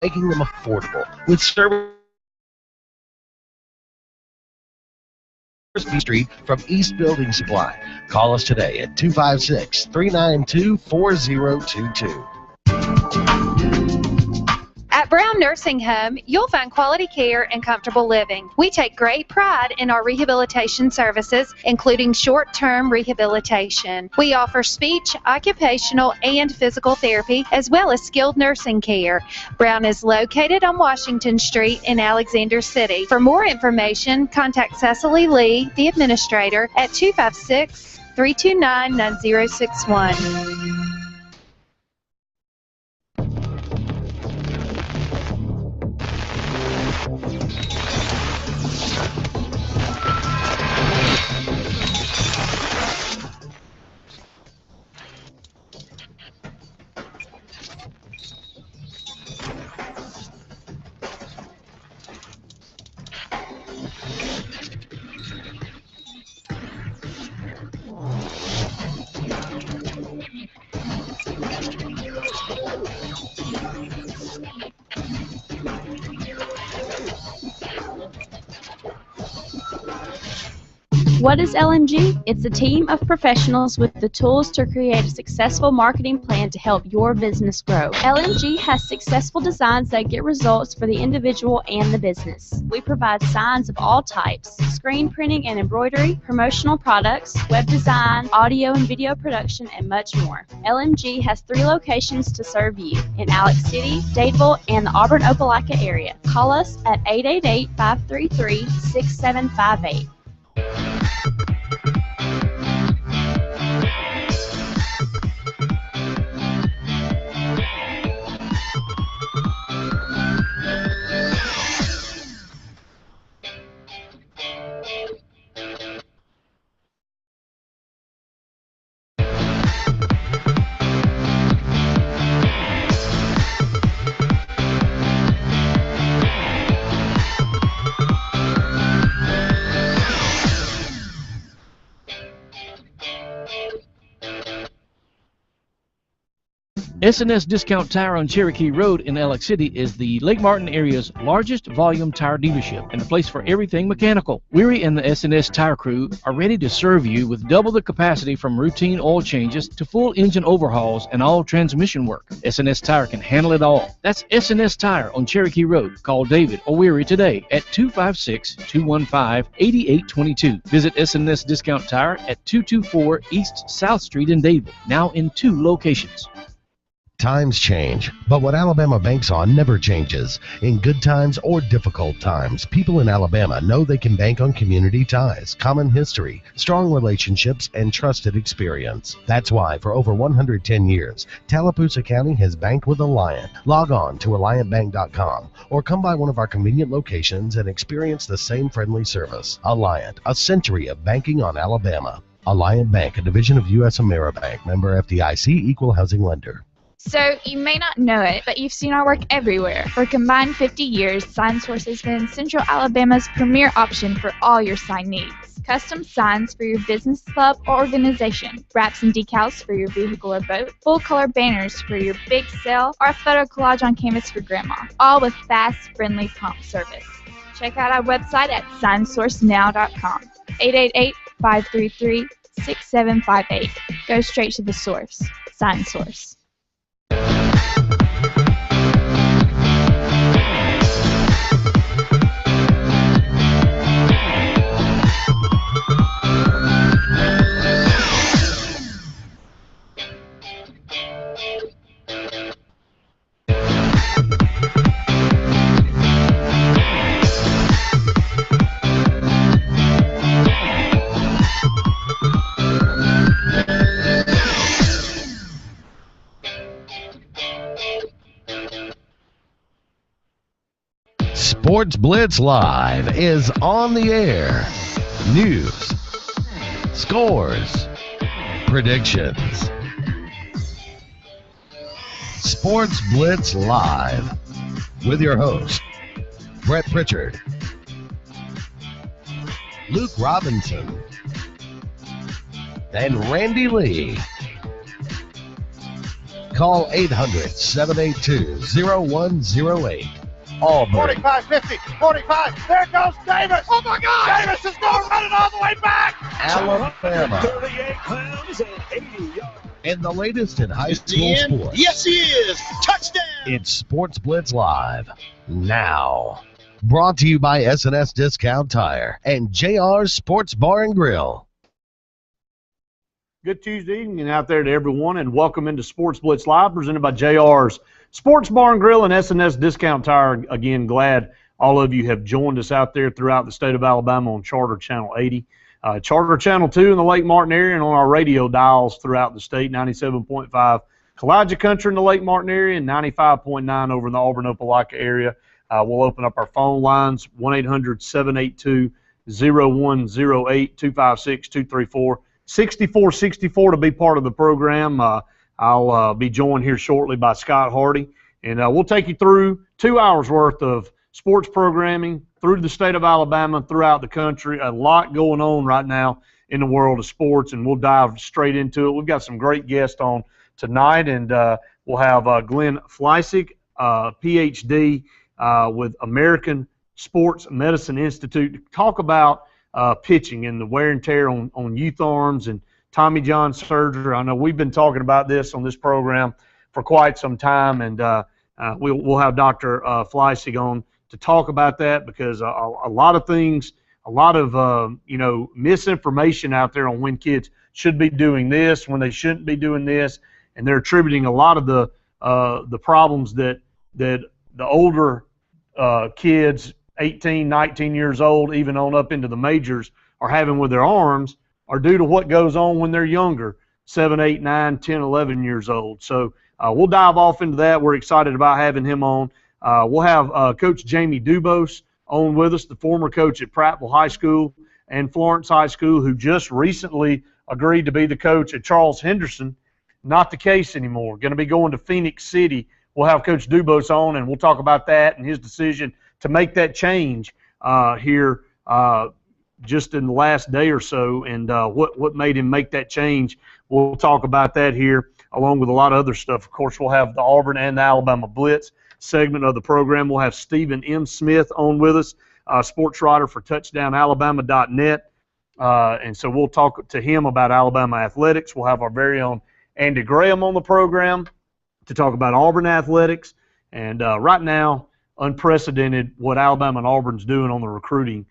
making them affordable with service Street from East Building Supply. Call us today at 256-392-4022. At Brown Nursing Home, you'll find quality care and comfortable living. We take great pride in our rehabilitation services, including short-term rehabilitation. We offer speech, occupational, and physical therapy, as well as skilled nursing care. Brown is located on Washington Street in Alexander City. For more information, contact Cecily Lee, the administrator, at 256-329-9061. What is LMG? It's a team of professionals with the tools to create a successful marketing plan to help your business grow. LMG has successful designs that get results for the individual and the business. We provide signs of all types, screen printing and embroidery, promotional products, web design, audio and video production, and much more. LMG has 3 locations to serve you in Alex City, Dadeville, and the Auburn Opelika area. Call us at 888-533-6758. S&S Discount Tire on Cherokee Road in Alex City is the Lake Martin area's largest volume tire dealership and a place for everything mechanical. Weary and the S&S Tire crew are ready to serve you with double the capacity from routine oil changes to full engine overhauls and all transmission work. S&S Tire can handle it all. That's S&S Tire on Cherokee Road. Call David or Weary today at 256-215-8822. Visit S&S Discount Tire at 224 East South Street in Dadeville, now in 2 locations. Times change, but what Alabama banks on never changes. In good times or difficult times, people in Alabama know they can bank on community ties, common history, strong relationships, and trusted experience. That's why for over 110 years, Tallapoosa County has banked with Alliant. Log on to AlliantBank.com or come by one of our convenient locations and experience the same friendly service. Alliant, a century of banking on Alabama. Alliant Bank, a division of U.S. AmeriBank, member FDIC, equal housing lender. So, you may not know it, but you've seen our work everywhere. For a combined 50 years, SignSource has been Central Alabama's premier option for all your sign needs. Custom signs for your business, club, or organization, wraps and decals for your vehicle or boat, full-color banners for your big sale, or a photo collage on canvas for grandma, all with fast, friendly, prompt service. Check out our website at signsourcenow.com, 888-533-6758. Go straight to the source, SignSource. Sportz Blitz Live is on the air. News, scores, predictions. Sportz Blitz Live with your host, Brett Pritchard, Luke Robinson, and Randy Lee. Call 800-782-0108. Auburn. 45, 50, 45. There goes Davis. Oh, my God. Davis is going running all the way back. Alabama. 38 pounds and 80 yards. And the latest in high school sports. Yes, he is. Touchdown. It's Sports Blitz Live now. Brought to you by S&S Discount Tire and JR's Sports Bar and Grill. Good Tuesday evening out there to everyone, and welcome into Sports Blitz Live, presented by JR's Sports Bar and Grill and S&S Discount Tire. Again, glad all of you have joined us out there throughout the state of Alabama on Charter Channel 80, Charter Channel 2 in the Lake Martin area, and on our radio dials throughout the state, 97.5 Kowaliga Country in the Lake Martin area and 95.9 over in the Auburn, Opelika area. We'll open up our phone lines, 1-800-782-0108, 256-234-6464 to be part of the program. I'll be joined here shortly by Scott Hardy, and we'll take you through 2 hours worth of sports programming through the state of Alabama, throughout the country. A lot going on right now in the world of sports, and we'll dive straight into it. We've got some great guests on tonight, and we'll have Glenn Fleissig, PhD with American Sports Medicine Institute, to talk about pitching and the wear and tear on youth arms and Tommy John surgery. I know we've been talking about this on this program for quite some time, and we'll have Dr. Fleissig on to talk about that, because a lot of things, a lot of misinformation out there on when kids should be doing this, when they shouldn't be doing this, and they're attributing a lot of the problems that the older kids, 18, 19 years old, even on up into the majors, are having with their arms, are due to what goes on when they're younger, 7, 8, 9, 10, 11 years old. So we'll dive off into that. We're excited about having him on. We'll have Coach Jamie Dubose on with us, the former coach at Prattville High School and Florence High School, who just recently agreed to be the coach at Charles Henderson. Not the case anymore. Going to be going to Phoenix City. We'll have Coach Dubose on, and we'll talk about that and his decision to make that change here just in the last day or so, and what made him make that change. We'll talk about that here, along with a lot of other stuff. Of course, we'll have the Auburn and the Alabama Blitz segment of the program. We'll have Stephen M. Smith on with us, sports writer for touchdownalabama.net, and so we'll talk to him about Alabama athletics. We'll have our very own Andy Graham on the program to talk about Auburn athletics, and right now, unprecedented what Alabama and Auburn's doing on the recruiting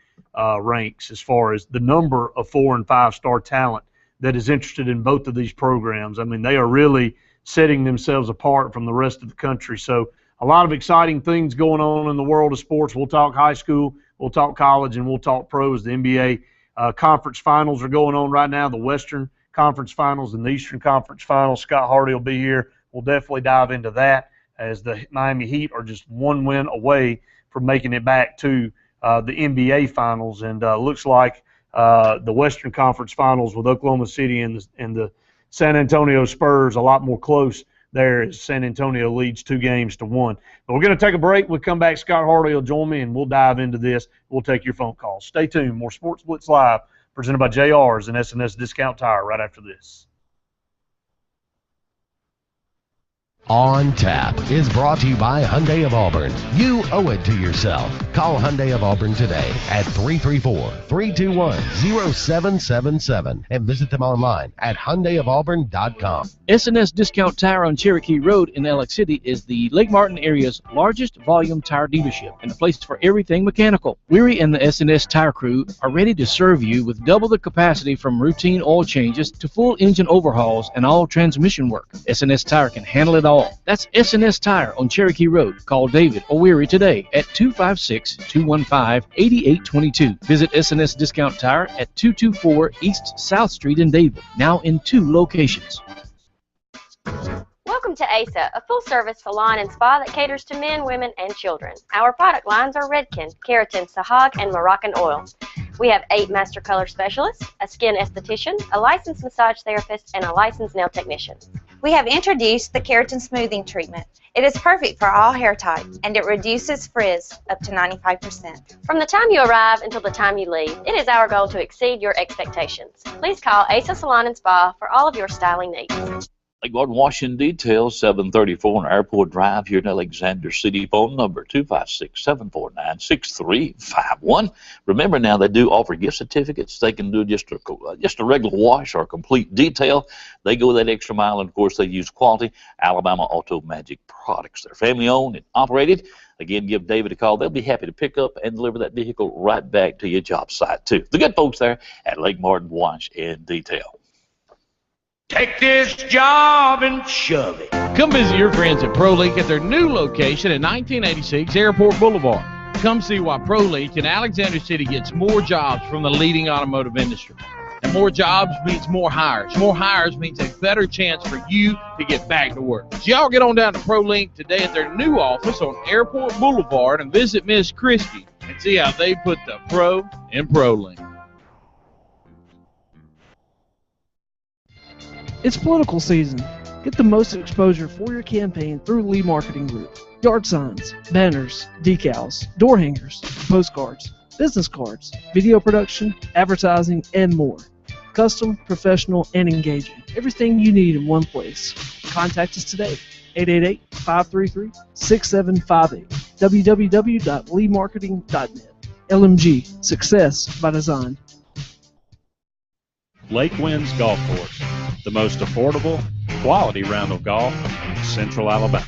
ranks, as far as the number of 4- and 5-star talent that is interested in both of these programs. I mean, they are really setting themselves apart from the rest of the country. So a lot of exciting things going on in the world of sports. We'll talk high school, we'll talk college, and we'll talk pros. The NBA conference finals are going on right now, the Western Conference Finals and the Eastern Conference Finals. Scott Hardy will be here. We'll definitely dive into that, as the Miami Heat are just one win away from making it back to the NBA Finals. And looks like the Western Conference Finals with Oklahoma City and the San Antonio Spurs a lot more close there, as San Antonio leads 2-1. But we're going to take a break. We'll come back. Scott Hardy will join me, and we'll dive into this. We'll take your phone calls. Stay tuned. More Sports Blitz Live, presented by JR's and S&S Discount Tire, right after this. On Tap is brought to you by Hyundai of Auburn. You owe it to yourself. Call Hyundai of Auburn today at 334-321-0777 and visit them online at HyundaiofAuburn.com. S&S Discount Tire on Cherokee Road in Alex City is the Lake Martin area's largest volume tire dealership and a place for everything mechanical. Weary and the S&S Tire crew are ready to serve you with double the capacity, from routine oil changes to full engine overhauls and all transmission work. S&S Tire can handle it all. That's S&S Tire on Cherokee Road. Call David or Weary today at 256-215-8822. Visit S&S Discount Tire at 224 East South Street in David, now in 2 locations. Welcome to ASA, a full-service salon and spa that caters to men, women, and children. Our product lines are Redken, Keratin, Sahag, and Moroccan Oil. We have 8 master color specialists, a skin esthetician, a licensed massage therapist, and a licensed nail technician. We have introduced the Keratin Smoothing Treatment. It is perfect for all hair types, and it reduces frizz up to 95%. From the time you arrive until the time you leave, it is our goal to exceed your expectations. Please call ASA Salon and Spa for all of your styling needs. Lake Martin Washington Details, 734 on Airport Drive here in Alexander City. Phone number 256-749-6351. Remember now, they do offer gift certificates. They can do just a regular wash or a complete detail. They go that extra mile, and of course they use quality Alabama Auto Magic products. They're family owned and operated. Again, give David a call. They'll be happy to pick up and deliver that vehicle right back to your job site too. The good folks there at Lake Martin Wash and Detail. Take this job and shove it. Come visit your friends at ProLink at their new location at 1986 Airport Boulevard. Come see why ProLink in Alexander City gets more jobs from the leading automotive industry. And more jobs means more hires. More hires means a better chance for you to get back to work. So y'all get on down to ProLink today at their new office on Airport Boulevard and visit Miss Christie and see how they put the pro in ProLink. It's political season. Get the most exposure for your campaign through Lee Marketing Group. Yard signs, banners, decals, door hangers, postcards, business cards, video production, advertising, and more. Custom, professional, and engaging. Everything you need in one place. Contact us today. 888-533-6758. www.leemarketing.net. LMG. Success by design. Lake Winds Golf Course, the most affordable, quality round of golf in Central Alabama.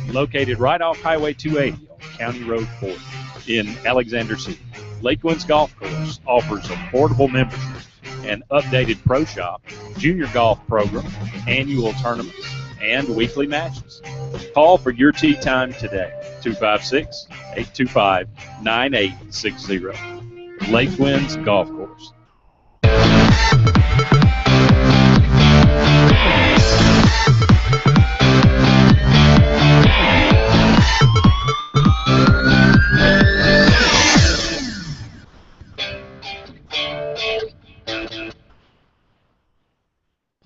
Located right off Highway 280 on County Road 40 in Alexander City, Lake Winds Golf Course offers affordable memberships, an updated pro shop, junior golf program, annual tournaments, and weekly matches. Call for your tee time today, 256-825-9860. Lake Winds Golf Course.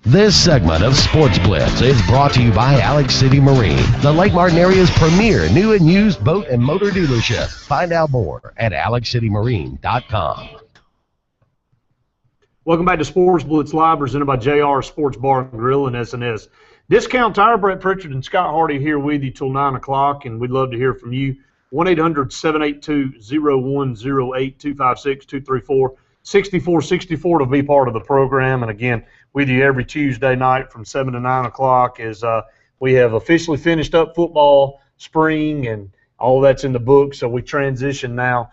This segment of Sports Blitz is brought to you by Alex City Marine, the Lake Martin area's premier new and used boat and motor dealership. Find out more at alexcitymarine.com. Welcome back to Sports Blitz Live, presented by JR Sports Bar and Grill and SNS. Discount Tire, Brett Pritchard and Scott Hardy here with you till 9 o'clock, and we'd love to hear from you. 1-800-782-0108, 256-234-6464 to be part of the program. And again, with you every Tuesday night from 7 to 9 o'clock as we have officially finished up football, spring, and all that's in the book. So we transition now,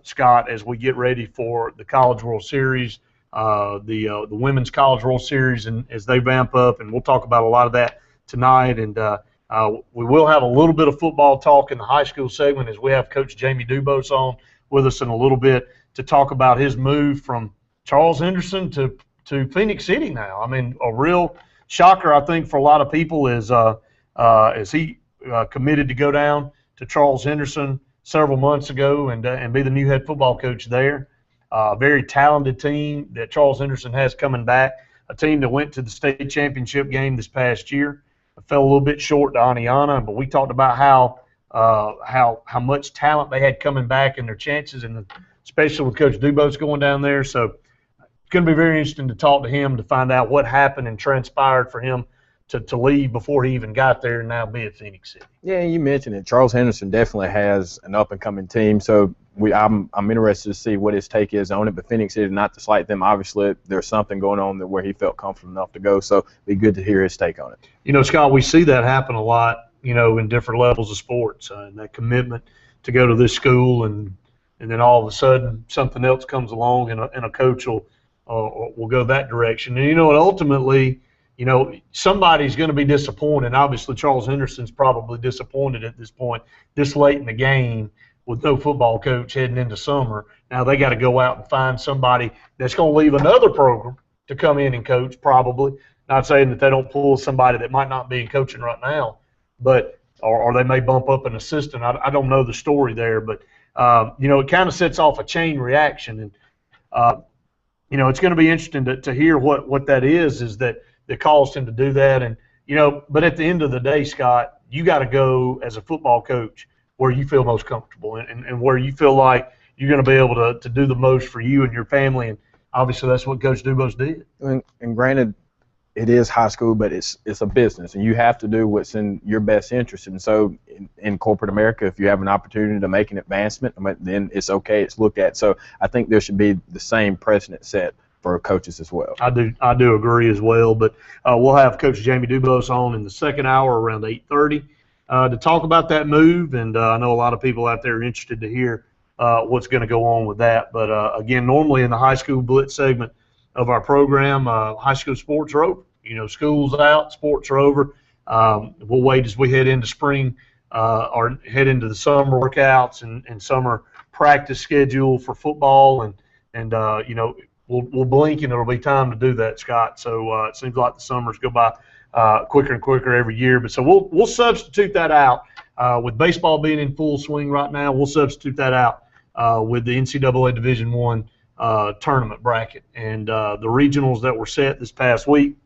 Scott, as we get ready for the College World Series, the Women's College World Series, and as they vamp up, and we'll talk about a lot of that tonight. And we will have a little bit of football talk in the high school segment as we have Coach Jamie Dubose on with us in a little bit to talk about his move from Charles Henderson to Phoenix City now. I mean, a real shocker, I think, for a lot of people is he committed to go down to Charles Henderson several months ago and be the new head football coach there. Very talented team that Charles Henderson has coming back, a team that went to the state championship game this past year. Fell a little bit short to Aniana, but we talked about how much talent they had coming back and their chances, and especially with Coach Dubose going down there. So it's going to be very interesting to talk to him to find out what happened and transpired for him to leave before he even got there and now be at Phoenix City. Yeah, you mentioned it. Charles Henderson definitely has an up-and-coming team, so I'm interested to see what his take is on it. But Phoenix City, not to slight them, obviously there's something going on where he felt comfortable enough to go, so it'd be good to hear his take on it. You know, Scott, we see that happen a lot, you know, in different levels of sports, and that commitment to go to this school, and then all of a sudden something else comes along and a coach will go that direction. And, you know, and ultimately, you know, somebody's going to be disappointed. Obviously, Charles Henderson's probably disappointed at this point, this late in the game with no football coach heading into summer. Now they got to go out and find somebody that's going to leave another program to come in and coach probably. Not saying that they don't pull somebody that might not be in coaching right now, but or they may bump up an assistant. I don't know the story there, but, you know, it kind of sets off a chain reaction. And, you know, it's going to be interesting to hear what that is that caused him to do that. And, you know, but at the end of the day, Scott, you got to go as a football coach where you feel most comfortable and where you feel like you're going to be able to do the most for you and your family. And obviously that's what Coach Dubose did. And granted, it is high school, but it's a business, and you have to do what's in your best interest. And so in corporate America, if you have an opportunity to make an advancement, then it's okay, it's looked at. So I think there should be the same precedent set for coaches as well. I do agree as well, but we'll have Coach Jamie Dubose on in the second hour around 8:30 to talk about that move, and I know a lot of people out there are interested to hear what's going to go on with that. But again, normally in the high school blitz segment of our program, high school sports are over. School's out, sports are over. We'll wait as we head into spring or head into the summer workouts and summer practice schedule for football, and we'll blink and it'll be time to do that, Scott. So it seems like the summers go by quicker and quicker every year. But so we'll substitute that out with baseball being in full swing right now. We'll substitute that out with the NCAA Division I tournament bracket and the regionals that were set this past week.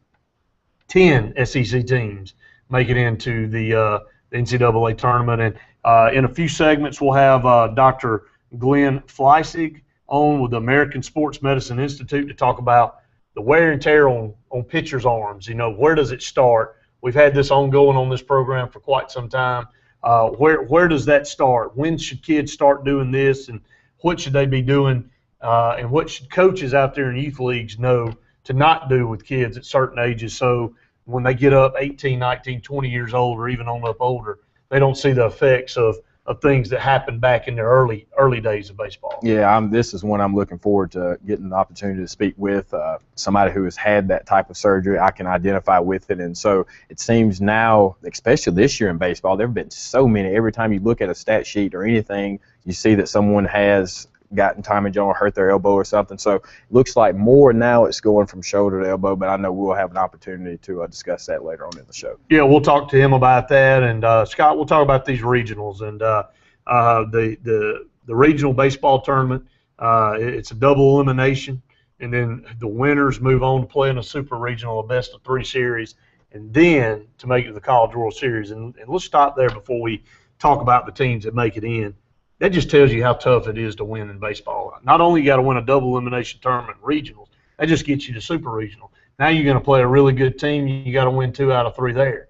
10 SEC teams make it into the NCAA tournament, and in a few segments we'll have Dr. Glenn Fleissig on with the American Sports Medicine Institute to talk about the wear and tear on pitchers' arms. Where does it start? We've had this ongoing on this program for quite some time. Where does that start? When should kids start doing this, and what should they be doing, and what should coaches out there in youth leagues know to not do with kids at certain ages, so when they get up 18, 19, 20 years old or even on up older, they don't see the effects of things that happened back in the early days of baseball. Yeah, this is one I'm looking forward to getting the opportunity to speak with somebody who has had that type of surgery. I can identify with it, and so it seems now, especially this year in baseball, there have been so many. Every time you look at a stat sheet or anything, you see that someone has gotten Tommy John or hurt their elbow or something. So it looks like more now it's going from shoulder to elbow, but I know we'll have an opportunity to discuss that later on in the show. Yeah, we'll talk to him about that. And, Scott, we'll talk about these regionals. And the regional baseball tournament, it's a double elimination. And then the winners move on to play in a super regional, a best-of-3 series, and then to make it to the College World Series. And let's stop there before we talk about the teams that make it in. That just tells you how tough it is to win in baseball. Not only you got to win a double elimination tournament regionals, that just gets you to super regional. Now you're going to play a really good team. You got to win 2 out of 3 there.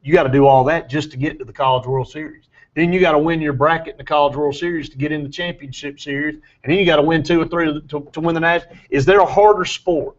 You got to do all that just to get to the College World Series. Then you got to win your bracket in the College World Series to get in the championship series, and then you got to win 2 or 3 to win the national. Is there a harder sport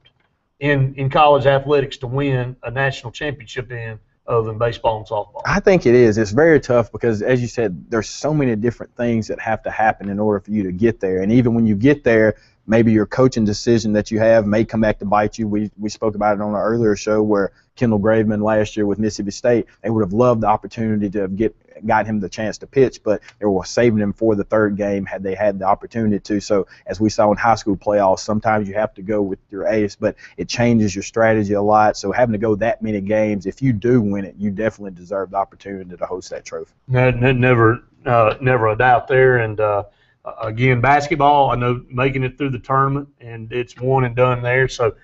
in college athletics to win a national championship in other than baseball and softball? I think it is. It's very tough because, as you said, there's so many different things that have to happen in order for you to get there. And even when you get there, maybe your coaching decision that you have may come back to bite you. We spoke about it on an earlier show where Kendall Graveman last year with Mississippi State, they would have loved the opportunity to got him the chance to pitch, but they were saving him for the 3rd game had they had the opportunity to. So as we saw in high school playoffs, sometimes you have to go with your ace, but it changes your strategy a lot. So having to go that many games, if you do win it, you definitely deserve the opportunity to host that trophy. Never a doubt there. And again, basketball, I know making it through the tournament, and it's one and done there. So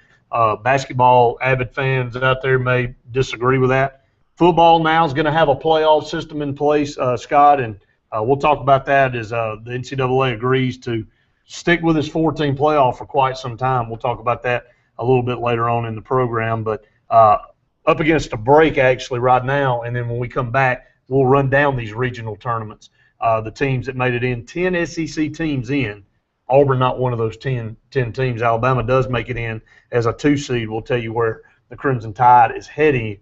basketball avid fans out there may disagree with that. Football now is going to have a playoff system in place, Scott, and we'll talk about that as the NCAA agrees to stick with this 4-team playoff for quite some time. We'll talk about that a little bit later on in the program. But up against a break, actually, right now, and then when we come back, we'll run down these regional tournaments, the teams that made it in. 10 SEC teams in. Auburn not one of those 10 teams. Alabama does make it in as a 2 seed. We'll tell you where the Crimson Tide is heading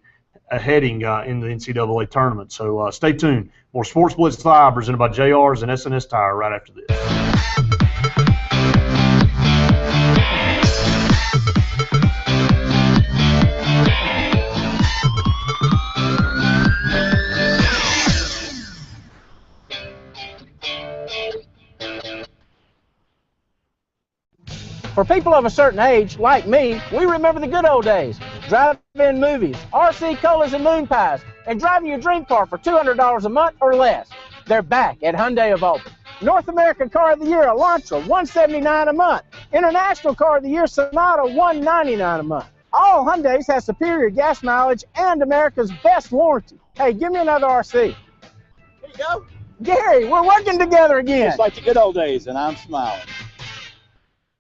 in the NCAA tournament. So stay tuned. More Sports Blitz Live presented by JR's and SNS Tire right after this. For people of a certain age, like me, we remember the good old days. Drive-in movies, RC colas and moon pies, and driving your dream car for $200 a month or less. They're back at Hyundai of Auburn. North American Car of the Year, Elantra, $179 a month. International Car of the Year, Sonata, $199 a month. All Hyundais have superior gas mileage and America's best warranty. Hey, give me another RC. Here you go. Gary, we're working together again. Just like the good old days, and I'm smiling.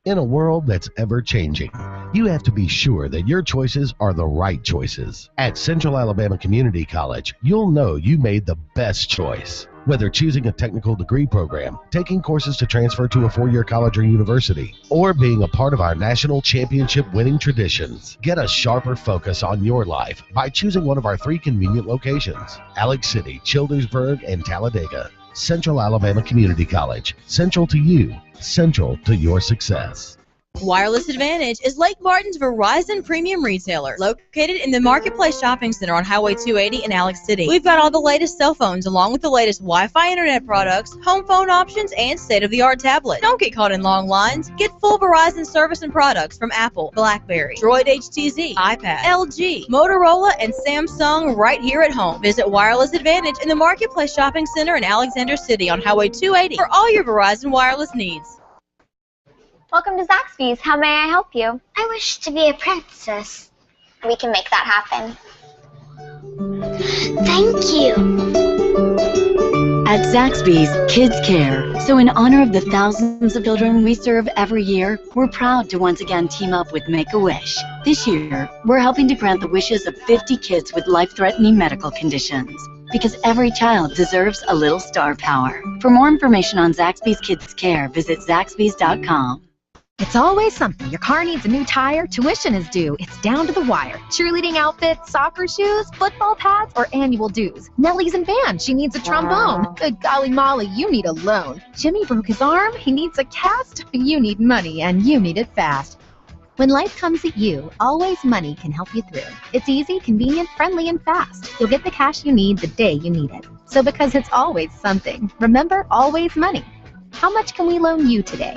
In a world that's ever-changing, you have to be sure that your choices are the right choices. At Central Alabama Community College, you'll know you made the best choice. Whether choosing a technical degree program, taking courses to transfer to a four-year college or university, or being a part of our national championship winning traditions, get a sharper focus on your life by choosing one of our 3 convenient locations: Alex City, Childersburg, and Talladega. Central Alabama Community College. Central to you. Central to your success. Wireless Advantage is Lake Martin's Verizon premium retailer, located in the Marketplace Shopping Center on Highway 280 in Alex City. We've got all the latest cell phones along with the latest Wi-Fi internet products, home phone options, and state-of-the-art tablets. Don't get caught in long lines. Get full Verizon service and products from Apple, BlackBerry, Droid HTZ, iPad, LG, Motorola, and Samsung right here at home. Visit Wireless Advantage in the Marketplace Shopping Center in Alexander City on Highway 280 for all your Verizon wireless needs. Welcome to Zaxby's. How may I help you? I wish to be a princess. We can make that happen. Thank you. At Zaxby's, kids care. So in honor of the thousands of children we serve every year, we're proud to once again team up with Make-A-Wish. This year, we're helping to grant the wishes of 50 kids with life-threatening medical conditions. Because every child deserves a little star power. For more information on Zaxby's Kids Care, visit Zaxby's.com. It's always something. Your car needs a new tire, tuition is due, it's down to the wire. Cheerleading outfits, soccer shoes, football pads, or annual dues. Nellie's in band, she needs a trombone. Good golly Molly, you need a loan. Jimmy broke his arm, he needs a cast. You need money, and you need it fast. When life comes at you, Always Money can help you through. It's easy, convenient, friendly, and fast. You'll get the cash you need the day you need it. So because it's always something, remember Always Money. How much can we loan you today?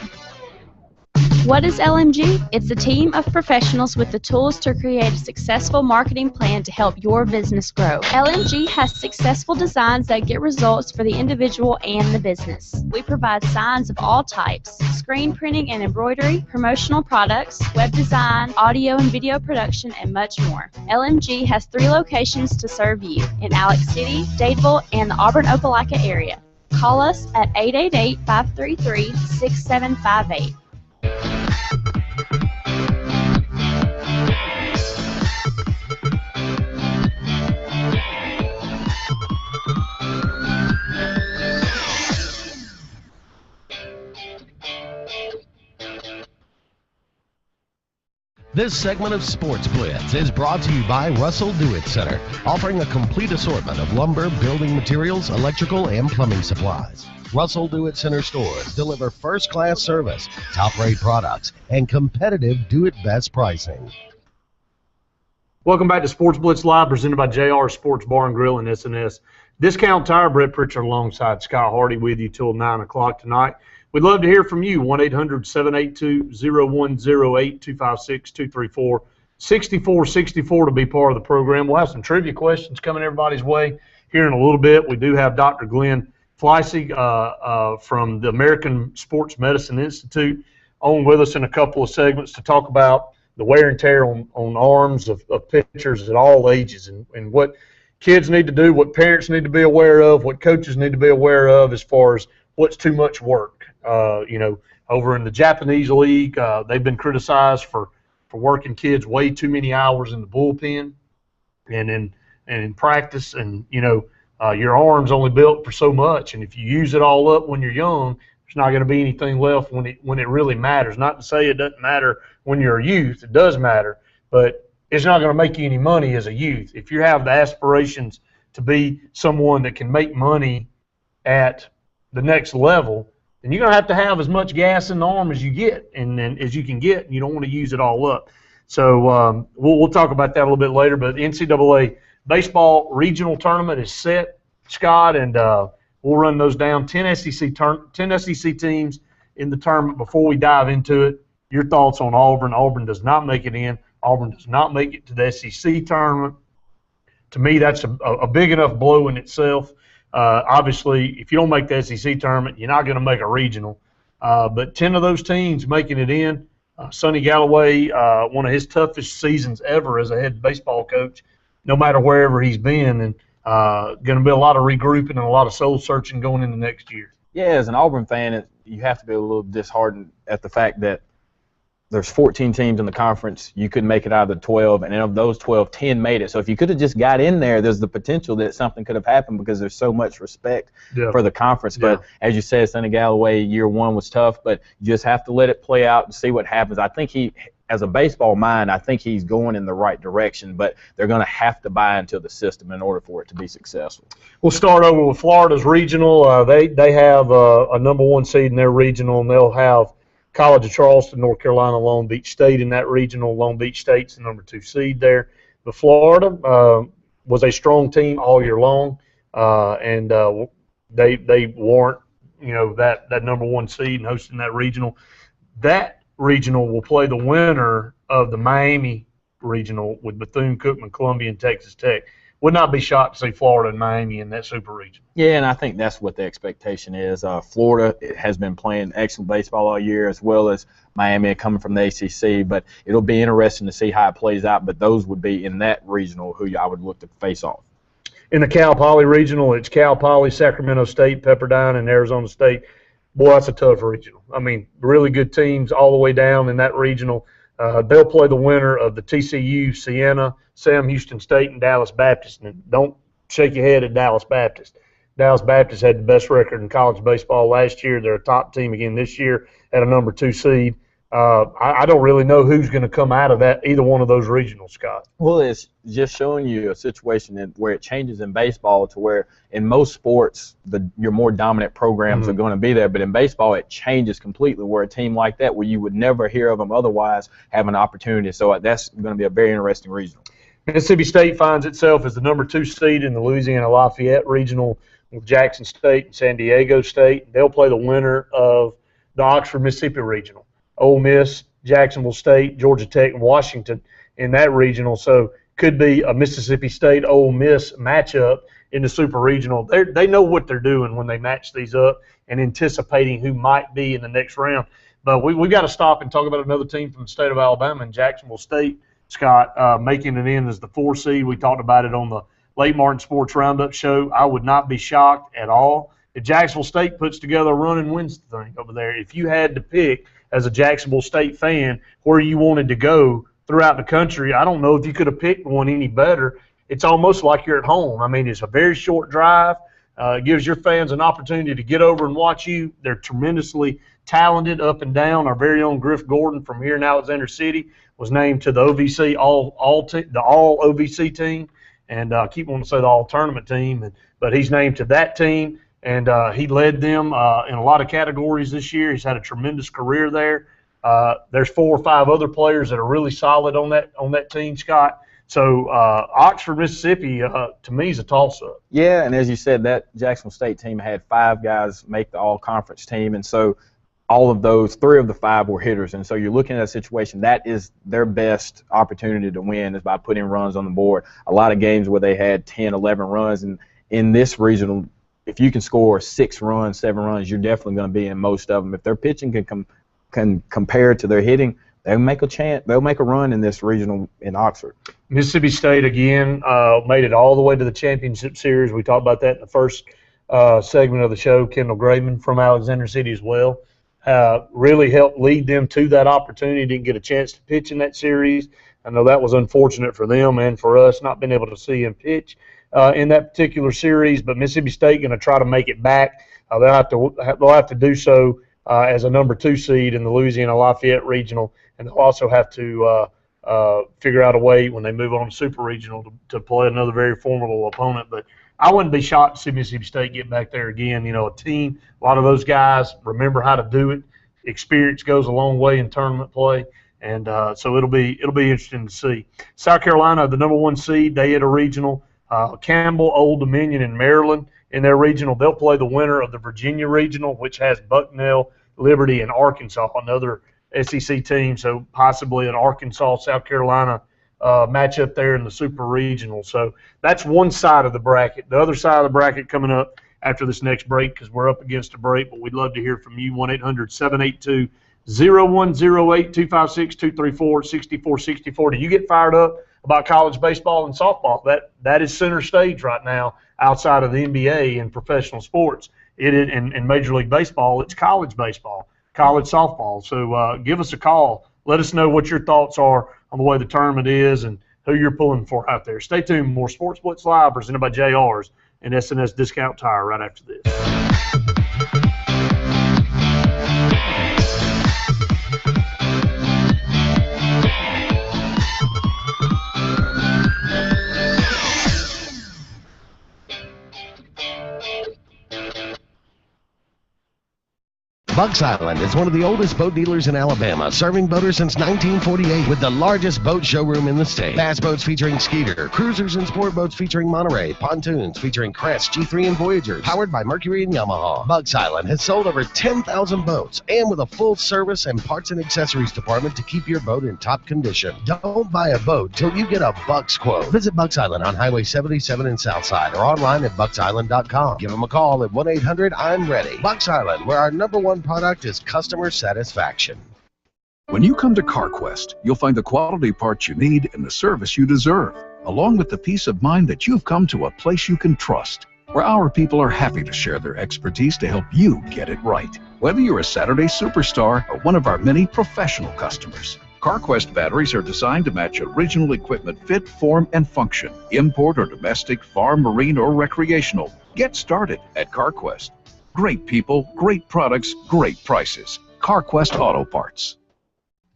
What is LMG? It's a team of professionals with the tools to create a successful marketing plan to help your business grow. LMG has successful designs that get results for the individual and the business. We provide signs of all types, screen printing and embroidery, promotional products, web design, audio and video production, and much more. LMG has 3 locations to serve you in Alex City, Dadeville, and the Auburn Opelika area. Call us at 888-533-6758. This segment of Sports Blitz is brought to you by Russell Do-It Center, offering a complete assortment of lumber, building materials, electrical, and plumbing supplies. Russell Do-It Center stores deliver first-class service, top-rate products, and competitive do-it-best pricing. Welcome back to Sports Blitz Live, presented by JR Sports Bar and Grill and SNS. Discount Tire, Brett Pritchard alongside Scott Hardy with you till 9 o'clock tonight. We'd love to hear from you, 1-800-782-0108, 256-234-6464 to be part of the program. We'll have some trivia questions coming everybody's way here in a little bit. We do have Dr. Glenn Fleissig from the American Sports Medicine Institute on with us in a couple of segments to talk about the wear and tear on arms of pitchers at all ages and what kids need to do, what parents need to be aware of, what coaches need to be aware of as far as what's too much work. Over in the Japanese league, they've been criticized for working kids way too many hours in the bullpen and in practice. And, your arm's only built for so much. And if you use it all up when you're young, there's not going to be anything left when it really matters. Not to say it doesn't matter when you're a youth. It does matter. But it's not going to make you any money as a youth. If you have the aspirations to be someone that can make money at the next level, then you're going to have as much gas in the arm as you get and as you can get, and you don't want to use it all up. So we'll talk about that a little bit later. But the NCAA baseball regional tournament is set, Scott, and we'll run those down. 10 SEC teams in the tournament. Before we dive into it, your thoughts on Auburn. Auburn does not make it in. Auburn does not make it to the SEC tournament. To me, that's a big enough blow in itself. Obviously, if you don't make the SEC tournament, you're not going to make a regional. But 10 of those teams making it in. Sonny Galloway, one of his toughest seasons ever as a head baseball coach, no matter wherever he's been, and going to be a lot of regrouping and a lot of soul searching going into next year. Yeah, as an Auburn fan, you have to be a little disheartened at the fact that there's 14 teams in the conference. You could make it out of the 12, and of those 12, 10 made it. So if you could have just got in there, there's the potential that something could have happened because there's so much respect for the conference. But as you said, Sonny Galloway, year one was tough, but you just have to let it play out and see what happens. I think as a baseball mind, I think he's going in the right direction, but they're going to have to buy into the system in order for it to be successful. We'll start over with Florida's regional. They have a number one seed in their regional, and they'll have College of Charleston, North Carolina, Long Beach State in that regional. Long Beach State's the number 2 seed there. But Florida was a strong team all year long, and they warrant that number 1 seed and hosting that regional. That regional will play the winner of the Miami regional with Bethune-Cookman, Columbia, and Texas Tech. Would not be shocked to see Florida and Miami in that super region. Yeah, and I think that's what the expectation is. Florida has been playing excellent baseball all year, as well as Miami coming from the ACC, but it'll be interesting to see how it plays out, but those would be in that regional who I would look to face off. In the Cal Poly regional, it's Cal Poly, Sacramento State, Pepperdine, and Arizona State. Boy, that's a tough regional. I mean, really good teams all the way down in that regional. They'll play the winner of the TCU, Siena, Sam Houston State, and Dallas Baptist. And don't shake your head at Dallas Baptist. Dallas Baptist had the best record in college baseball last year. They're a top team again this year at a number 2 seed. I don't really know who's going to come out of that, either one of those regionals, Scott. Well, it's just showing you a situation where it changes in baseball to where in most sports your more dominant programs are going to be there, but in baseball it changes completely where a team like that where you would never hear of them otherwise have an opportunity. So that's going to be a very interesting regional. Mississippi State finds itself as the number 2 seed in the Louisiana Lafayette regional with Jackson State and San Diego State. They'll play the winner of the Oxford, Mississippi regional. Ole Miss, Jacksonville State, Georgia Tech, and Washington in that regional. So could be a Mississippi State Ole Miss matchup in the super regional. They know what they're doing when they match these up and anticipating who might be in the next round. But we've got to stop and talk about another team from the state of Alabama and Jacksonville State, Scott, making it in as the 4 seed. We talked about it on the Late Martin Sports Roundup show. I would not be shocked at all if Jacksonville State puts together a run and wins the thing over there. If you had to pick as a Jacksonville State fan where you wanted to go throughout the country, I don't know if you could have picked one any better. It's almost like you're at home. I mean, it's a very short drive. It gives your fans an opportunity to get over and watch you. They're tremendously talented up and down. Our very own Griff Gordon from here in Alexander City was named to the OVC all OVC team, and I keep wanting to say the all tournament team, but he's named to that team. And he led them in a lot of categories this year. He's had a tremendous career there. There's 4 or 5 other players that are really solid on that team, Scott. So Oxford, Mississippi, to me, is a toss-up. Yeah, and as you said, that Jacksonville State team had 5 guys make the all-conference team, and so all of those, 3 of the 5 were hitters. And so you're looking at a situation that is their best opportunity to win is by putting runs on the board. A lot of games where they had 10, 11 runs, and in this regional, if you can score 6 runs, 7 runs, you're definitely going to be in most of them. If their pitching can compare to their hitting, they'll make a run in this regional in Oxford. Mississippi State again made it all the way to the championship series. We talked about that in the first segment of the show. Kendall Graveman from Alexander City as well really helped lead them to that opportunity. Didn't get a chance to pitch in that series. I know that was unfortunate for them and for us not being able to see him pitch in that particular series, but Mississippi State going to try to make it back. They'll have to do so as a number 2 seed in the Louisiana Lafayette regional, and they'll also have to figure out a way when they move on to super regional to play another very formidable opponent. But I wouldn't be shocked to see Mississippi State get back there again. You know, a team, a lot of those guys remember how to do it. Experience goes a long way in tournament play. And so it'll be interesting to see. South Carolina, the number 1 seed, they hit a regional. Campbell, Old Dominion, and Maryland in their regional. They'll play the winner of the Virginia regional, which has Bucknell, Liberty, and Arkansas, another SEC team. So possibly an Arkansas-South Carolina matchup there in the super regional. So that's one side of the bracket. The other side of the bracket coming up after this next break, because we're up against a break, but we'd love to hear from you. 1-800-782-0108, 256-234-6464. Do you get fired up about college baseball and softball? That is center stage right now outside of the NBA and professional sports. In Major League Baseball, it's college baseball, college softball. So give us a call, let us know what your thoughts are on the way the tournament is and who you're pulling for out there. Stay tuned. More Sports Blitz Live presented by JR's and SNS Discount Tire right after this. Bucks Island is one of the oldest boat dealers in Alabama, serving boaters since 1948 with the largest boat showroom in the state. Bass boats featuring Skeeter, cruisers and sport boats featuring Monterey, pontoons featuring Crest, G3, and Voyagers, powered by Mercury and Yamaha. Bucks Island has sold over 10,000 boats, and with a full service and parts and accessories department to keep your boat in top condition. Don't buy a boat till you get a Bucks quote. Visit Bucks Island on Highway 77 in Southside or online at bucksisland.com. Give them a call at 1-800-I'm-READY. Bucks Island, where our #1 product is customer satisfaction. When you come to CarQuest, you'll find the quality parts you need and the service you deserve, along with the peace of mind that you've come to a place you can trust, where our people are happy to share their expertise to help you get it right. Whether you're a Saturday superstar or one of our many professional customers, CarQuest batteries are designed to match original equipment fit, form, and function. Import or domestic, farm, marine, or recreational. Get started at CarQuest. Great people, great products, great prices. CarQuest Auto Parts.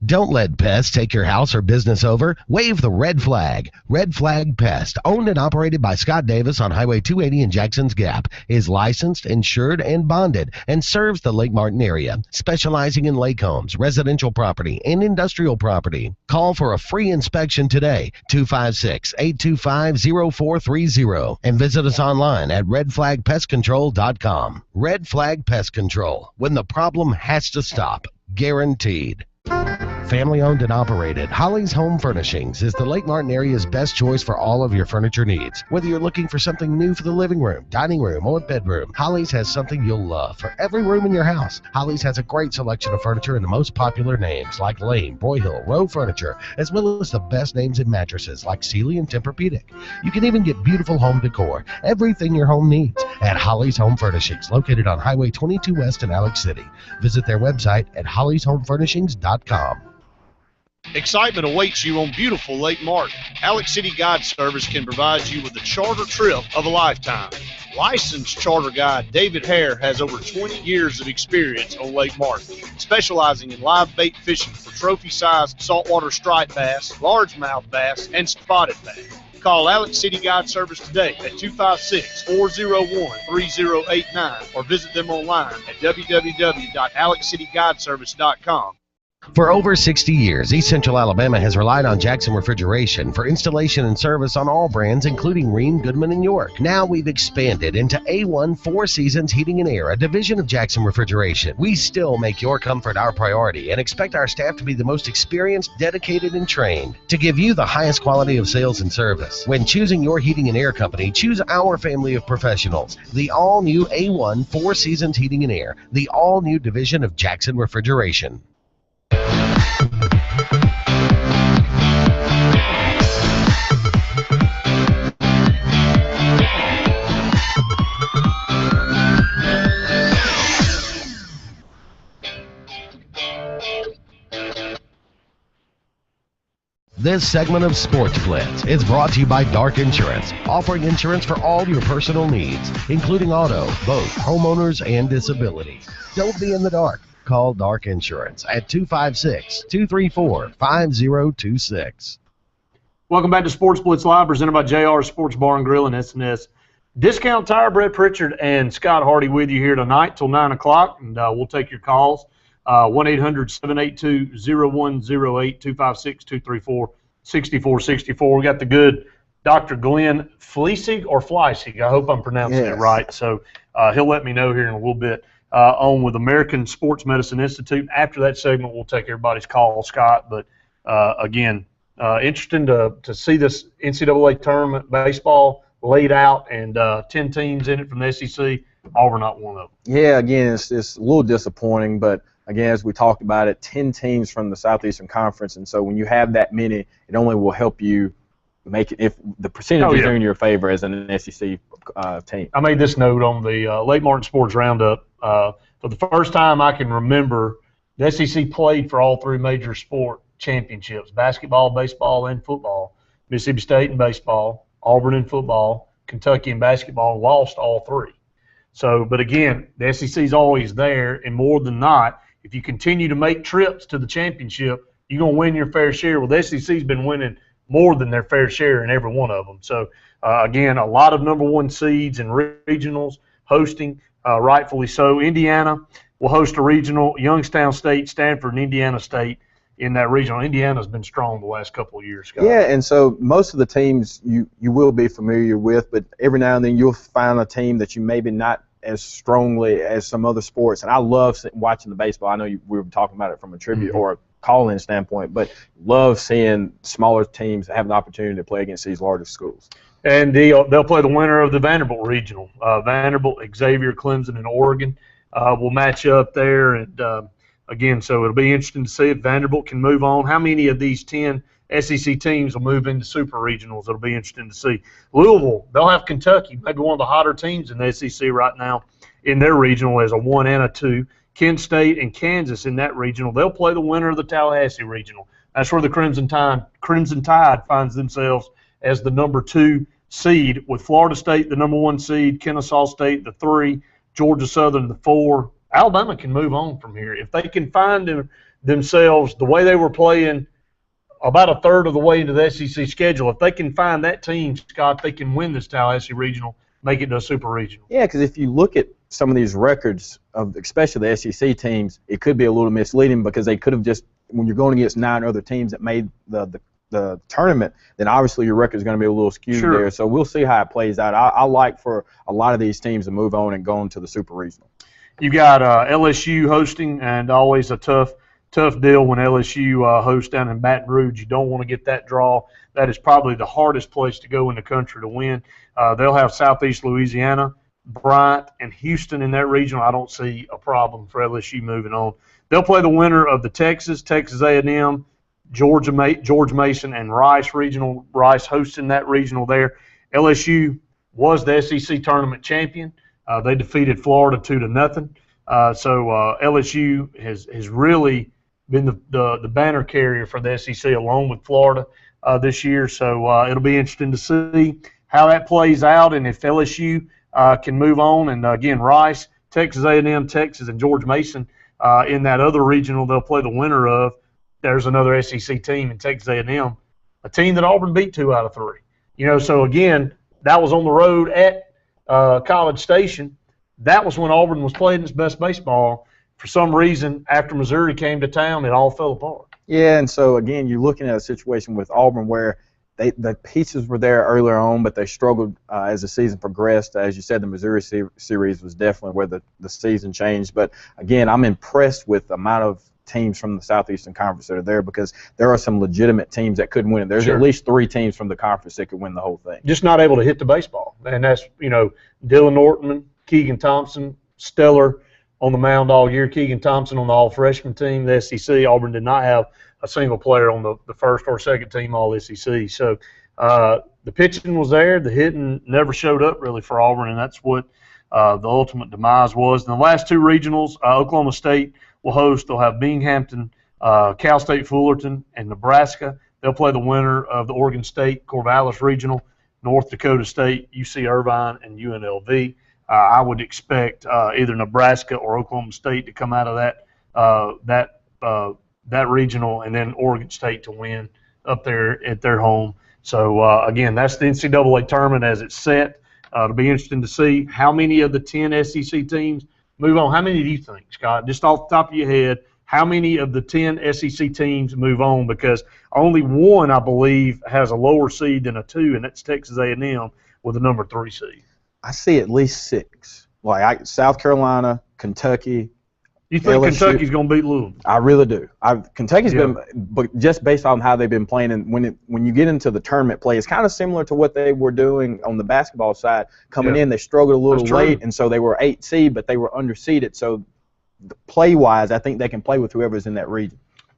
Don't let pests take your house or business over. Wave the red flag. Red Flag Pest, owned and operated by Scott Davis on Highway 280 in Jackson's Gap, is licensed, insured, and bonded, and serves the Lake Martin area, specializing in lake homes, residential property, and industrial property. Call for a free inspection today, 256-825-0430, and visit us online at redflagpestcontrol.com. Red Flag Pest Control, when the problem has to stop. Guaranteed. Family owned and operated, Holly's Home Furnishings is the Lake Martin area's best choice for all of your furniture needs. Whether you're looking for something new for the living room, dining room, or bedroom, Holly's has something you'll love for every room in your house. Holly's has a great selection of furniture in the most popular names like Lane, Broyhill, Rowe Furniture, as well as the best names in mattresses like Sealy and Tempur-Pedic. You can even get beautiful home decor, everything your home needs, at Holly's Home Furnishings, located on Highway 22 West in Alex City. Visit their website at hollyshomefurnishings.com. Excitement awaits you on beautiful Lake Martin. Alex City Guide Service can provide you with a charter trip of a lifetime. Licensed charter guide David Hare has over 20 years of experience on Lake Martin, specializing in live bait fishing for trophy-sized saltwater striped bass, largemouth bass, and spotted bass. Call Alex City Guide Service today at 256-401-3089 or visit them online at www.alexcityguideservice.com. For over 60 years, East Central Alabama has relied on Jackson Refrigeration for installation and service on all brands, including Rheem, Goodman, and York. Now we've expanded into A1 Four Seasons Heating and Air, a division of Jackson Refrigeration. We still make your comfort our priority and expect our staff to be the most experienced, dedicated, and trained to give you the highest quality of sales and service. When choosing your heating and air company, choose our family of professionals. The all-new A1 Four Seasons Heating and Air, the all-new division of Jackson Refrigeration. This segment of Sportz Blitz is brought to you by Dark Insurance, offering insurance for all your personal needs, including auto, boat, homeowners, and disability. Don't be in the dark. Call Dark Insurance at 256-234-5026. Welcome back to Sports Blitz Live, presented by JR Sports Bar and Grill and SNS Discount Tire. Brett Pritchard and Scott Hardy with you here tonight till 9 o'clock, and we'll take your calls. 1-800-782-0108, 256-234-6464. We got the good Dr. Glenn Fleissig or Fleissig. I hope I'm pronouncing it right. So he'll let me know here in a little bit. On with American Sports Medicine Institute. After that segment, we'll take everybody's call, Scott. But again, interesting to see this NCAA tournament baseball laid out and 10 teams in it from the SEC. Auburn not one of them. Yeah, again, it's a little disappointing, but again, as we talked about it, 10 teams from the Southeastern Conference, and so when you have that many, it only will help you make it if the percentages are in your favor as an SEC team. I made this note on the Lake Martin Sports Roundup. For the first time I can remember, The SEC played for all three major sport championships: basketball, baseball, and football. Mississippi State in baseball, Auburn in football, Kentucky in basketball, lost all three. So, but again, the SEC's always there, and more than not, if you continue to make trips to the championship, you're going to win your fair share. Well, the SEC's been winning more than their fair share in every one of them. So, again, a lot of number one seeds and regionals hosting, rightfully so. Indiana will host a regional. Youngstown State, Stanford, and Indiana State in that regional. Indiana's been strong the last couple of years, Scott. Yeah, and so most of the teams you will be familiar with, but every now and then you'll find a team that you maybe not as strongly as some other sports. And I love watching the baseball. I know we were talking about it from a tribute or a call-in standpoint, but love seeing smaller teams have an opportunity to play against these larger schools. And they'll play the winner of the Vanderbilt regional. Vanderbilt, Xavier, Clemson, and Oregon will match up there. And, again, so it'll be interesting to see if Vanderbilt can move on. How many of these 10 SEC teams will move into super regionals? It'll be interesting to see. Louisville, they'll have Kentucky, maybe one of the hotter teams in the SEC right now in their regional as a 1 and a 2. Kent State and Kansas in that regional. They'll play the winner of the Tallahassee regional. That's where the Crimson Tide finds themselves as the number 2 seed, with Florida State the number 1 seed, Kennesaw State the 3, Georgia Southern the 4. Alabama can move on from here. If they can find themselves the way they were playing about a third of the way into the SEC schedule, if they can find that team, Scott, they can win this Tallahassee regional, make it to a super regional. Yeah, because if you look at some of these records of especially the SEC teams, it could be a little misleading because they could have just, when you're going against 9 other teams that made the tournament, then obviously your record is going to be a little skewed there. So we'll see how it plays out. I like for a lot of these teams to move on and go into the super regional. You got LSU hosting, and always a tough deal when LSU hosts down in Baton Rouge. You don't want to get that draw. That is probably the hardest place to go in the country to win. They'll have Southeast Louisiana, Bryant, and Houston in that regional. I don't see a problem for LSU moving on. They'll play the winner of the Texas A&M, George Mason, and Rice regional. Rice hosting that regional there. LSU was the SEC tournament champion. They defeated Florida 2-0. So LSU has really been the banner carrier for the SEC along with Florida this year. So it'll be interesting to see how that plays out and if LSU can move on. And, again, Rice, Texas A&M, Texas, and George Mason in that other regional they'll play the winner of. There's another SEC team in Texas A&M, a team that Auburn beat 2 out of 3. So, again, that was on the road at College Station. That was when Auburn was playing its best baseball. For some reason, after Missouri came to town, it all fell apart. Yeah, and so, again, you're looking at a situation with Auburn where the pieces were there earlier on, but they struggled as the season progressed. As you said, the Missouri series was definitely where the season changed. But, again, I'm impressed with the amount of teams from the Southeastern Conference that are there because there are some legitimate teams that could win it. There's at least 3 teams from the conference that could win the whole thing. Just not able to hit the baseball. And that's, Dylan Ortman, Keegan Thompson, stellar on the mound all year. Keegan Thompson on the all-freshman team, the SEC. Auburn did not have a single player on the first or second team all-SEC. So the pitching was there. The hitting never showed up really for Auburn, and that's what the ultimate demise was. In the last 2 regionals, Oklahoma State will host. They'll have Binghamton, Cal State Fullerton, and Nebraska. They'll play the winner of the Oregon State Corvallis Regional, North Dakota State, UC Irvine, and UNLV. I would expect either Nebraska or Oklahoma State to come out of that regional, and then Oregon State to win up there at their home. So, again, that's the NCAA tournament as it's set. It'll be interesting to see how many of the 10 SEC teams move on. How many do you think, Scott? Just off the top of your head, how many of the 10 SEC teams move on? Because only one, I believe, has a lower seed than a 2, and that's Texas A&M with a number 3 seed. I see at least 6. Like South Carolina, Kentucky. You think LSU. Kentucky's going to beat Louisville? I really do. Kentucky's been, but just based on how they've been playing, and when you get into the tournament play, it's kind of similar to what they were doing on the basketball side. Coming in, they struggled a little late, and so they were 8 seed, but they were underseeded. So play-wise, I think they can play with whoever's in that region.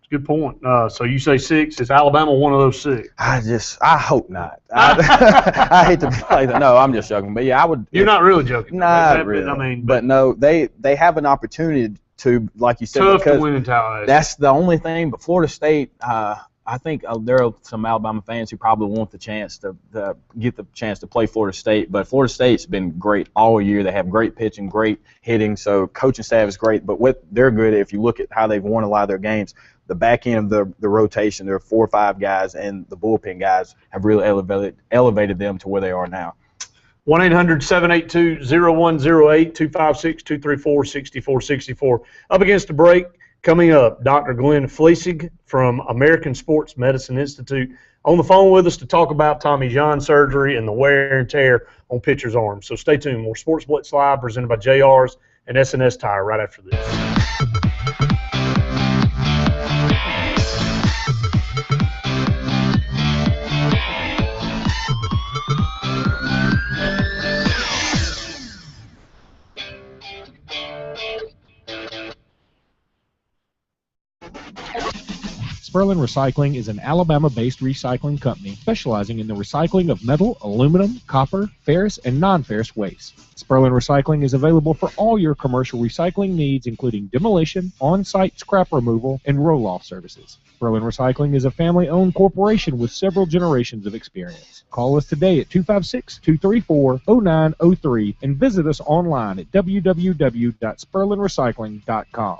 Good point. So you say 6. Is Alabama one of those 6? I hope not. I hate to play that. No, I'm just joking. But yeah, I would. You're not really joking. Not really. I mean, but no, they have an opportunity too, like you said. Tough because to win in Tallahassee. That's the only thing. But Florida State, I think there are some Alabama fans who probably want the chance to get the chance to play Florida State. But Florida State's been great all year. They have great pitching, great hitting. So coaching staff is great. But they're good. If you look at how they've won a lot of their games, the back end of the rotation, there are 4 or 5 guys, and the bullpen guys have really elevated them to where they are now. 1-800-782-0108, 256-234-6464. Up against the break. Coming up, Dr. Glenn Fleissig from American Sports Medicine Institute on the phone with us to talk about Tommy John surgery and the wear and tear on pitchers' arms. So stay tuned. More Sports Blitz Live presented by JR's and SNS Tire right after this. Sperlin Recycling is an Alabama-based recycling company specializing in the recycling of metal, aluminum, copper, ferrous, and non-ferrous waste. Sperlin Recycling is available for all your commercial recycling needs, including demolition, on-site scrap removal, and roll-off services. Sperlin Recycling is a family-owned corporation with several generations of experience. Call us today at 256-234-0903 and visit us online at www.sperlinrecycling.com.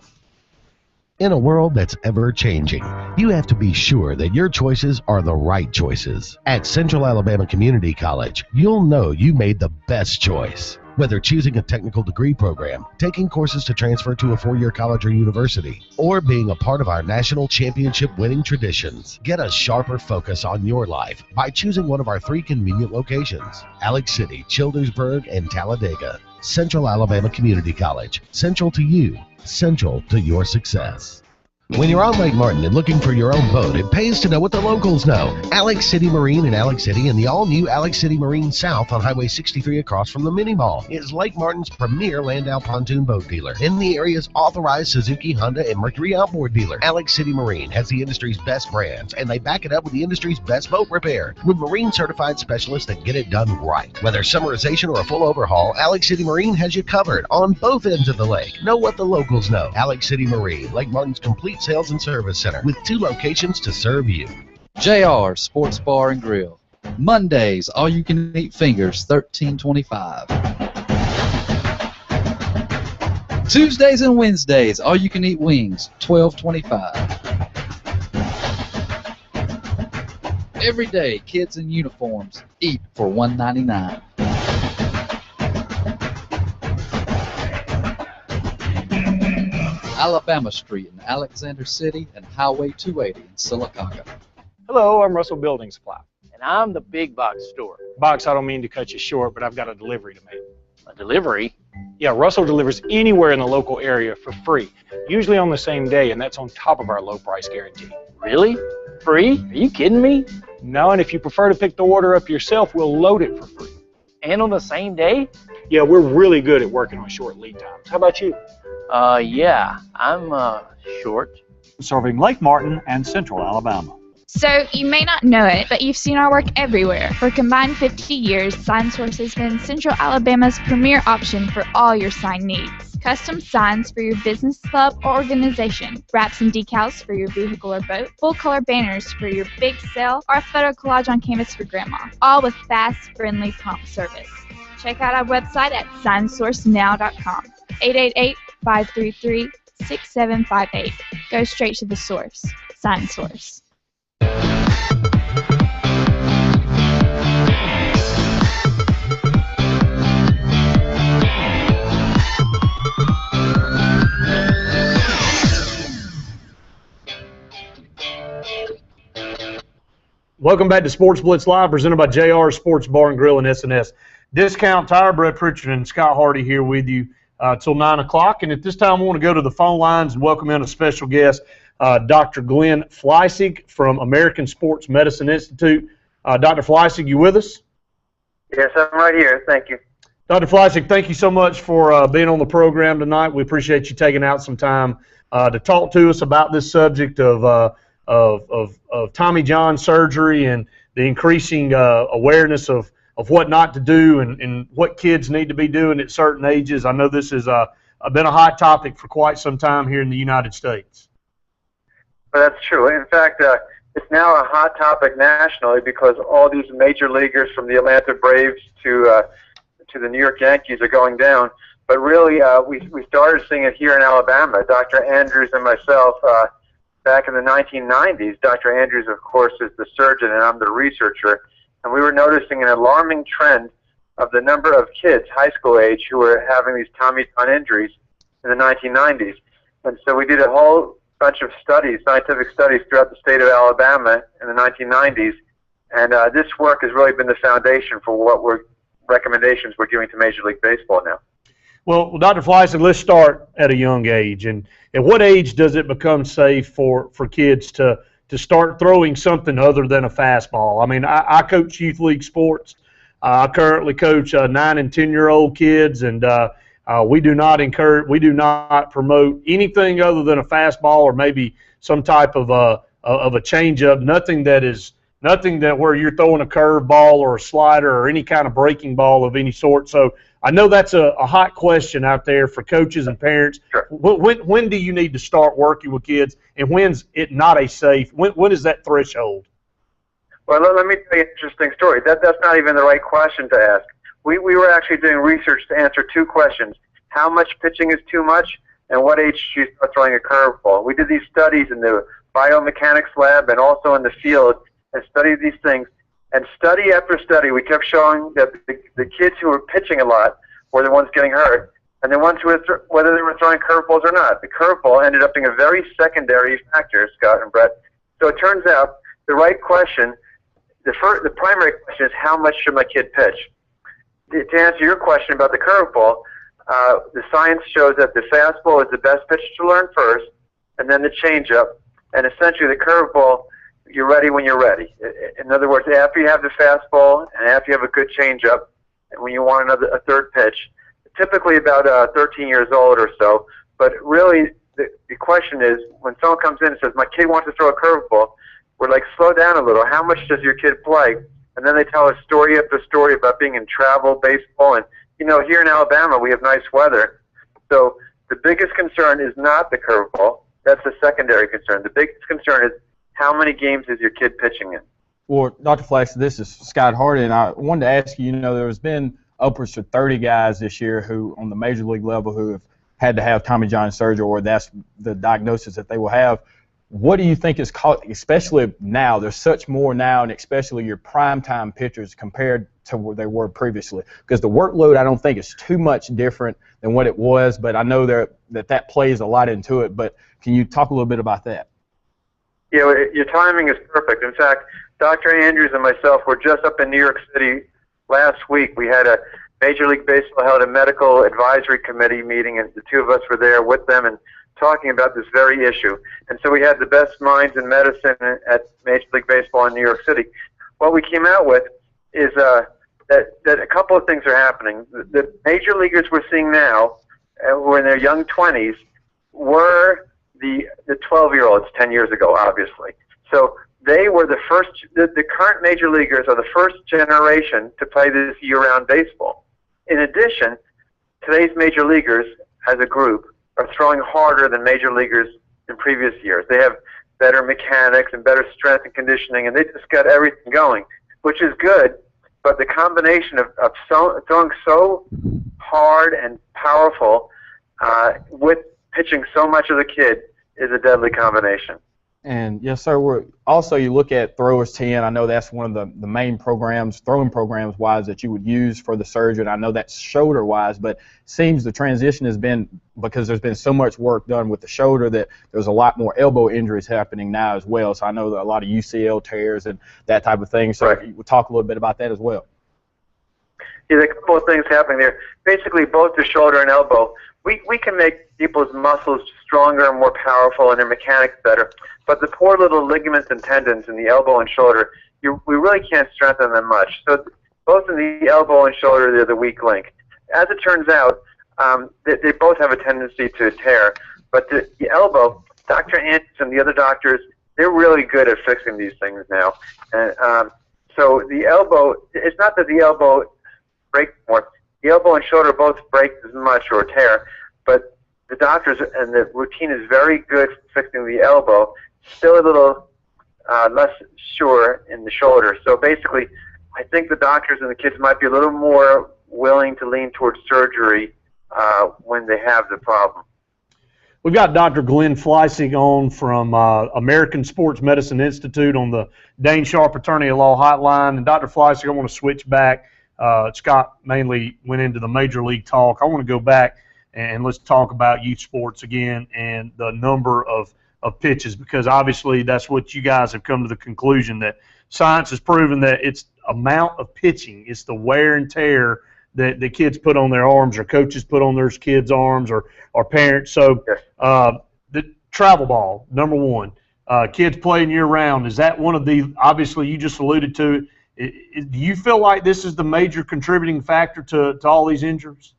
In a world that's ever-changing, you have to be sure that your choices are the right choices. At Central Alabama Community College, you'll know you made the best choice. Whether choosing a technical degree program, taking courses to transfer to a 4-year college or university, or being a part of our national championship winning traditions, get a sharper focus on your life by choosing one of our 3 convenient locations: Alex City, Childersburg, and Talladega. Central Alabama Community College. Central to you. Central to your success. When you're on Lake Martin and looking for your own boat, it pays to know what the locals know. Alex City Marine in Alex City and the all-new Alex City Marine South on Highway 63 across from the Mini Mall is Lake Martin's premier Landau pontoon boat dealer and the area's authorized Suzuki, Honda, and Mercury outboard dealer. Alex City Marine has the industry's best brands, and they back it up with the industry's best boat repair with marine-certified specialists that get it done right. Whether summerization or a full overhaul, Alex City Marine has you covered on both ends of the lake. Know what the locals know. Alex City Marine, Lake Martin's complete sales and service center with 2 locations to serve you. JR Sports Bar and Grill. Mondays, all you can eat fingers, $13.25. Tuesdays and Wednesdays, all you can eat wings, $12.25. Every day, kids in uniforms eat for $1.99. Alabama Street in Alexander City and Highway 280 in Sylacauga. Hello, I'm Russell Building Supply. And I'm the big box store. Box, I don't mean to cut you short, but I've got a delivery to make. A delivery? Yeah, Russell delivers anywhere in the local area for free, usually on the same day, and that's on top of our low price guarantee. Really? Free? Are you kidding me? No, and if you prefer to pick the order up yourself, we'll load it for free. And on the same day? Yeah, we're really good at working on short lead times. How about you? Yeah, I'm short. Serving Lake Martin and Central Alabama. So, you may not know it, but you've seen our work everywhere. For a combined 50 years, SignSource has been Central Alabama's premier option for all your sign needs. Custom signs for your business, club, or organization, wraps and decals for your vehicle or boat, full-color banners for your big sale, or a photo collage on canvas for grandma, all with fast, friendly, prompt service. Check out our website at signsourcenow.com. 888-533-6758. Go straight to the source. SignSource. Welcome back to Sports Blitz Live, presented by JR Sports Bar and Grill and SNS. Discount Tire, Brett Pritchard and Scott Hardy here with you till 9 o'clock. And at this time, I want to go to the phone lines and welcome in a special guest, Dr. Glenn Fleissig from American Sports Medicine Institute. Dr. Fleissig, you with us? Yes, I'm right here. Thank you. Dr. Fleissig, thank you so much for being on the program tonight. We appreciate you taking out some time to talk to us about this subject of Tommy John surgery and the increasing awareness of what not to do and what kids need to be doing at certain ages. I know this is a been a hot topic for quite some time here in the United States. Well, that's true. In fact, it's now a hot topic nationally because all these major leaguers from the Atlanta Braves to the New York Yankees are going down. But really, we started seeing it here in Alabama. Dr. Andrews and myself, back in the 1990s, Dr. Andrews, of course, is the surgeon and I'm the researcher, and we were noticing an alarming trend of the number of kids, high school age, who were having these Tommy John injuries in the 1990s. And so we did a whole bunch of studies, scientific studies throughout the state of Alabama in the 1990s, and this work has really been the foundation for what recommendations we're giving to Major League Baseball now. Well, Dr. Fleissig, let's start at a young age. And at what age does it become safe for kids to start throwing something other than a fastball? I mean, I coach youth league sports. I currently coach 9 and 10-year-old kids, and we do not promote anything other than a fastball or maybe some type of a changeup. Nothing that where you're throwing a curveball or a slider or any kind of breaking ball of any sort. So I know that's a hot question out there for coaches and parents. Sure. When do you need to start working with kids, and when's it not a safe? When is that threshold? Well, let me tell you an interesting story. That's not even the right question to ask. We were actually doing research to answer 2 questions. How much pitching is too much, and what age should you start throwing a curveball? We did these studies in the biomechanics lab and also in the field and studied these things. And study after study, we kept showing that the kids who were pitching a lot were the ones getting hurt, and the ones who were whether they were throwing curveballs or not. The curveball ended up being a very secondary factor, Scott and Brett. So it turns out the right question, the primary question is how much should my kid pitch? To answer your question about the curveball, the science shows that the fastball is the best pitch to learn first, and then the changeup, and essentially the curveball, you're ready when you're ready. In other words, after you have the fastball and after you have a good changeup, and when you want a third pitch, typically about 13 years old or so. But really, the question is, when someone comes in and says, my kid wants to throw a curveball, we're like, slow down a little. How much does your kid play? And then they tell us story after story about being in travel baseball. And, you know, here in Alabama, we have nice weather. So the biggest concern is not the curveball. That's the secondary concern. The biggest concern is how many games is your kid pitching in? Well, Dr. Flex, this is Scott Hardy, and I wanted to ask you, there's been upwards to 30 guys this year who, on the major league level, who have had to have Tommy John surgery, or that's the diagnosis that they will have. What do you think is called, especially now, there's such more now, and especially your primetime pitchers compared to where they were previously? Because the workload, I don't think, is too much different than what it was, but I know that plays a lot into it. But can you talk a little bit about that? Yeah, your timing is perfect. In fact, Dr. Andrews and myself were just up in New York City last week. We had a Major League Baseball held a medical advisory committee meeting, and the 2 of us were there with them and talking about this very issue. And so we had the best minds in medicine at Major League Baseball in New York City. What we came out with is that a couple of things are happening. The major leaguers we're seeing now, who are in their young 20s, were the 12-year-olds 10 years ago, obviously. So they were the first, the current major leaguers are the first generation to play this year-round baseball. In addition, today's major leaguers, as a group, are throwing harder than major leaguers in previous years. They have better mechanics and better strength and conditioning, and they just got everything going, which is good, but the combination of throwing so hard and powerful with pitching so much of the kid is a deadly combination. And yes, sir. Also, you look at Throwers 10. I know that's one of the main programs, throwing programs wise, that you would use for the surgeon. I know that's shoulder wise, but it seems the transition has been, because there's been so much work done with the shoulder, that there's a lot more elbow injuries happening now as well. So I know that a lot of UCL tears and that type of thing. So right. We'll talk a little bit about that as well. Yeah, there are a couple of things happening there. Basically, both the shoulder and elbow, we can make people's muscles stronger and more powerful and their mechanics better, but the poor little ligaments and tendons in the elbow and shoulder, we really can't strengthen them much. So both in the elbow and shoulder, they're the weak link. As it turns out, they both have a tendency to tear, but the elbow, Dr. Andrews and the other doctors, they're really good at fixing these things now. And so the elbow, it's not that the elbow breaks more. The elbow and shoulder both break as much or tear, but the doctors, and the routine is very good fixing the elbow, still a little less sure in the shoulder. So basically, I think the doctors and the kids might be a little more willing to lean towards surgery when they have the problem. We've got Dr. Glenn Fleissig on from American Sports Medicine Institute on the Dane Sharp Attorney at Law Hotline. And Dr. Fleissig, I want to switch back. Scott mainly went into the major league talk. I want to go back and let's talk about youth sports again and the number of pitches, because obviously that's what you guys have come to the conclusion that science has proven that it's amount of pitching, it's the wear and tear that the kids put on their arms or coaches put on their kids' arms or parents. So the travel ball, number one, kids playing year-round, is that one of the, obviously you just alluded to it, do you feel like this is the major contributing factor to all these injuries?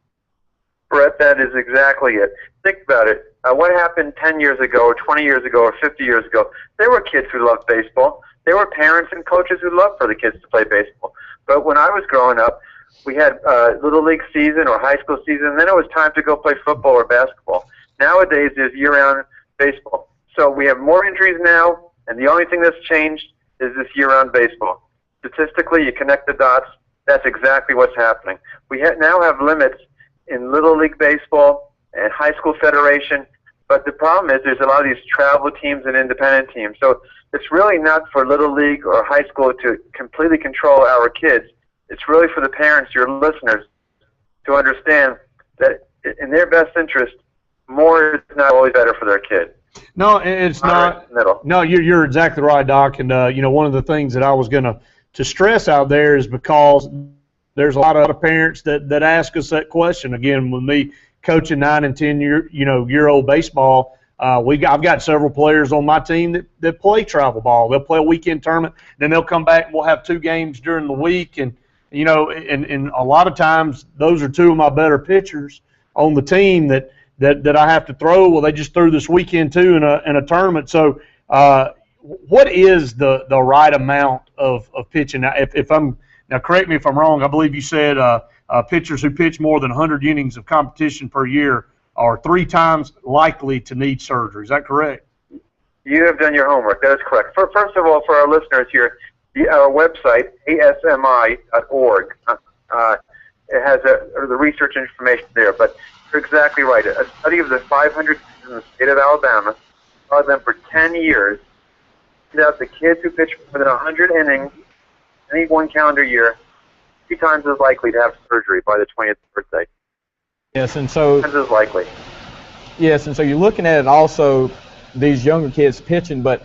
Brett, that is exactly it. Think about it. What happened 10 years ago or 20 years ago or 50 years ago? There were kids who loved baseball. There were parents and coaches who loved for the kids to play baseball. But when I was growing up, we had little league season or high school season, and then it was time to go play football or basketball. Nowadays, there's year-round baseball. So we have more injuries now, and the only thing that's changed is this year-round baseball. Statistically, you connect the dots, that's exactly what's happening. We now have limits in Little League Baseball and High School Federation, but the problem is there's a lot of these travel teams and independent teams. So it's really not for Little League or high school to completely control our kids. It's really for the parents, your listeners, to understand that in their best interest, more is not always better for their kid. No, it's not. No, you're exactly right, Doc. And one of the things that I was going to stress out there is because there's a lot of parents that ask us that question. Again, with me coaching 9 and 10 year old baseball, I've got several players on my team that play travel ball. They'll play a weekend tournament, then they'll come back and we'll have 2 games during the week, and and a lot of times those are 2 of my better pitchers on the team that I have to throw. Well, they just threw this weekend too in a tournament. So what is the right amount of pitching? Now, correct me if I'm wrong. I believe you said pitchers who pitch more than 100 innings of competition per year are 3 times likely to need surgery. Is that correct? You have done your homework. That is correct. First of all, for our listeners here, our website, asmi.org, it has the research information there. But you're exactly right. A study of the 500 kids in the state of Alabama, saw them for 10 years, found out the kids who pitch more than 100 innings any one calendar year, 3 times as likely to have surgery by the 20th birthday. Yes, and so 3 times as likely. Yes, and so you're looking at it also, these younger kids pitching, but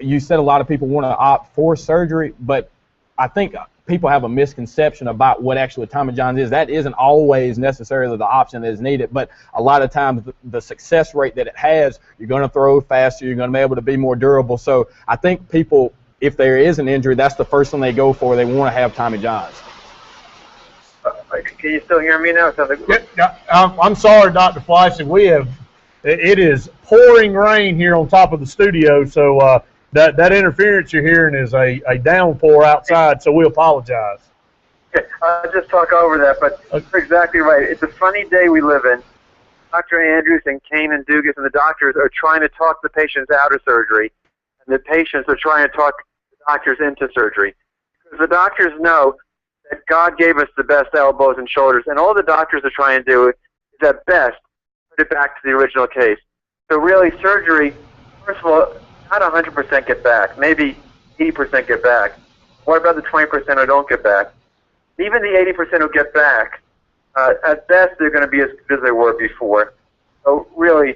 you said a lot of people want to opt for surgery, but I think people have a misconception about what actually Tommy John's is. That isn't always necessarily the option that is needed, but a lot of times the success rate that it has, you're going to throw faster, you're going to be able to be more durable. So I think people, if there is an injury, that's the first thing they go for. They want to have Tommy John's. Can you still hear me now? I'm sorry, Dr. Fleissig. It is pouring rain here on top of the studio, so that interference you're hearing is a downpour outside, so we apologize. I'll just talk over that, but you're exactly right. It's a funny day we live in. Dr. Andrews and Kane and Dugas and the doctors are trying to talk the patients out of surgery, and the patients are trying to talk the doctors into surgery. Because the doctors know that God gave us the best elbows and shoulders, and all the doctors are trying to do is at best put it back to the original case. So really, surgery, first of all, not 100% get back, maybe 80% get back. What about the 20% who don't get back? Even the 80% who get back, at best they're going to be as good as they were before. So really,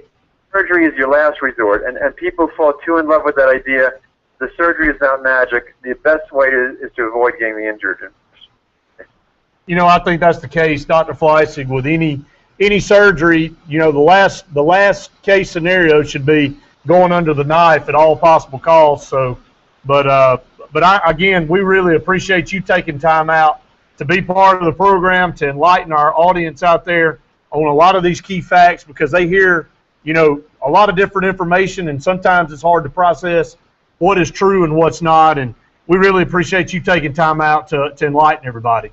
surgery is your last resort, and people fall too in love with that idea. The surgery is not magic. The best way is to avoid getting the injured. I think that's the case, Dr. Fleissig, with any surgery. The last case scenario should be going under the knife at all possible costs. So, again, we really appreciate you taking time out to be part of the program, to enlighten our audience out there on a lot of these key facts, because they hear, a lot of different information, and sometimes it's hard to process what is true and what's not. And we really appreciate you taking time out to enlighten everybody.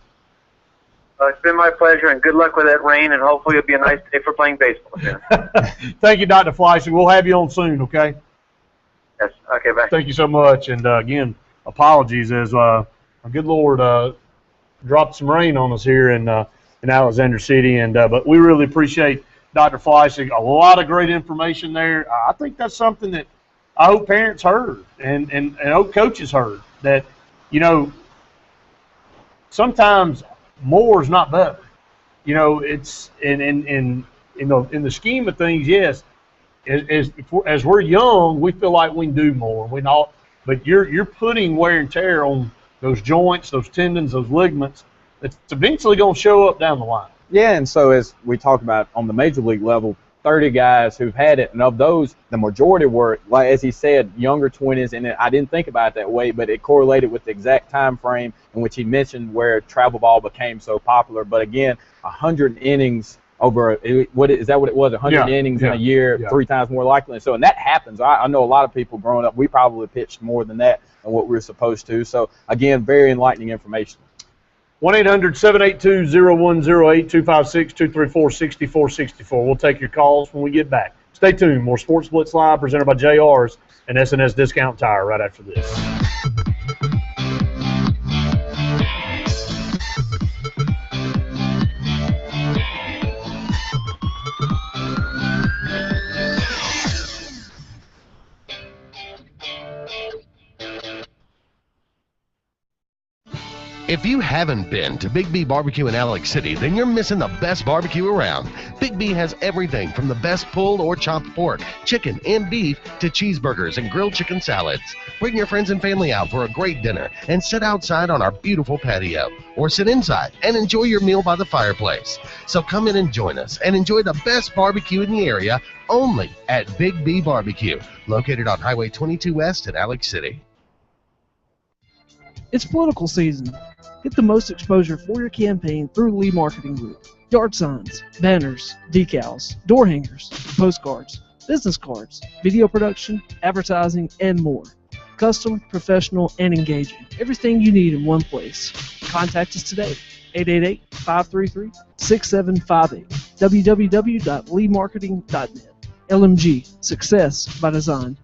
It's been my pleasure, and good luck with that rain, and hopefully it'll be a nice day for playing baseball again. Thank you, Dr. Fleisig. We'll have you on soon, okay? Yes. Okay, bye. Thank you so much. And, again, apologies as our good Lord dropped some rain on us here in Alexander City. But we really appreciate Dr. Fleisig. A lot of great information there. I think that's something that I hope parents heard and I hope coaches heard, that, sometimes more is not better. It's in the scheme of things, yes. As we're young, we feel like we can do more. But you're putting wear and tear on those joints, those tendons, those ligaments. It's eventually going to show up down the line. Yeah, and so as we talk about on the major league level, 30 guys who've had it, and of those, the majority were, like as he said, younger 20s, and I didn't think about it that way, but it correlated with the exact time frame in which he mentioned where travel ball became so popular. But again, 100 innings over, is that what it was, 100 innings in a year, 3 times more likely. And so, and that happens. I know a lot of people growing up, we probably pitched more than that than what we were supposed to. So, again, very enlightening information. 1-800-782-0108, 256-234-6464. We'll take your calls when we get back. Stay tuned. More Sports Blitz Live presented by JR's and S&S Discount Tire right after this. If you haven't been to Big B Barbecue in Alex City, then you're missing the best barbecue around. Big B has everything from the best pulled or chopped pork, chicken, and beef to cheeseburgers and grilled chicken salads. Bring your friends and family out for a great dinner and sit outside on our beautiful patio, or sit inside and enjoy your meal by the fireplace. So come in and join us and enjoy the best barbecue in the area only at Big B Barbecue, located on Highway 22 West in Alex City. It's political season. Get the most exposure for your campaign through Lee Marketing Group. Yard signs, banners, decals, door hangers, postcards, business cards, video production, advertising, and more. Custom, professional, and engaging. Everything you need in one place. Contact us today. 888-533-6758. www.leemarketing.net. LMG. Success by design.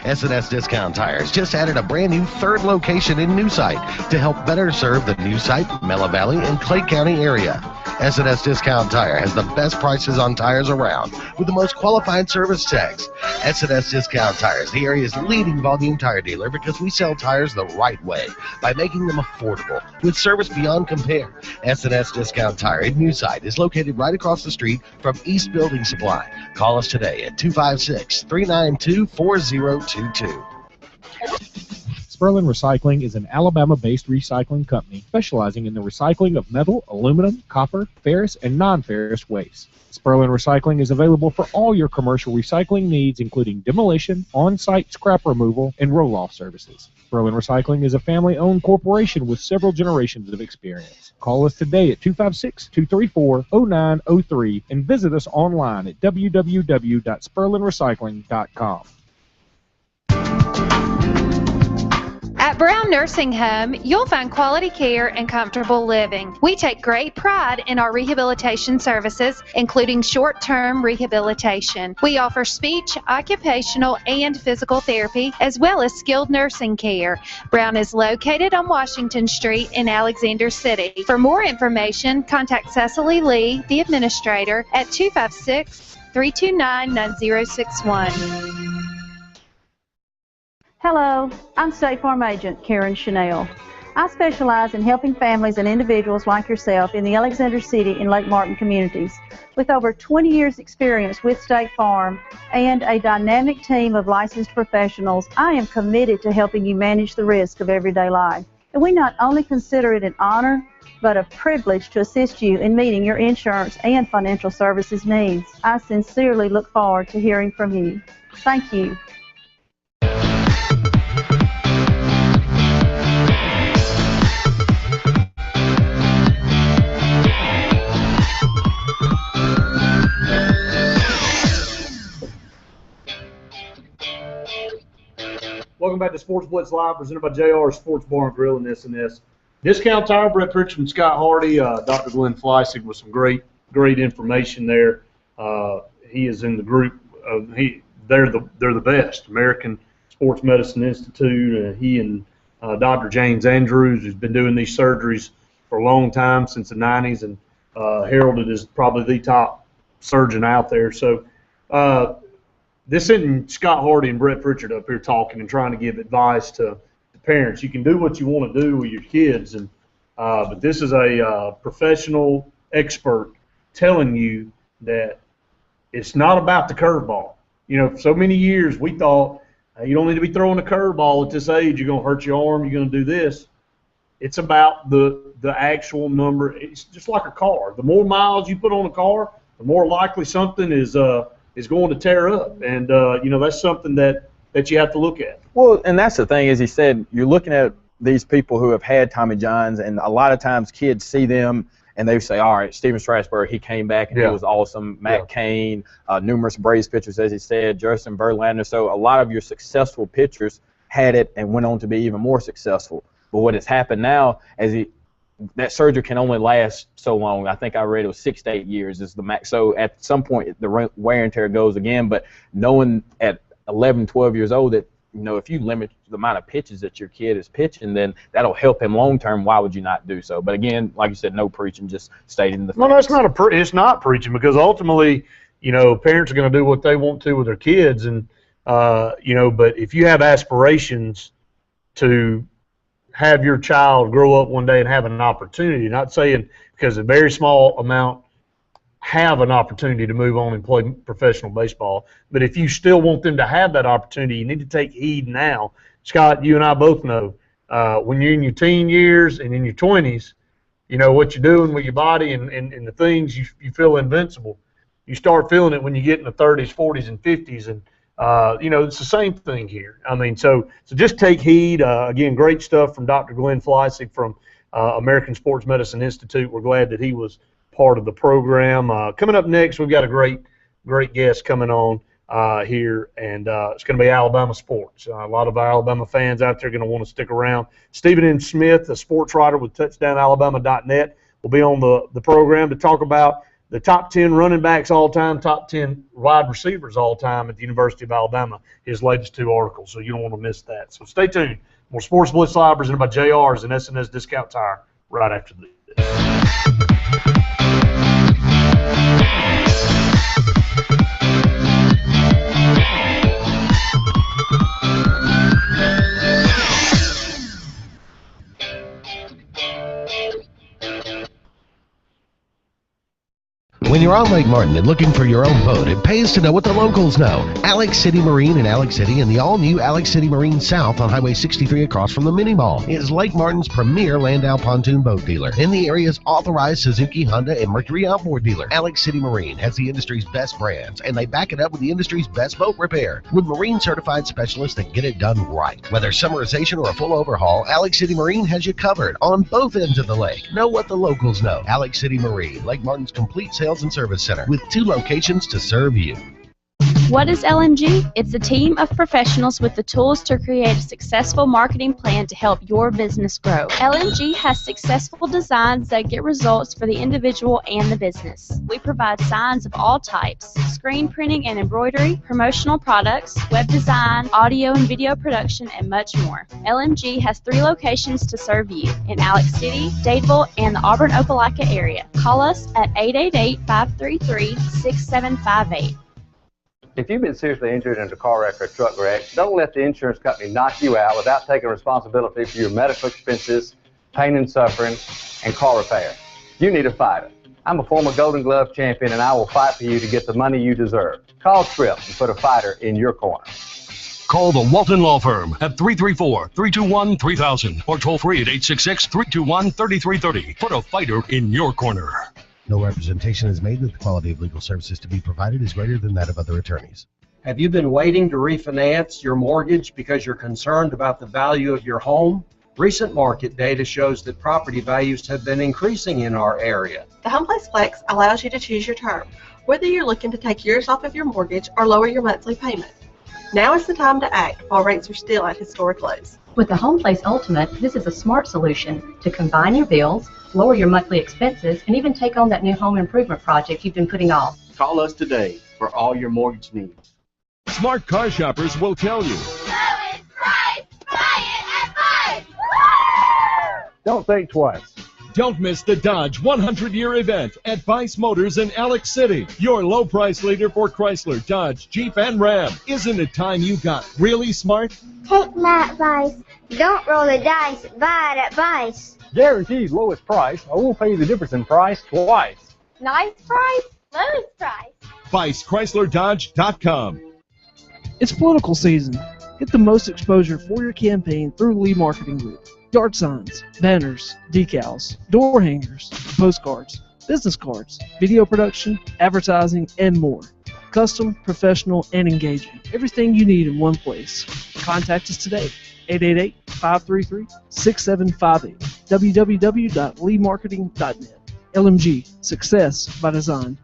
S&S Discount Tires just added a brand new 3rd location in New Site to help better serve the New Site, Mella Valley, and Clay County area. S&S Discount Tire has the best prices on tires around with the most qualified service techs. S&S Discount Tires, the area's leading volume tire dealer, because we sell tires the right way by making them affordable with service beyond compare. S&S Discount Tire in New Site is located right across the street from East Building Supply. Call us today at 256-392-4022. Sperlin Recycling is an Alabama-based recycling company specializing in the recycling of metal, aluminum, copper, ferrous, and non-ferrous waste. Sperlin Recycling is available for all your commercial recycling needs, including demolition, on-site scrap removal, and roll-off services. Sperlin Recycling is a family-owned corporation with several generations of experience. Call us today at 256-234-0903 and visit us online at www.sperlinrecycling.com. At Brown Nursing Home, you'll find quality care and comfortable living. We take great pride in our rehabilitation services, including short-term rehabilitation. We offer speech, occupational, and physical therapy, as well as skilled nursing care. Brown is located on Washington Street in Alexander City. For more information, contact Cecily Lee, the administrator, at 256-329-9061. Hello, I'm State Farm Agent Karen Chanel. I specialize in helping families and individuals like yourself in the Alexander City and Lake Martin communities. With over 20 years experience with State Farm and a dynamic team of licensed professionals, I am committed to helping you manage the risk of everyday life. And we not only consider it an honor, but a privilege to assist you in meeting your insurance and financial services needs. I sincerely look forward to hearing from you. Thank you. Welcome back to Sports Blitz Live, presented by JR Sports Bar and Grill and S&S Discount Tire, Brett Pritchard and Scott Hardy, Dr. Glenn Fleissig with some great information there. He is in the group. They're the best. American Sports Medicine Institute. He and Dr. James Andrews, who's been doing these surgeries for a long time, since the 90s, and heralded as probably the top surgeon out there. So this isn't Scott Hardy and Brett Pritchard up here talking and trying to give advice to parents. You can do what you want to do with your kids, and but this is a professional expert telling you that it's not about the curveball. You know, for so many years we thought, hey, you don't need to be throwing a curveball at this age. You're going to hurt your arm. You're going to do this. It's about the actual number. It's just like a car. The more miles you put on a car, the more likely something is going to tear up. And you know, that's something that you have to look at. Well, and that's the thing, as he said, you're looking at these people who have had Tommy Johns, and a lot of times kids see them and they say, all right, Steven Strasburg, he came back and he was awesome. Matt Cain, numerous Braves pitchers, as he said, Justin Verlander. So a lot of your successful pitchers had it and went on to be even more successful. But what has happened now, that surgery can only last so long. I think I read it was 6 to 8 years is the max. So at some point, the wear and tear goes again. But knowing at 11, 12 years old that, you know, if you limit the amount of pitches that your kid is pitching, then that'll help him long term. Why would you not do so? But again, like you said, no preaching, just stating the facts. Well, that's not it's not preaching, because ultimately, you know, parents are going to do what they want to with their kids, and you know, but if you have aspirations to have your child grow up one day and have an opportunity, not saying because a very small amount have an opportunity to move on and play professional baseball, but if you still want them to have that opportunity, you need to take heed now. Scott, you and I both know when you're in your teen years and in your 20s, you know, what you're doing with your body and the things you feel invincible. You start feeling it when you get in the 30s, 40s, and 50s, and you know, it's the same thing here. I mean, so just take heed. Again, great stuff from Dr. Glenn Fleissig from American Sports Medicine Institute. We're glad that he was part of the program. Coming up next, we've got a great guest coming on here, and it's going to be Alabama sports. A lot of our Alabama fans out there are going to want to stick around. Stephen N. Smith, a sports writer with touchdownalabama.net, will be on the program to talk about the top 10 running backs all time, top 10 wide receivers all time at the University of Alabama, his latest 2 articles, so you don't want to miss that. So stay tuned. More Sports Blitz Live presented by JR's and SNS Discount Tire right after this. When you're on Lake Martin and looking for your own boat, it pays to know what the locals know. Alex City Marine in Alex City and the all-new Alex City Marine South on Highway 63 across from the Mini Mall is Lake Martin's premier Landau pontoon boat dealer and the area's authorized Suzuki, Honda, and Mercury outboard dealer. Alex City Marine has the industry's best brands, and they back it up with the industry's best boat repair with marine-certified specialists that get it done right. Whether summerization or a full overhaul, Alex City Marine has you covered on both ends of the lake. Know what the locals know. Alex City Marine, Lake Martin's complete sales and service center with 2 locations to serve you. What is LMG? It's a team of professionals with the tools to create a successful marketing plan to help your business grow. LMG has successful designs that get results for the individual and the business. We provide signs of all types, screen printing and embroidery, promotional products, web design, audio and video production, and much more. LMG has 3 locations to serve you in Alex City, Dadeville, and the Auburn Opelika area. Call us at 888-533-6758. If you've been seriously injured in a car wreck or a truck wreck, don't let the insurance company knock you out without taking responsibility for your medical expenses, pain and suffering, and car repair. You need a fighter. I'm a former Golden Glove champion, and I will fight for you to get the money you deserve. Call Tripp and put a fighter in your corner. Call the Walton Law Firm at 334-321-3000 or toll free at 866-321-3330. Put a fighter in your corner. No representation is made that the quality of legal services to be provided is greater than that of other attorneys. Have you been waiting to refinance your mortgage because you're concerned about the value of your home? Recent market data shows that property values have been increasing in our area. The HomePlace Flex allows you to choose your term, whether you're looking to take years off of your mortgage or lower your monthly payment. Now is the time to act while rates are still at historic lows. With the Home Place Ultimate, this is a smart solution to combine your bills, lower your monthly expenses, and even take on that new home improvement project you've been putting off. Call us today for all your mortgage needs. Smart car shoppers will tell you. Don't think twice. Don't miss the Dodge 100-year event at Vice Motors in Alex City. Your low price leader for Chrysler, Dodge, Jeep, and Ram. Isn't it time you got really smart? Take my advice. Don't roll the dice. Buy it at Vice. Guaranteed lowest price. I won't pay you the difference in price twice. Nice price. Lowest price. ViceChryslerDodge.com. It's political season. Get the most exposure for your campaign through Lee Marketing Group. Yard signs, banners, decals, door hangers, postcards, business cards, video production, advertising, and more. Custom, professional, and engaging. Everything you need in one place. Contact us today. 888-533-6758. www.leemarketing.net. LMG. Success by design.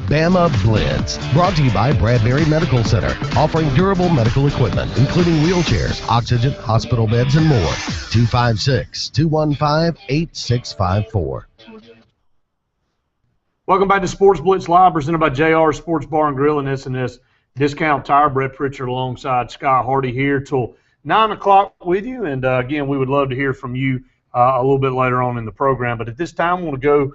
Bama Blitz, brought to you by Bradbury Medical Center, offering durable medical equipment, including wheelchairs, oxygen, hospital beds, and more. 256-215-8654. Welcome back to Sportz Blitz Live, presented by JR Sports Bar and Grill and S&S Discount Tire. Brett Pritchard alongside Scott Hardy here till 9 o'clock with you. And, again, we would love to hear from you a little bit later on in the program. But at this time, I want to go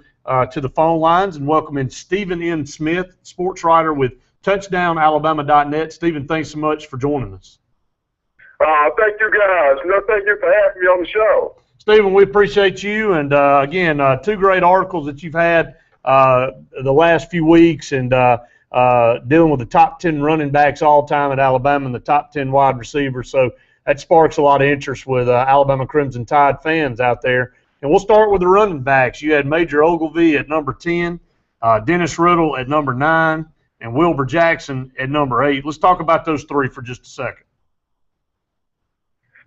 to the phone lines and welcome in Stephen N. Smith, sports writer with TouchdownAlabama.net. Stephen, thanks so much for joining us. Thank you, guys. No, thank you for having me on the show. Stephen, we appreciate you. And, again, two great articles that you've had the last few weeks, and dealing with the top 10 running backs all time at Alabama and the top 10 wide receivers. So that sparks a lot of interest with Alabama Crimson Tide fans out there. And we'll start with the running backs. You had Major Ogilvie at number 10, Dennis Riddle at number 9, and Wilbur Jackson at number 8. Let's talk about those three for just a second.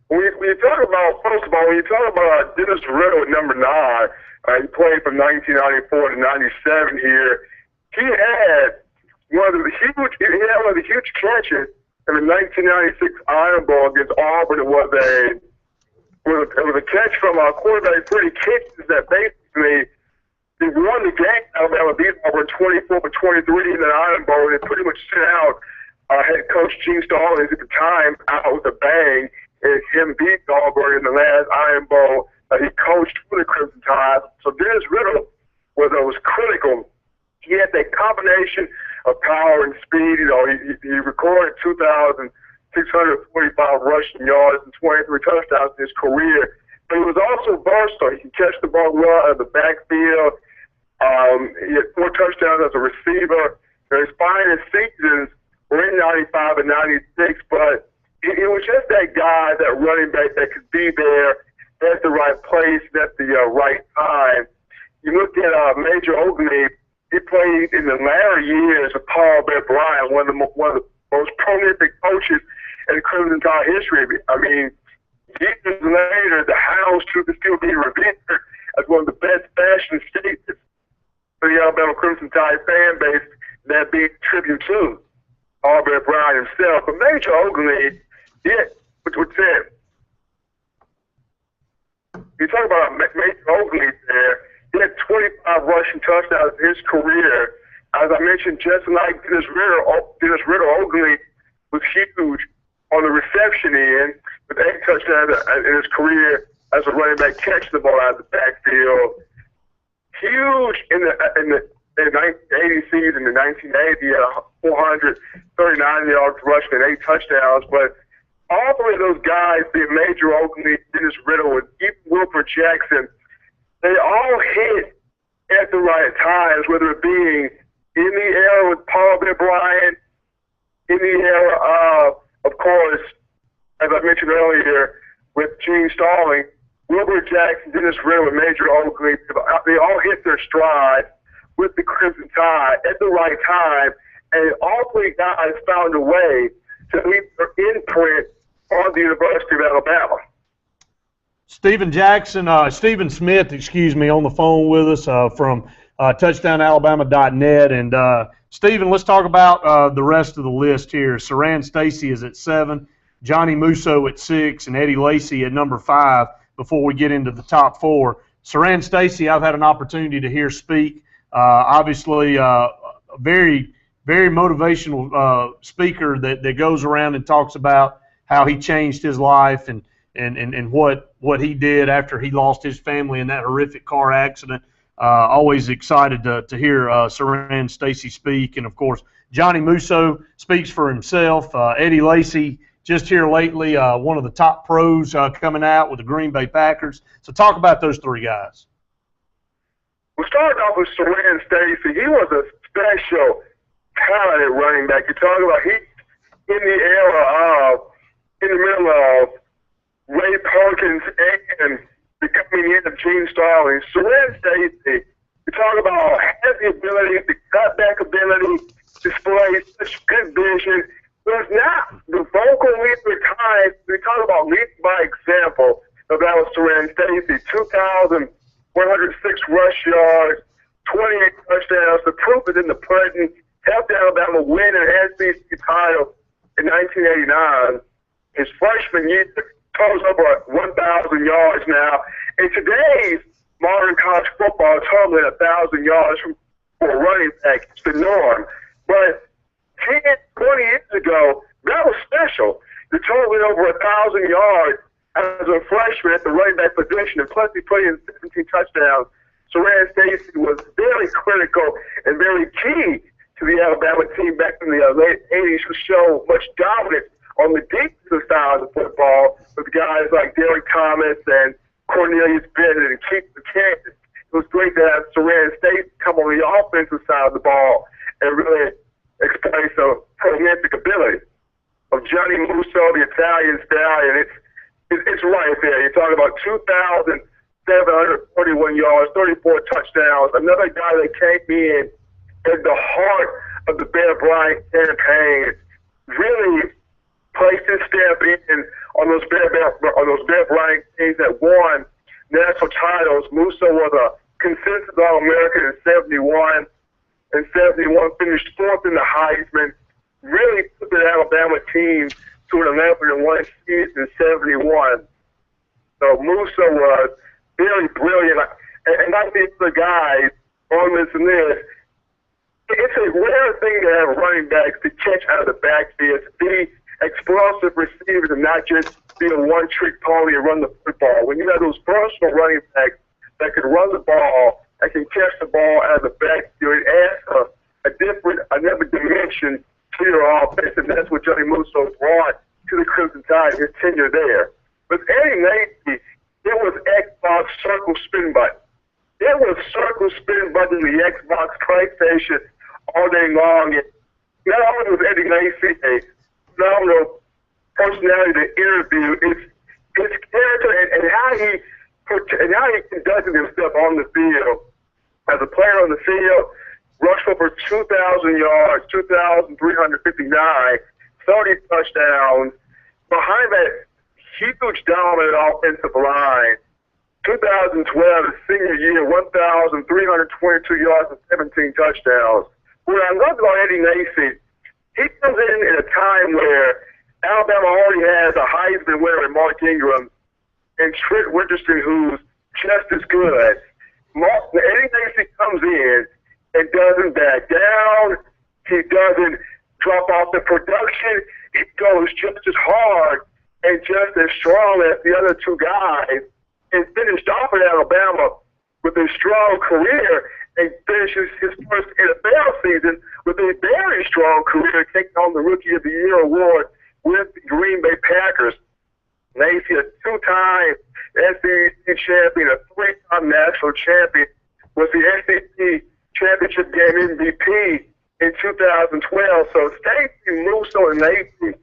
When you talk about, first of all, when you talk about Dennis Riddle at number 9, he played from 1994 to 97 here. He had one of the huge catches in the 1996 Iron Bowl against Auburn. It was a catch from our quarterback, Freddie Kitchens, that basically they won the game. Alabama beat Auburn 24-23 in the Iron Bowl, and it pretty much sent out head coach Gene Stallings at the time out with a bang, and him beat Auburn in the last Iron Bowl. He coached for the Crimson Tide. So Dennis Riddle was critical. He had that combination of power and speed. You know, he recorded 2,645 rushing yards and 23 touchdowns in his career. But he was also versatile. He could catch the ball well out of the backfield. He had 4 touchdowns as a receiver. His finest seasons were in 95 and 96, but it was just that guy, that running back that could be there at the right place at the right time. You look at Major Ogilvie. He played in the latter years of Paul Brett Bryant, one of the most prolific coaches in Crimson Tide history. I mean, years later, the house should still be revered as one of the best fashion statements for the Alabama Crimson Tide fan base that being tribute to Paul Brett Bryant himself. But Major Ogilvie, which said, you talk about Major Ogilvie there. He had 25 rushing touchdowns in his career. As I mentioned, just like Dennis Riddle, Ogilvie was huge on the reception end with 8 touchdowns in his career as a running back, catching the ball out of the backfield. Huge in the 1980 season, the 1980, he had 439 yards rushing and 8 touchdowns. But all 3 of those guys, being Major Ogilvie, Dennis Riddle, and even Wilbur Jackson, they all hit at the right times, whether it being in the era with Paul Brett Bryant, in the era of course, as I mentioned earlier, with Gene Stallings, Wilbur Jackson, Dennis Riddle, and Major Ogilvie, they all hit their stride with the Crimson Tide at the right time, and all three guys found a way to leave their imprint on the University of Alabama. Stephen Smith, on the phone with us from touchdownalabama.net. And Stephen, let's talk about the rest of the list here. Saran Stacy is at 7, Johnny Musso at 6, and Eddie Lacy at number 5 before we get into the top 4. Saran Stacy, I've had an opportunity to hear speak. Obviously, a very, very motivational speaker that goes around and talks about how he changed his life and what he did after he lost his family in that horrific car accident. Always excited to hear Saran Stacy speak. And, of course, Johnny Musso speaks for himself. Eddie Lacy, just here lately, one of the top pros coming out with the Green Bay Packers. So talk about those three guys. We'll start off with Saran Stacy. He was a special, talented running back. You're talking about he's in the middle of Ray Perkins and the coming in of Gene Starling. Saran Stacy, you talk about heavy ability, the cutback ability, display such good vision. Was not the vocal leader time. We talk about leading by example. That was Saran Stacy, 2,106 rush yards, 28 touchdowns. The proof is in the pudding. Helped Alabama win an SEC title in 1989. His freshman year, totals over 1,000 yards now. In today's modern college football, totaling 1,000 yards for a running back, it's the norm. But 10, 20 years ago, that was special. The totaling over 1,000 yards as a freshman at the running back position, and plus he put in 17 touchdowns. Saran Stacy was very critical and very key to the Alabama team back in the late 80s, who showed much dominance on the defensive side of the football with guys like Derek Thomas and Cornelius Bennett and Keith Buchanan. It was great to have Saran Stacy come on the offensive side of the ball and really explain some prolific ability. Of Johnny Musso, the Italian stallion, it's right there. You're talking about 2,741 yards, 34 touchdowns. Another guy that came in at the heart of the Bear Bryant campaign, really placed his stamp in on those Bear Bryant teams that won national titles. Musso was a consensus All-American in 71. In 71, finished 4th in the Heisman. Really put the Alabama team to an 11-1 season in 71. So Musso was very brilliant. And like the other guys on this list, it's a rare thing to have running backs to catch out of the backfield, to be explosive receivers and not just be a one-trick pony and run the football. When you have those versatile running backs that can run the ball, that can catch the ball out of the backfield, it adds another dimension to your offense, and that's what Johnny Musso brought to the Crimson Tide, his tenure there. With Eddie Lacy, it was Xbox circle spin button. It was circle spin button in the Xbox PlayStation all day long. And not only was Eddie Lacy a phenomenal personality to interview, it's his character and how he conducted himself on the field. As a player on the field, rushed over 2,000 yards, 2,359, 30 touchdowns. Behind that huge dominant offensive line, 2012, his senior year, 1,322 yards and 17 touchdowns. What I love about Eddie Lacy, he comes in a time where Alabama already has a Heisman winner in Mark Ingram and Trent Richardson, who's just as good. Eddie Lacy comes in and doesn't back down. He doesn't drop off the production. He goes just as hard and just as strong as the other two guys, and finished off at Alabama with a strong career and finishes his first NFL season with a very strong career, taking on the Rookie of the Year award with the Green Bay Packers. Lacy, a two-time SEC champion, a three-time national champion, was the SEC championship game MVP in 2012. So Stacy, Musso, and Lacy,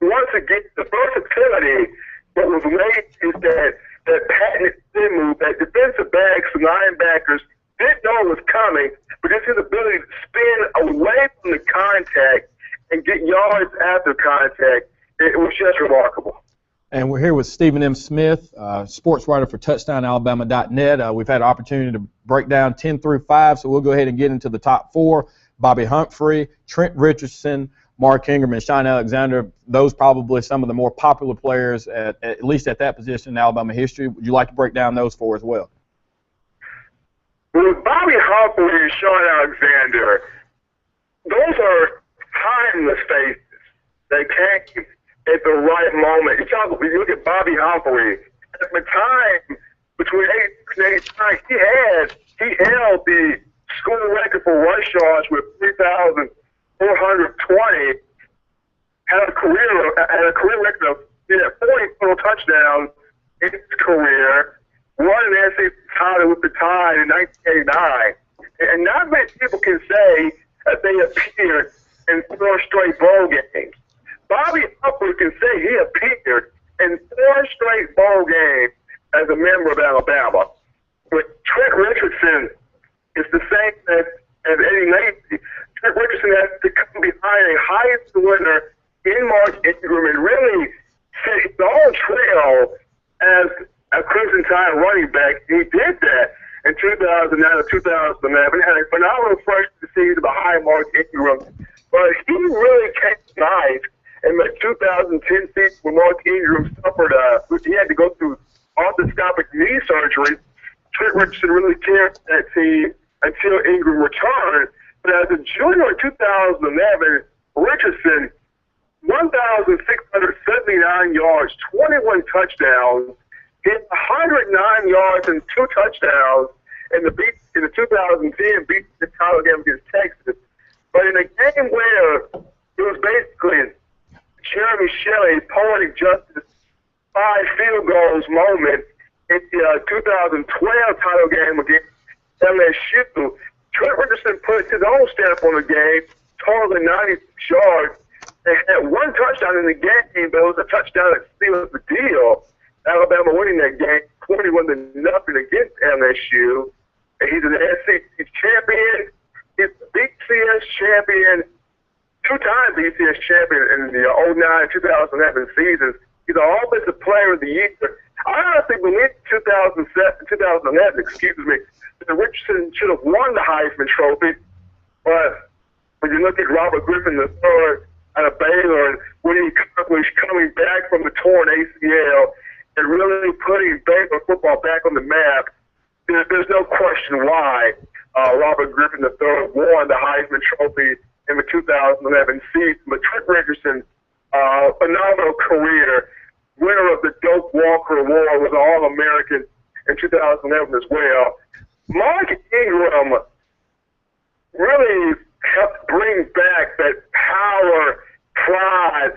once again, the versatility that was made is that patented spin move that defensive backs and linebackers didn't know was coming, but just his ability to spin away from the contact and get yards after contact, it was just remarkable. And we're here with Stephen M. Smith, sports writer for TouchdownAlabama.net. We've had an opportunity to break down 10 through 5, so we'll go ahead and get into the top 4. Bobby Humphrey, Trent Richardson, Mark Ingram, and Shine Alexander. Those probably some of the more popular players, at least at that position in Alabama history. Would you like to break down those 4 as well? With Bobby Humphrey and Shine Alexander, those are timeless faces. They came at the right moment. You look at Bobby Humphrey, at the time between 86 and 89, he held the school record for rush yards with 3,420. Had a career record of 40 total touchdowns in his career. Won an SEC title with the Tide in 1989. And not many people can say that they appeared in 4 straight bowl games. Bobby Humphrey can say he appeared in 4 straight bowl games as a member of Alabama. But Trent Richardson is the same as Eddie Lacy. Trent Richardson has to come behind a highest winner in Mark Ingram and really set his own trail as a Crimson Tide running back. He did that in 2009 or 2011. Had a phenomenal freshman season behind Mark Ingram. But he really came nice in the 2010 season when Mark Ingram suffered, he had to go through arthroscopic knee surgery. Trent Richardson really carried that team until Ingram returned. But as a junior in 2011, Richardson, 1,679 yards, 21 touchdowns, hit 109 yards and 2 touchdowns in the 2010 beat the title game against Texas. But in a game where it was basically Jeremy Shelley poetic justice 5 field goals moment in the 2012 title game against LSU, Trent Richardson put his own stamp on the game, totaling 96 yards. They had 1 touchdown in the game, but it was a touchdown that sealed the deal. Alabama winning that game 21-0 against LSU. And he's an SEC champion. He's the BCS champion, 2-time BCS champion in the 2009-2011 seasons. He's an offensive player of the year. I honestly believe 2011, that Richardson should have won the Heisman Trophy. But when you look at Robert Griffin III out of Baylor and what he accomplished coming back from the torn ACL and really putting Baylor football back on the map, there's no question why Robert Griffin III won the Heisman Trophy in the 2011 season. But Trent Richardson, phenomenal career, winner of the Doak Walker Award, was an All-American in 2011 as well. Mark Ingram really helped bring back that power, pride,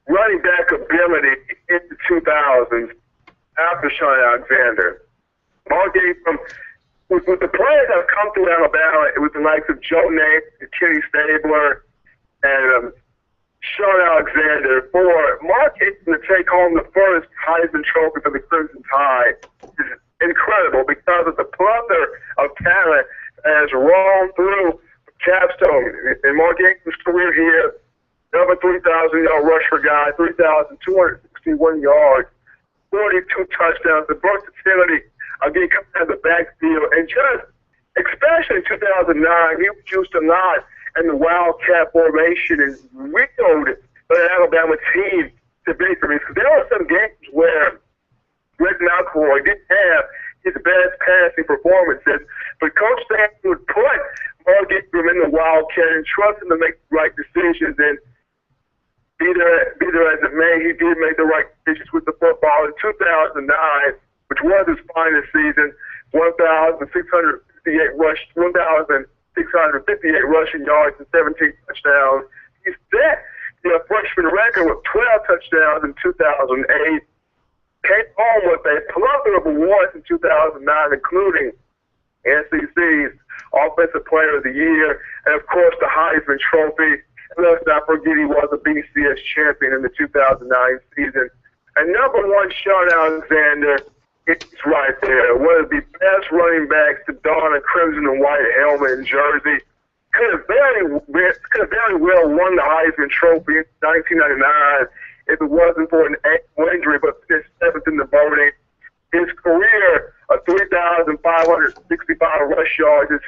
running back ability in the 2000s after Shine Alexander. Mark Ingram, with the players that have come through Alabama, it was the likes of Joe Namath and Kenny Stabler and Shine Alexander. For Mark Ingram to take home the first Heisman Trophy for the Crimson Tide is incredible because of the plethora of talent as rolled through Capstone. In Mark Ingram's career here, over 3,000-yard rusher guy, 3,261 yards, 42 touchdowns, the versatility of getting coming out of the backfield, and just, especially in 2009, he was used a lot in the Wildcat formation and willed the Alabama team to victories. Because there were some games where Rick McElroy didn't have his best passing performances, but Coach Stanley would put Mark Ingram in the Wildcat and trust him to make the right decisions. And be there as it may, he did make the right decisions with the football. In 2009, which was his finest season, 1,658 rushing yards and 17 touchdowns. He set the freshman record with 12 touchdowns in 2008. Came home with a plethora of awards in 2009, including SEC's Offensive Player of the Year, and of course the Heisman Trophy. And let's not forget he was a BCS champion in the 2009 season. And number 1, Shine Alexander, it's right there. One of the best running backs to don a crimson and white helmet and jersey. Could have very well won the Heisman Trophy in 1999 if it wasn't for an ankle injury, but finished seventh in the voting. His career of 3,565 rush yards is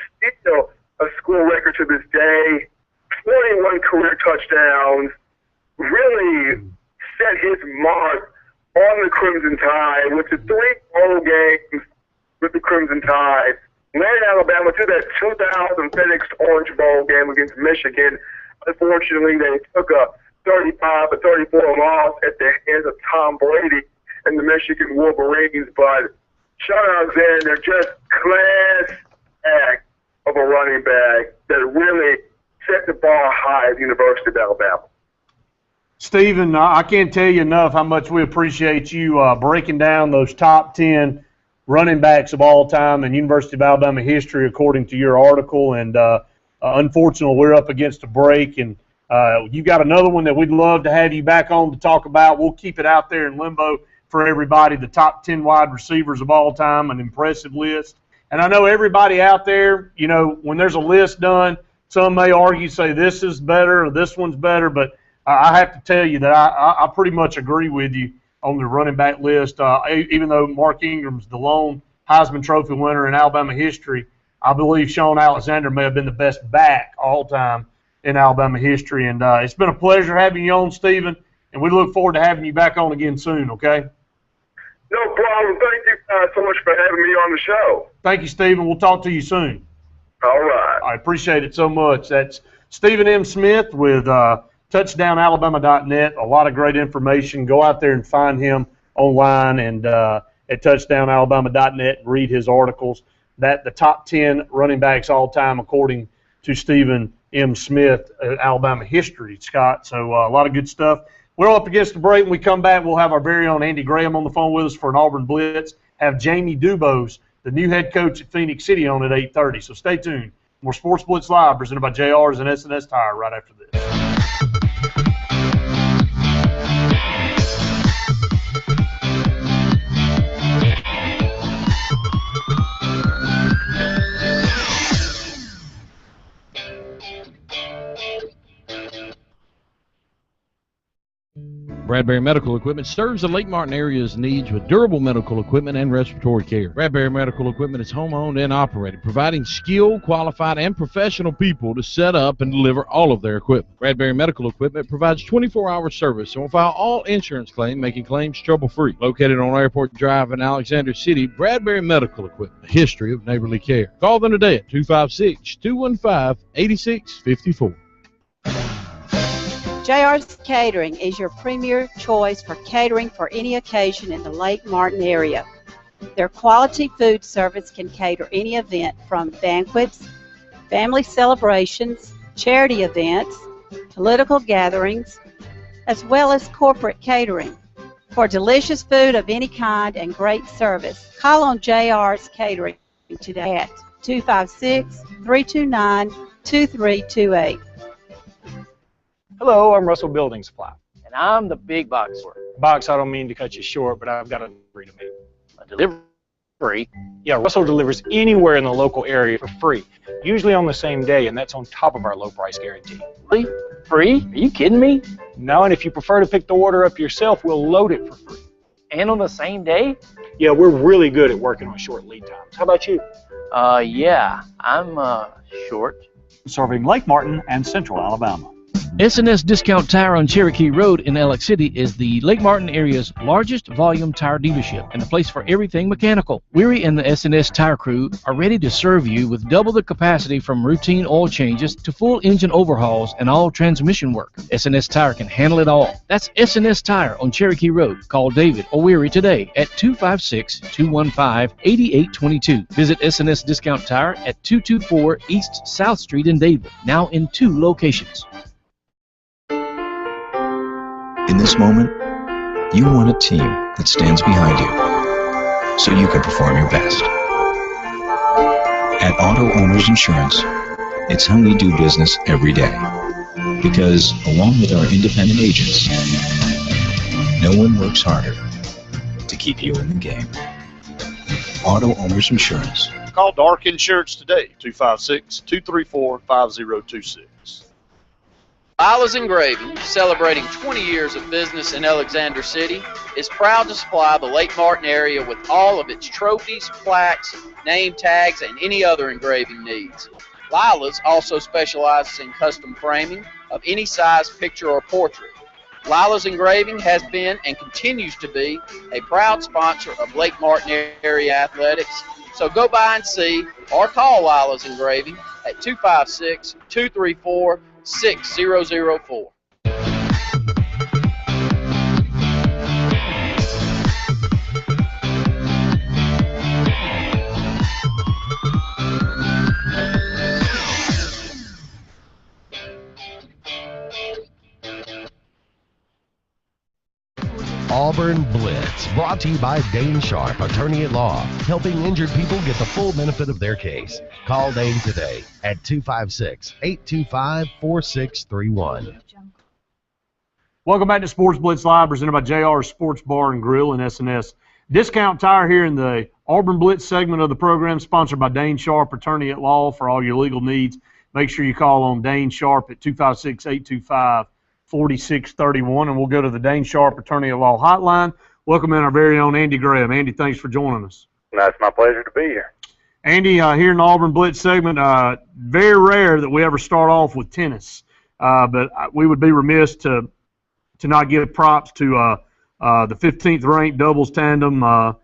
still a school record to this day. 21 career touchdowns, really set his mark on the Crimson Tide with the 3 bowl games with the Crimson Tide. Led Alabama to that 2000 FedEx Orange Bowl game against Michigan. Unfortunately, they took a 35-34 loss at the hands of Tom Brady and the Michigan Wolverines. But Sean Alexander, just class act of a running back that really set the bar high at the University of Alabama. Stephen, I can't tell you enough how much we appreciate you breaking down those top 10 running backs of all time in University of Alabama history, according to your article. And unfortunately, we're up against a break, and you got another one that we'd love to have you back on to talk about. We'll keep it out there in limbo for everybody, the top 10 wide receivers of all time, an impressive list. And I know everybody out there, you know, when there's a list done, some may argue, say this is better or this one's better, but I have to tell you that I pretty much agree with you on the running back list. Even though Mark Ingram's the lone Heisman Trophy winner in Alabama history, I believe Sean Alexander may have been the best back all time in Alabama history. And it's been a pleasure having you on, Stephen, and we look forward to having you back on again soon, okay? No problem. Thank you guys so much for having me on the show. Thank you, Stephen. We'll talk to you soon. All right. I appreciate it so much. That's Stephen M. Smith with TouchdownAlabama.net. A lot of great information. Go out there and find him online and at TouchdownAlabama.net and read his articles. That the top 10 running backs all time, according to Stephen M. Smith, Alabama history, Scott. So a lot of good stuff. We're up against the break. When we come back, we'll have our very own Andy Graham on the phone with us for an Auburn Blitz. Have Jamie Dubose, the new head coach at Phoenix City, on at 8:30. So stay tuned. More Sports Blitz Live, presented by JR's and S&S Tire, right after this. Bradbury Medical Equipment serves the Lake Martin area's needs with durable medical equipment and respiratory care. Bradbury Medical Equipment is home-owned and operated, providing skilled, qualified, and professional people to set up and deliver all of their equipment. Bradbury Medical Equipment provides 24-hour service and will file all insurance claims, making claims trouble-free. Located on Airport Drive in Alexander City, Bradbury Medical Equipment, a history of neighborly care. Call them today at 256-215-8654. JR's Catering is your premier choice for catering for any occasion in the Lake Martin area. Their quality food service can cater any event from banquets, family celebrations, charity events, political gatherings, as well as corporate catering. For delicious food of any kind and great service, call on JR's Catering today at 256-329-2328. Hello, I'm Russell Building Supply. And I'm the big box store. Box, I don't mean to cut you short, but I've got a delivery to make. A delivery? Yeah, Russell delivers anywhere in the local area for free, usually on the same day, and that's on top of our low price guarantee. Really? Free? Are you kidding me? No, and if you prefer to pick the order up yourself, we'll load it for free. And on the same day? Yeah, we're really good at working on short lead times. How about you? Yeah, I'm short. Serving Lake Martin and Central Alabama. S&S Discount Tire on Cherokee Road in Alex City is the Lake Martin area's largest volume tire dealership and a place for everything mechanical. Weary and the S&S Tire crew are ready to serve you with double the capacity from routine oil changes to full engine overhauls and all transmission work. S&S Tire can handle it all. That's S&S Tire on Cherokee Road. Call David or Weary today at 256-215-8822. Visit S&S Discount Tire at 224 East South Street in Dadeville, now in 2 locations. In this moment, you want a team that stands behind you so you can perform your best. At Auto Owners Insurance, it's how we do business every day. Because along with our independent agents, no one works harder to keep you in the game. Auto Owners Insurance. Call Dark Insurance today, 256-234-5026. Lila's Engraving, celebrating 20 years of business in Alexander City, is proud to supply the Lake Martin area with all of its trophies, plaques, name tags, and any other engraving needs. Lila's also specializes in custom framing of any size picture or portrait. Lila's Engraving has been and continues to be a proud sponsor of Lake Martin area athletics, so go by and see or call Lila's Engraving at 256-234-6004. Auburn Blitz, brought to you by Dane Sharp, attorney at law, helping injured people get the full benefit of their case. Call Dane today at 256-825-4631. Welcome back to Sports Blitz Live, presented by JR Sports Bar and Grill in SNS. Discount Tire here in the Auburn Blitz segment of the program, sponsored by Dane Sharp, attorney at law, for all your legal needs. Make sure you call on Dane Sharp at 256-825-4631, and we'll go to the Dane Sharp attorney at law hotline. Welcome in our very own Andy Graham. Andy, thanks for joining us. It's my pleasure to be here. Andy, here in the Auburn Blitz segment, very rare that we ever start off with tennis, but we would be remiss to not give props to the 15th ranked doubles tandem of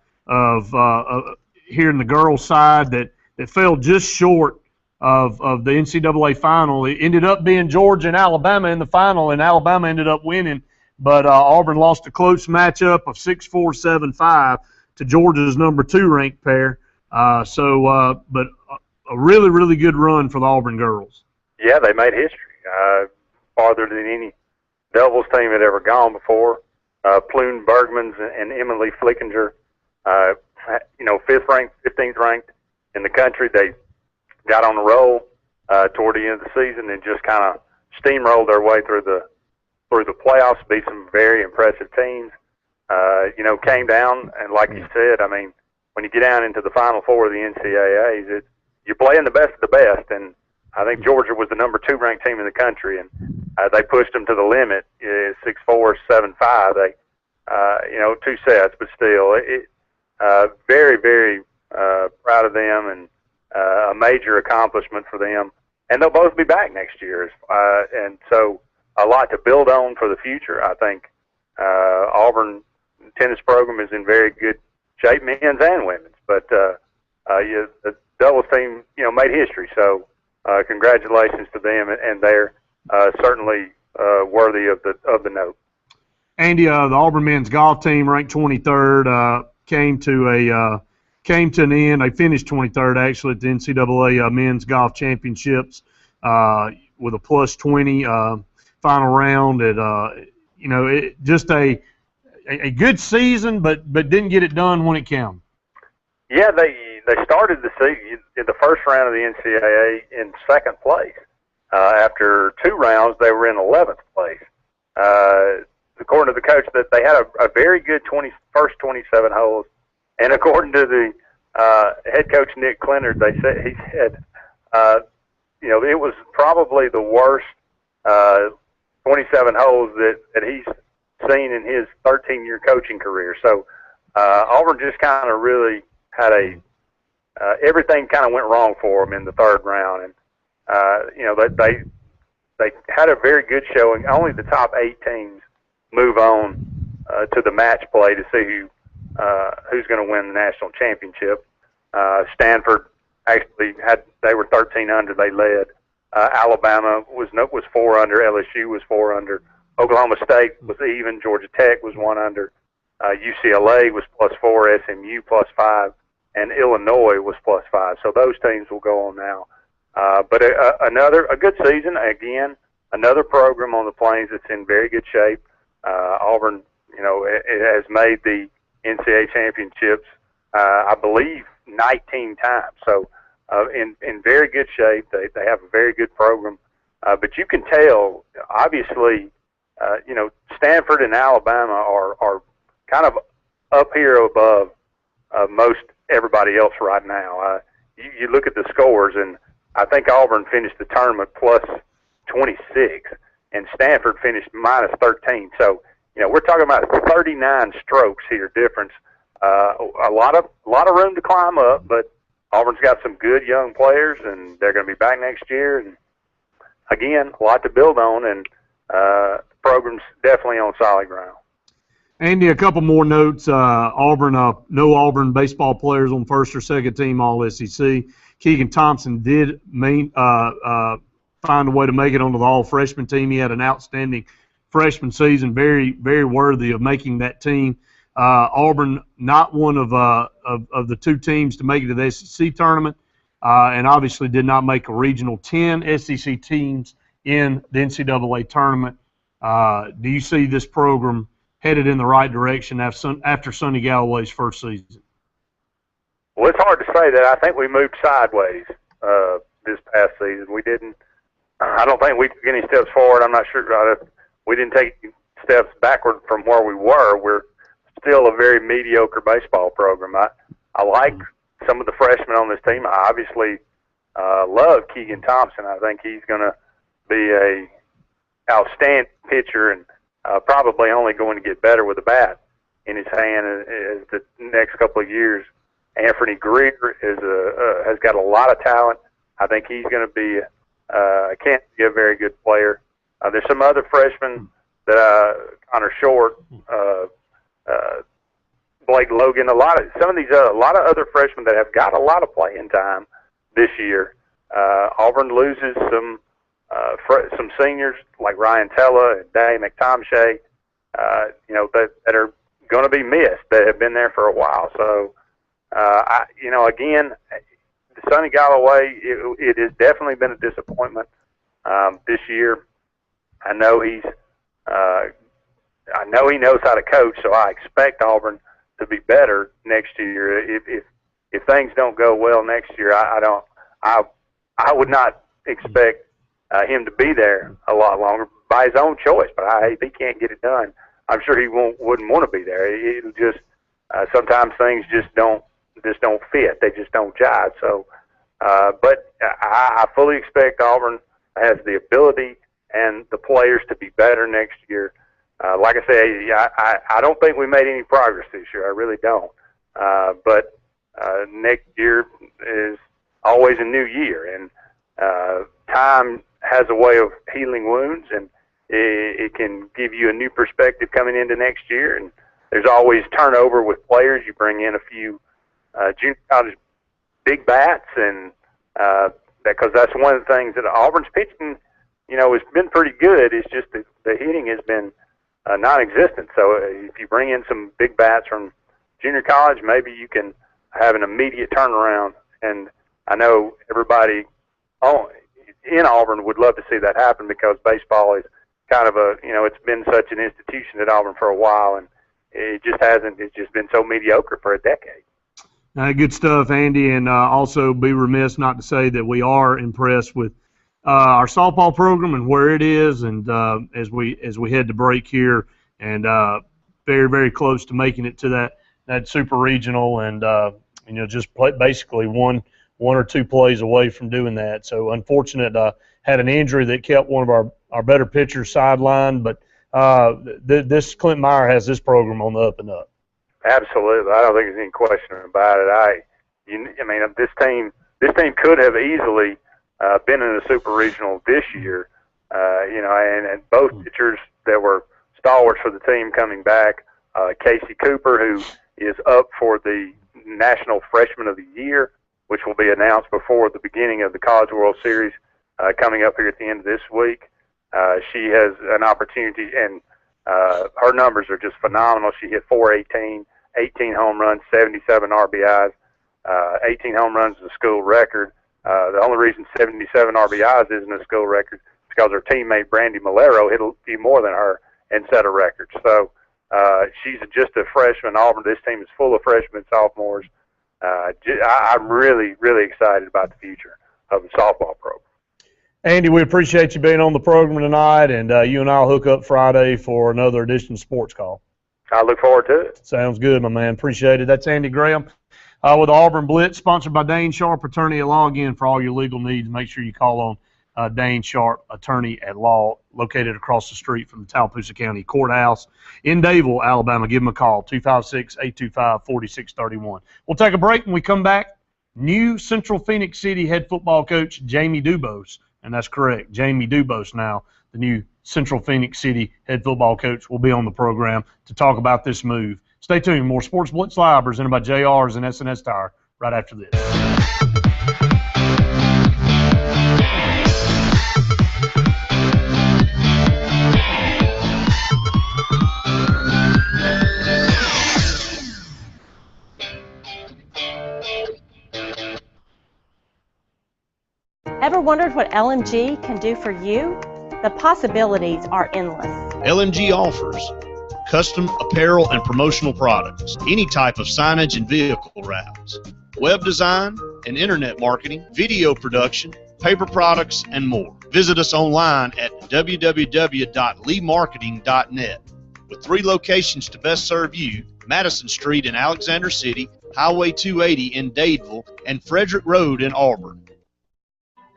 here in the girls' side that fell just short of the NCAA final. It ended up being Georgia and Alabama in the final, and Alabama ended up winning, but Auburn lost a close matchup of 6-4, 7-5 to Georgia's number 2 ranked pair. But a really, really good run for the Auburn girls. Yeah, they made history, farther than any doubles team had ever gone before. Plune Bergmans and Emily Flickinger, 5th ranked, 15th ranked in the country. They got on the roll toward the end of the season and just kind of steamrolled their way through the playoffs, beat some very impressive teams. Came down, and like you said, I mean, when you get down into the Final Four of the NCAAs, you're playing the best of the best, and I think Georgia was the number 2 ranked team in the country, and they pushed them to the limit, 6-4, 7-5. They, 2 sets, but still, very, very proud of them, and a major accomplishment for them. And they'll both be back next year, and so a lot to build on for the future. I think Auburn tennis program is in very good shape, men's and women's. But the doubles team, made history. So congratulations to them, and they're certainly worthy of the note. Andy, the Auburn men's golf team, ranked 23rd, came to an end. They finished 23rd actually at the NCAA men's golf championships with a +20 final round. Just a good season, but didn't get it done when it came. Yeah, they started the season in the first round of the NCAA in 2nd place. After 2 rounds, they were in 11th place. According to the coach, that they had a very good first 27 holes, and according to the head coach Nick Clennard, he said it was probably the worst 27 holes that he's seen in his 13-year coaching career. So Auburn just kind of really had everything kind of went wrong for them in the 3rd round, and they had a very good showing. Only the top 8 teams move on to the match play to see who's going to win the national championship. Stanford actually they were 13 under, they led. Alabama was 4 under, LSU was 4 under. Oklahoma State was even, Georgia Tech was 1 under. UCLA was +4, SMU +5, and Illinois was +5. So those teams will go on now. But a good season. Again, another program on the Plains that's in very good shape. Auburn, it has made the NCAA championships, I believe, 19 times. So in very good shape. They have a very good program. But you can tell, obviously, Stanford and Alabama are kind of up here above most everybody else right now. You look at the scores, and I think Auburn finished the tournament plus 26, and Stanford finished minus 13. So, we're talking about 39 strokes here difference. A lot of room to climb up, but Auburn's got some good young players, and they're going to be back next year. And again, a lot to build on, and the program's definitely on solid ground. Andy, a couple more notes. Auburn, no Auburn baseball players on first or second team All-SEC. Keegan Thompson did find a way to make it onto the all-freshman team. He had an outstanding freshman season, very, very worthy of making that team. Auburn, not one of the two teams to make it to the SEC tournament, and obviously did not make a regional. 10 SEC teams in the NCAA tournament. Do you see this program headed in the right direction after Sonny Galloway's first season? Well, it's hard to say that. I think we moved sideways this past season. We didn't. I don't think we took any steps forward. I'm not sure. We didn't take steps backward from where we were. We're still a very mediocre baseball program. I like some of the freshmen on this team. I obviously love Keegan Thompson. I think he's going to be a outstanding pitcher and probably only going to get better with a bat in his hand as the next couple of years. Anthony Greer has got a lot of talent. I think he's going to be can't be a very good player. There's some other freshmen that Connor Short, Blake Logan, a lot of other freshmen that have got a lot of playing time this year. Auburn loses some seniors like Ryan Tella and Danny McTomshay, that are going to be missed, that have been there for a while. So, again, Sonny Galloway, it has definitely been a disappointment this year. I know he knows how to coach, so I expect Auburn to be better next year. If things don't go well next year, I would not expect him to be there a lot longer by his own choice. But if he can't get it done, I'm sure he wouldn't want to be there. It'll just sometimes things just don't fit. They just don't jive. So, but I fully expect Auburn has the ability and the players to be better next year. Like I say, I don't think we made any progress this year. I really don't. But next year is always a new year, and time has a way of healing wounds, and it can give you a new perspective coming into next year. And there's always turnover with players. You bring in a few junior college big bats, and because that's one of the things that Auburn's pitching, has been pretty good. It's just the hitting has been non-existent. So if you bring in some big bats from junior college, maybe you can have an immediate turnaround. And I know everybody in Auburn would love to see that happen, because baseball is kind of it's been such an institution at Auburn for a while, and it just hasn't. It's just been so mediocre for a decade. Good stuff, Andy, and also be remiss not to say that we are impressed with our softball program and where it is, and as we head to break here, and very, very close to making it to that super regional, and just basically one or two plays away from doing that. So unfortunate, had an injury that kept one of our better pitchers sidelined, but this Clint Meyer has this program on the up and up. Absolutely, I don't think there's any question about it. This team could have easily been in the super regional this year, and both pitchers that were stalwarts for the team coming back. Casey Cooper, who is up for the National Freshman of the Year, which will be announced before the beginning of the College World Series coming up here at the end of this week. She has an opportunity, and her numbers are just phenomenal. She hit .418, 18 home runs, 77 RBIs. 18 home runs is a school record. The only reason 77 RBIs isn't a school record is because her teammate Brandy Malero hit a few more than her and set a record. So she's just a freshman. Auburn, this team is full of freshmen, sophomores. I'm really, really excited about the future of the softball program. Andy, we appreciate you being on the program tonight, and you and I will hook up Friday for another edition of Sports Call. I look forward to it. Sounds good, my man. Appreciate it. That's Andy Graham, with the Auburn Blitz, sponsored by Dane Sharp, attorney at law. Again, for all your legal needs, make sure you call on Dane Sharp, attorney at law, located across the street from the Tallapoosa County Courthouse in Dadeville, Alabama. Give them a call, 256-825-4631. We'll take a break. When we come back, new Central Phoenix City head football coach Jamie Dubose, and that's correct, Jamie Dubose now, the new Central Phoenix City head football coach, will be on the program to talk about this move. Stay tuned. More Sports Blitz Live presented by JR's and SNS Tire right after this. Ever wondered what LMG can do for you? The possibilities are endless. LMG offers custom apparel and promotional products, any type of signage and vehicle wraps, web design and internet marketing, video production, paper products, and more. Visit us online at www.leemarketing.net. With 3 locations to best serve you: Madison Street in Alexander City, Highway 280 in Dadeville, and Frederick Road in Auburn.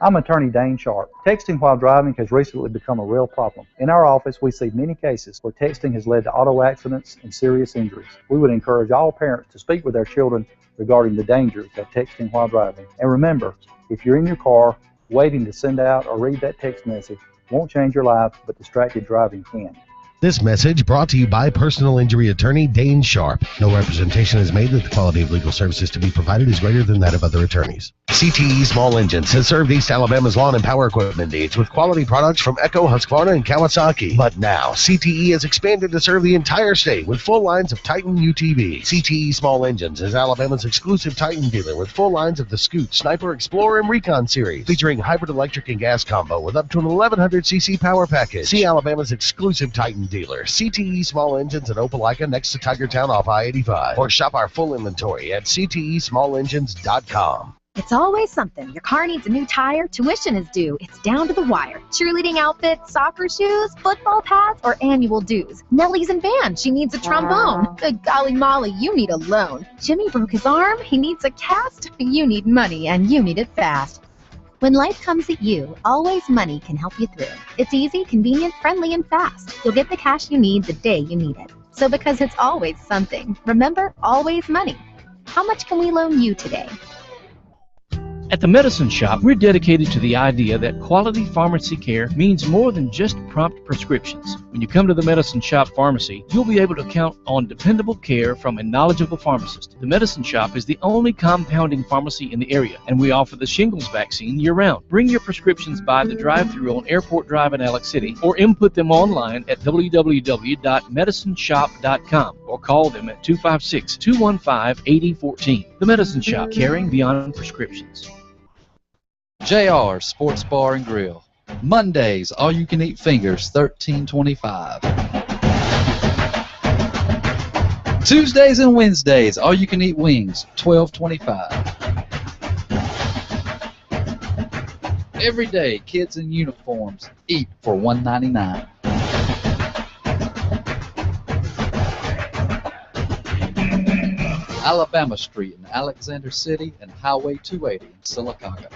I'm attorney Dane Sharp. Texting while driving has recently become a real problem. In our office, we see many cases where texting has led to auto accidents and serious injuries. We would encourage all parents to speak with their children regarding the dangers of texting while driving. And remember, if you're in your car waiting to send out or read that text message, won't change your life, but distracted driving can. This message brought to you by personal injury attorney Dane Sharp. No representation is made that the quality of legal services to be provided is greater than that of other attorneys. CTE Small Engines has served East Alabama's lawn and power equipment needs with quality products from Echo, Husqvarna, and Kawasaki. But now, CTE has expanded to serve the entire state with full lines of Titan UTV. CTE Small Engines is Alabama's exclusive Titan dealer with full lines of the Scoot, Sniper, Explorer, and Recon series, featuring hybrid electric and gas combo with up to an 1100cc power package. See Alabama's exclusive Titan dealer, CTE Small Engines in Opelika next to Tigertown off I-85. Or shop our full inventory at ctesmallengines.com. It's always something. Your car needs a new tire, tuition is due. It's down to the wire. Cheerleading outfits, soccer shoes, football pads, or annual dues. Nellie's in band. She needs a trombone. Good golly molly, you need a loan. Jimmy broke his arm. He needs a cast. You need money, and you need it fast. When life comes at you, Always Money can help you through. It's easy, convenient, friendly, and fast. You'll get the cash you need the day you need it. So because it's always something, remember Always Money. How much can we loan you today? At the Medicine Shop, we're dedicated to the idea that quality pharmacy care means more than just prompt prescriptions. When you come to the Medicine Shop Pharmacy, you'll be able to count on dependable care from a knowledgeable pharmacist. The Medicine Shop is the only compounding pharmacy in the area, and we offer the shingles vaccine year-round. Bring your prescriptions by the drive-thru on Airport Drive in Alex City, or input them online at www.medicineshop.com, or call them at 256-215-8014. The Medicine Shop, caring beyond prescriptions. JR Sports Bar and Grill. Mondays, all-you-can-eat fingers, $13.25. Tuesdays and Wednesdays, all-you-can-eat wings, $12.25. Every day, kids in uniforms eat for $1.99. Alabama Street in Alexander City and Highway 280 in Sylacauga.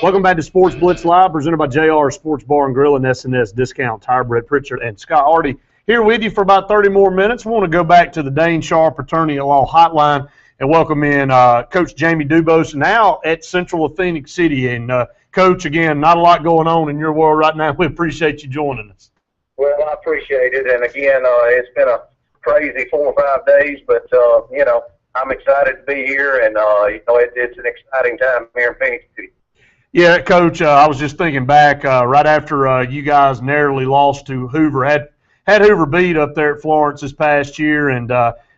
Welcome back to Sports Blitz Live, presented by JR Sports Bar and Grill and SNS Discount Tire. Brett Pritchard and Scott Hardy here with you for about 30 more minutes. We want to go back to the Dane Sharp Attorney at Law Hotline and welcome in Coach Jamie Dubose, now at Central of Phoenix City. And Coach, again, not a lot going on in your world right now. We appreciate you joining us. Well, I appreciate it. And again, it's been a crazy 4 or 5 days, but you know, I'm excited to be here, and you know, it's an exciting time here in Phoenix City. Yeah, Coach, I was just thinking back right after you guys narrowly lost to Hoover, had Hoover beat up there at Florence this past year, and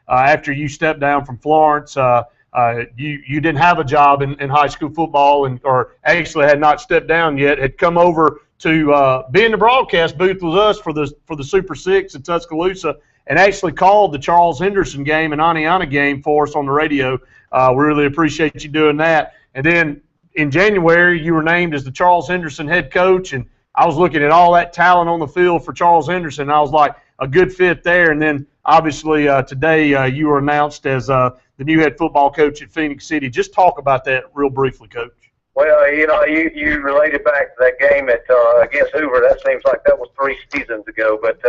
after you stepped down from Florence, you didn't have a job in high school football, or actually had not stepped down yet, had come over to be in the broadcast booth with us for the Super Six in Tuscaloosa, and actually called the Charles Henderson game and Aniana game for us on the radio. We really appreciate you doing that. And then in January, you were named as the Charles Henderson head coach, and I was looking at all that talent on the field for Charles Henderson, and I was like, a good fit there. And then obviously today you were announced as the new head football coach at Phoenix City. Just talk about that real briefly, Coach. Well, you related back to that game against Hoover. That seems like that was 3 seasons ago, but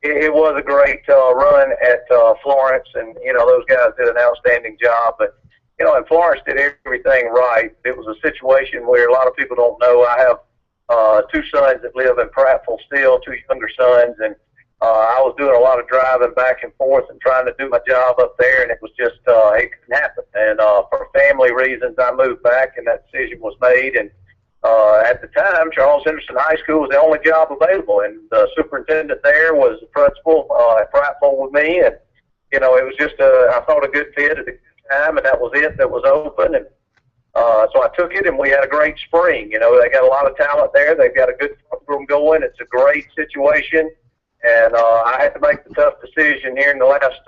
it was a great run at Florence, and those guys did an outstanding job. But and Florence did everything right. It was a situation where a lot of people don't know. I have 2 sons that live in Prattville still, 2 younger sons, and I was doing a lot of driving back and forth and trying to do my job up there, and it was just it couldn't happen. And for family reasons, I moved back, and that decision was made. And at the time, Charles Henderson High School was the only job available, and the superintendent there was the principal at Prattville with me, and it was just I thought a good fit at a good time, and that was it. That was open, and so I took it, and we had a great spring. They got a lot of talent there. They've got a good program going. It's a great situation. And I had to make the tough decision here in the last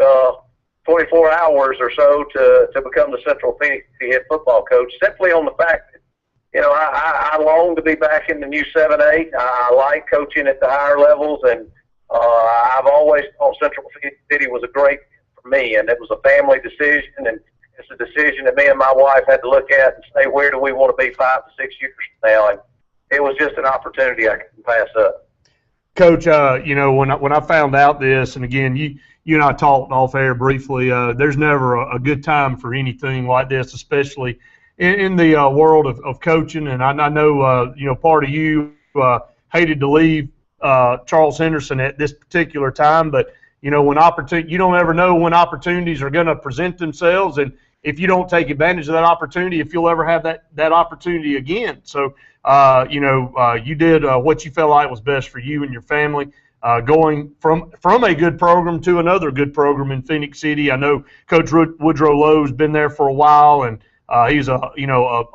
24 hours or so to become the Central Phoenix City head football coach, simply on the fact that, I long to be back in the new 7A. I like coaching at the higher levels, and I've always thought Central Phoenix City was a great fit for me, and it was a family decision, and it's a decision that me and my wife had to look at and say, where do we want to be 5 to 6 years from now? And it was just an opportunity I couldn't pass up. Coach, when I found out this, and again, you and I talked off air briefly, there's never a good time for anything like this, especially in the world of coaching. And I know, part of you hated to leave Charles Henderson at this particular time, but, when you don't ever know when opportunities are going to present themselves, and if you don't take advantage of that opportunity, if you'll ever have that opportunity again. So, you did what you felt like was best for you and your family, going from a good program to another good program in Phoenix City. I know Coach Woodrow Lowe's been there for a while, and he's a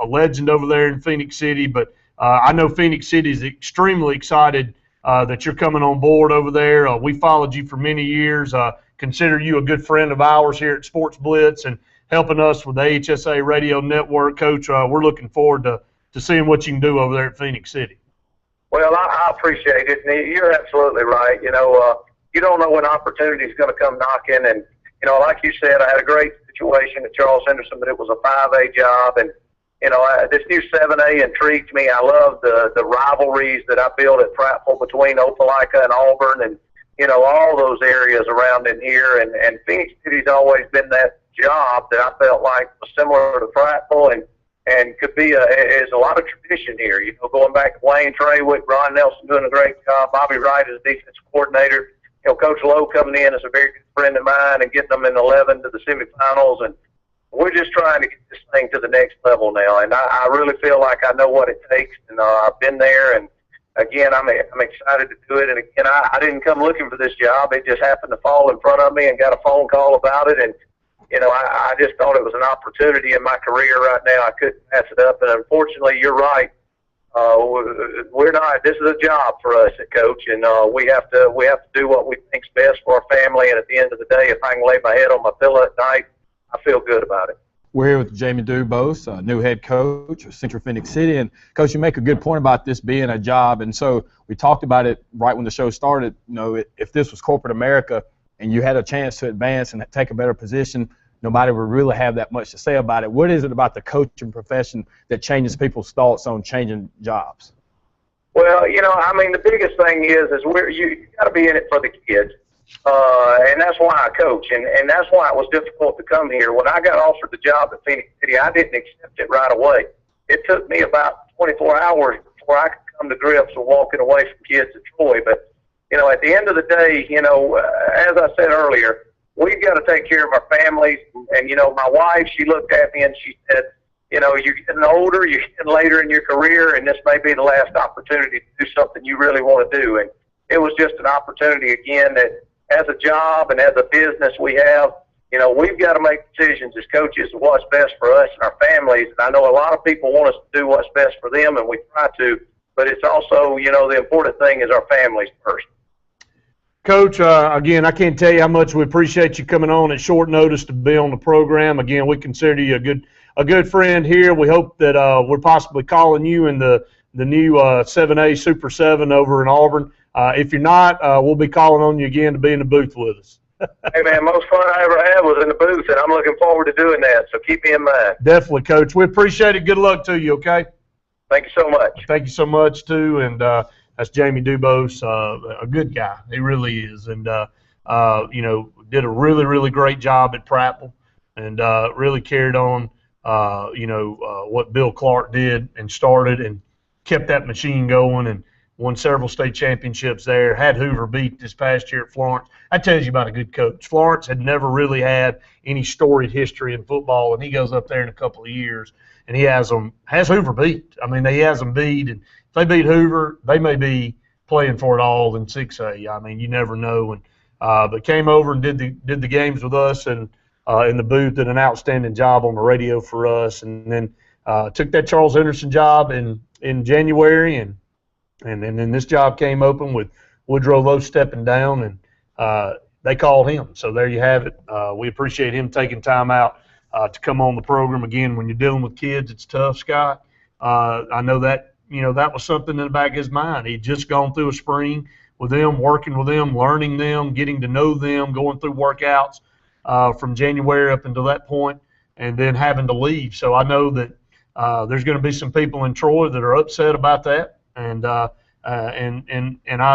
legend over there in Phoenix City. But I know Phoenix City is extremely excited that you're coming on board over there. We followed you for many years. Consider you a good friend of ours here at Sportz Blitz and helping us with the HSA radio network. Coach, we're looking forward to seeing what you can do over there at Phoenix City. Well, I appreciate it. And you're absolutely right. You don't know when opportunity is going to come knocking. And, like you said, I had a great situation at Charles Henderson, but it was a 5A job. And, this new 7A intrigued me. I love the rivalries that I built at Prattville between Opelika and Auburn and, all those areas around in here. And Phoenix City's always been that job that I felt like was similar to Prattville and could be is a lot of tradition here. Going back to Wayne Traywick, Ron Nelson doing a great job, Bobby Wright as defensive coordinator, Coach Lowe coming in as a very good friend of mine and getting them in 11 to the semifinals, and we're just trying to get this thing to the next level now. And I really feel like I know what it takes, and I've been there. And again, I'm excited to do it. And again, I didn't come looking for this job; it just happened to fall in front of me, and got a phone call about it. And I just thought it was an opportunity in my career right now. I couldn't pass it up. And unfortunately, you're right. We're not. This is a job for us at Coach, and we have to do what we think's best for our family. And at the end of the day, if I can lay my head on my pillow at night, I feel good about it. We're here with Jamie Dubose, new head coach of Central Phoenix City. And, Coach, you make a good point about this being a job. And so we talked about it right when the show started. If this was corporate America and you had a chance to advance and take a better position, nobody would really have that much to say about it. What is it about the coaching profession that changes people's thoughts on changing jobs? Well, the biggest thing is you got to be in it for the kids. And that's why I coach, and that's why it was difficult to come here. When I got offered the job at Phoenix City, I didn't accept it right away. It took me about 24 hours before I could come to grips with walking away from kids at Troy. But, at the end of the day, as I said earlier, we've got to take care of our families. And, my wife, she looked at me and she said, you're getting older, you're getting later in your career, and this may be the last opportunity to do something you really want to do. And it was just an opportunity, again, that as a job and as a business we have, we've got to make decisions as coaches of what's best for us and our families. And I know a lot of people want us to do what's best for them, and we try to, but it's also, the important thing is our families first. Coach, again, I can't tell you how much we appreciate you coming on at short notice to be on the program. Again, we consider you a good friend here. We hope that we're possibly calling you in the new 7A Super 7 over in Auburn. If you're not, we'll be calling on you again to be in the booth with us. Hey, man, most fun I ever had was in the booth, and I'm looking forward to doing that, so keep me in mind. Definitely, Coach. We appreciate it. Good luck to you, okay? Thank you so much. Thank you so much, too. And that's Jamie Dubose, a good guy. He really is. And, you know, did a really, really great job at Prattville and really carried on, you know, what Bill Clark did and started and kept that machine going and won several state championships there, had Hoover beat this past year at Florence. That tells you about a good coach. Florence had never really had any storied history in football, and he goes up there in a couple of years, and he has Hoover beat. I mean, he has them beat, and if they beat Hoover, they may be playing for it all in 6A. I mean, you never know. And but came over and did the games with us and in the booth, did an outstanding job on the radio for us, and then took that Charles Henderson job in January, and then this job came open with Woodrow Lowe stepping down, and they called him. So there you have it. We appreciate him taking time out to come on the program. Again, when you're dealing with kids, it's tough, Scott. I know that, you know, that was something in the back of his mind. He'd just gone through a spring with them, working with them, learning them, getting to know them, going through workouts from January up until that point, and then having to leave. So I know that there's going to be some people in Troy that are upset about that. And I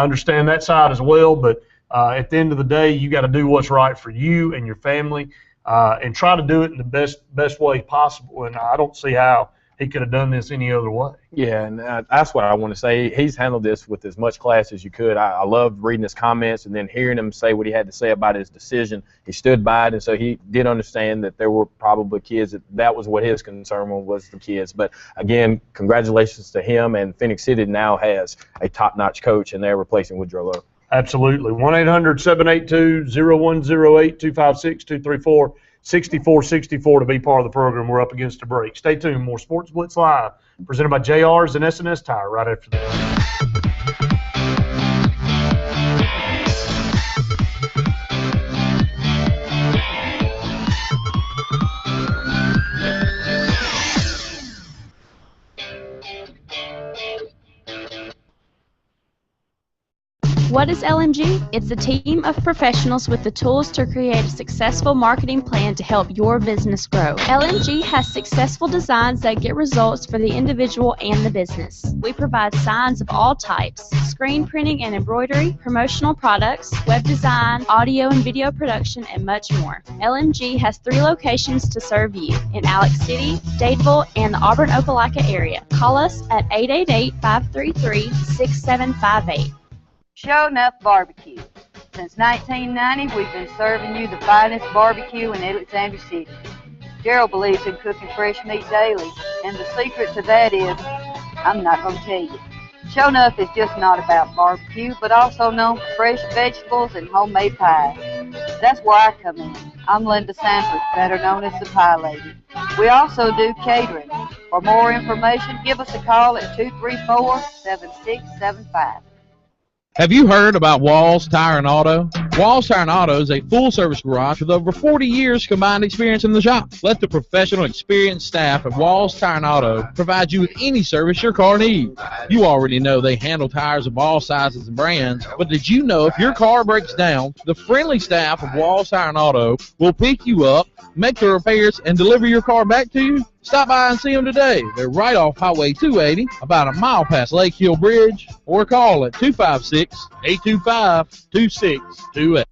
understand that side as well, but at the end of the day, you got to do what's right for you and your family, and try to do it in the best way possible. And I don't see how he could have done this any other way. Yeah, and that's what I want to say. He's handled this with as much class as you could. I loved reading his comments and then hearing him say what he had to say about his decision. He stood by it, and so he did understand that there were probably kids that was what his concern was the kids. But again, congratulations to him, and Phoenix City now has a top-notch coach, and they're replacing Woodrow Lowe. Absolutely. 1-800-782-0108-256-234. 6464 to be part of the program. We're up against a break. Stay tuned. More Sports Blitz Live, presented by JR's and S&S Tire right after this. What is LMG? It's a team of professionals with the tools to create a successful marketing plan to help your business grow. LMG has successful designs that get results for the individual and the business. We provide signs of all types, screen printing and embroidery, promotional products, web design, audio and video production, and much more. LMG has 3 locations to serve you in Alex City, Dadeville, and the Auburn Opelika area. Call us at 888-533-6758. Show Enough Barbecue. Since 1990, we've been serving you the finest barbecue in Alexander City. Gerald believes in cooking fresh meat daily, and the secret to that is, I'm not going to tell you. Show Enough is just not about barbecue, but also known for fresh vegetables and homemade pies. That's where I come in. I'm Linda Sanford, better known as the Pie Lady. We also do catering. For more information, give us a call at 234-7675. Have you heard about Walls Tire and Auto? Walls Tire and Auto is a full-service garage with over 40 years combined experience in the shop. Let the professional, experienced staff at Walls Tire and Auto provide you with any service your car needs. You already know they handle tires of all sizes and brands, but did you know if your car breaks down, the friendly staff of Walls Tire and Auto will pick you up, make the repairs, and deliver your car back to you? Stop by and see them today. They're right off Highway 280, about a mile past Lake Hill Bridge, or call at 256-825-2628.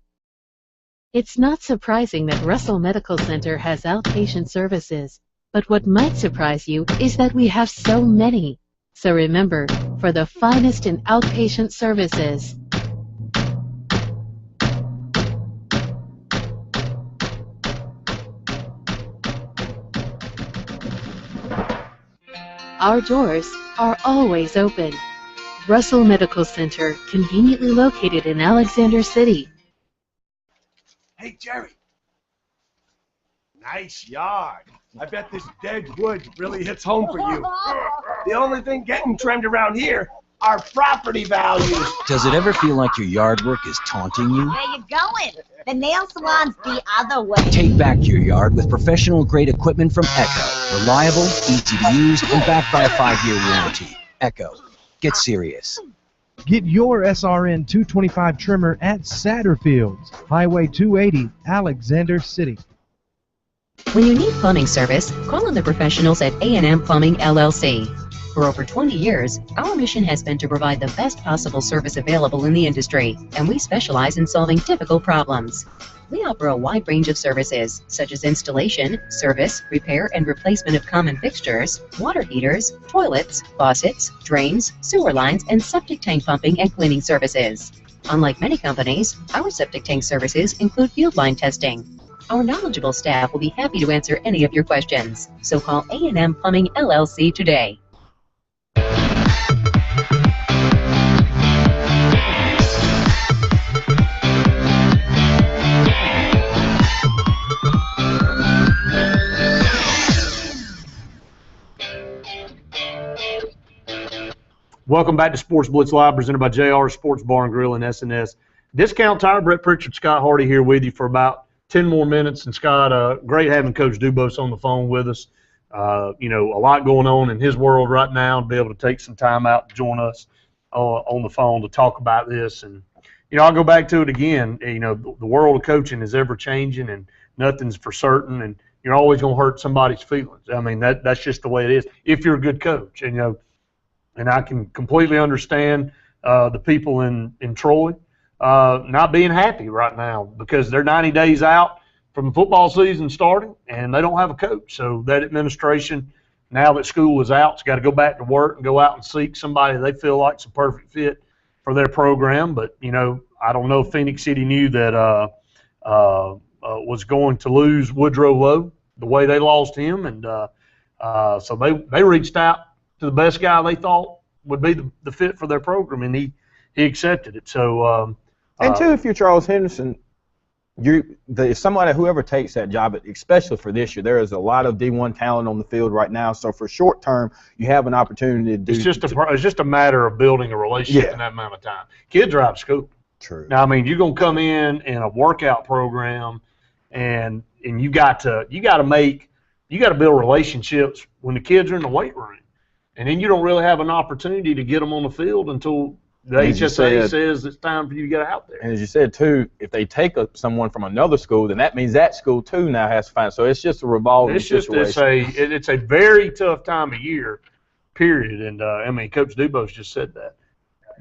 It's not surprising that Russell Medical Center has outpatient services, but what might surprise you is that we have so many. So remember, for the finest in outpatient services, our doors are always open. Russell Medical Center, conveniently located in Alexander City. Hey, Jerry. Nice yard. I bet this dead wood really hits home for you. The only thing getting trimmed around here our property values. Does it ever feel like your yard work is taunting you? Where you going? The nail salon's the other way. Take back your yard with professional-grade equipment from Echo. Reliable, easy to use, and backed by a 5-year warranty. Echo. Get serious. Get your SRN 225 trimmer at Satterfield's, Highway 280, Alexander City. When you need plumbing service, call on the professionals at A&M Plumbing, LLC. For over 20 years, our mission has been to provide the best possible service available in the industry, and we specialize in solving difficult problems. We offer a wide range of services, such as installation, service, repair, and replacement of common fixtures, water heaters, toilets, faucets, drains, sewer lines, and septic tank pumping and cleaning services. Unlike many companies, our septic tank services include field line testing. Our knowledgeable staff will be happy to answer any of your questions, so call A&M Plumbing, LLC today. Welcome back to Sports Blitz Live, presented by JR Sports Bar and Grill and SNS. Discount Tire, Brett Pritchard, Scott Hardy here with you for about 10 more minutes. And Scott, great having Coach Dubose on the phone with us. You know, a lot going on in his world right now, to be able to take some time out to join us on the phone to talk about this. And, you know, I'll go back to it again. You know, the world of coaching is ever changing, and nothing's for certain, and you're always going to hurt somebody's feelings. I mean, that's just the way it is if you're a good coach. And, you know, and I can completely understand the people in Troy not being happy right now, because they're 90 days out from football season starting, and they don't have a coach. So that administration, now that school is out, has got to go back to work and go out and seek somebody they feel like is a perfect fit for their program. But, you know, I don't know if Phoenix City knew that was going to lose Woodrow Lowe the way they lost him. And so they reached out to the best guy they thought would be the fit for their program, and he accepted it. So and two, if you're Charles Henderson, somebody, whoever takes that job, especially for this year, there is a lot of D1 talent on the field right now. So for short term, you have an opportunity to do. It's just a matter of building a relationship in that amount of time. Kids are out of school. True. Now, I mean, you're gonna come in a workout program, and you got to build relationships when the kids are in the weight room, and then you don't really have an opportunity to get them on the field until the HSA says it's time for you to get out there. And as you said, too, if they take someone from another school, then that means that school, too, now has to find. So it's just a revolving situation. It's a very tough time of year, period. And, I mean, Coach Dubose just said that.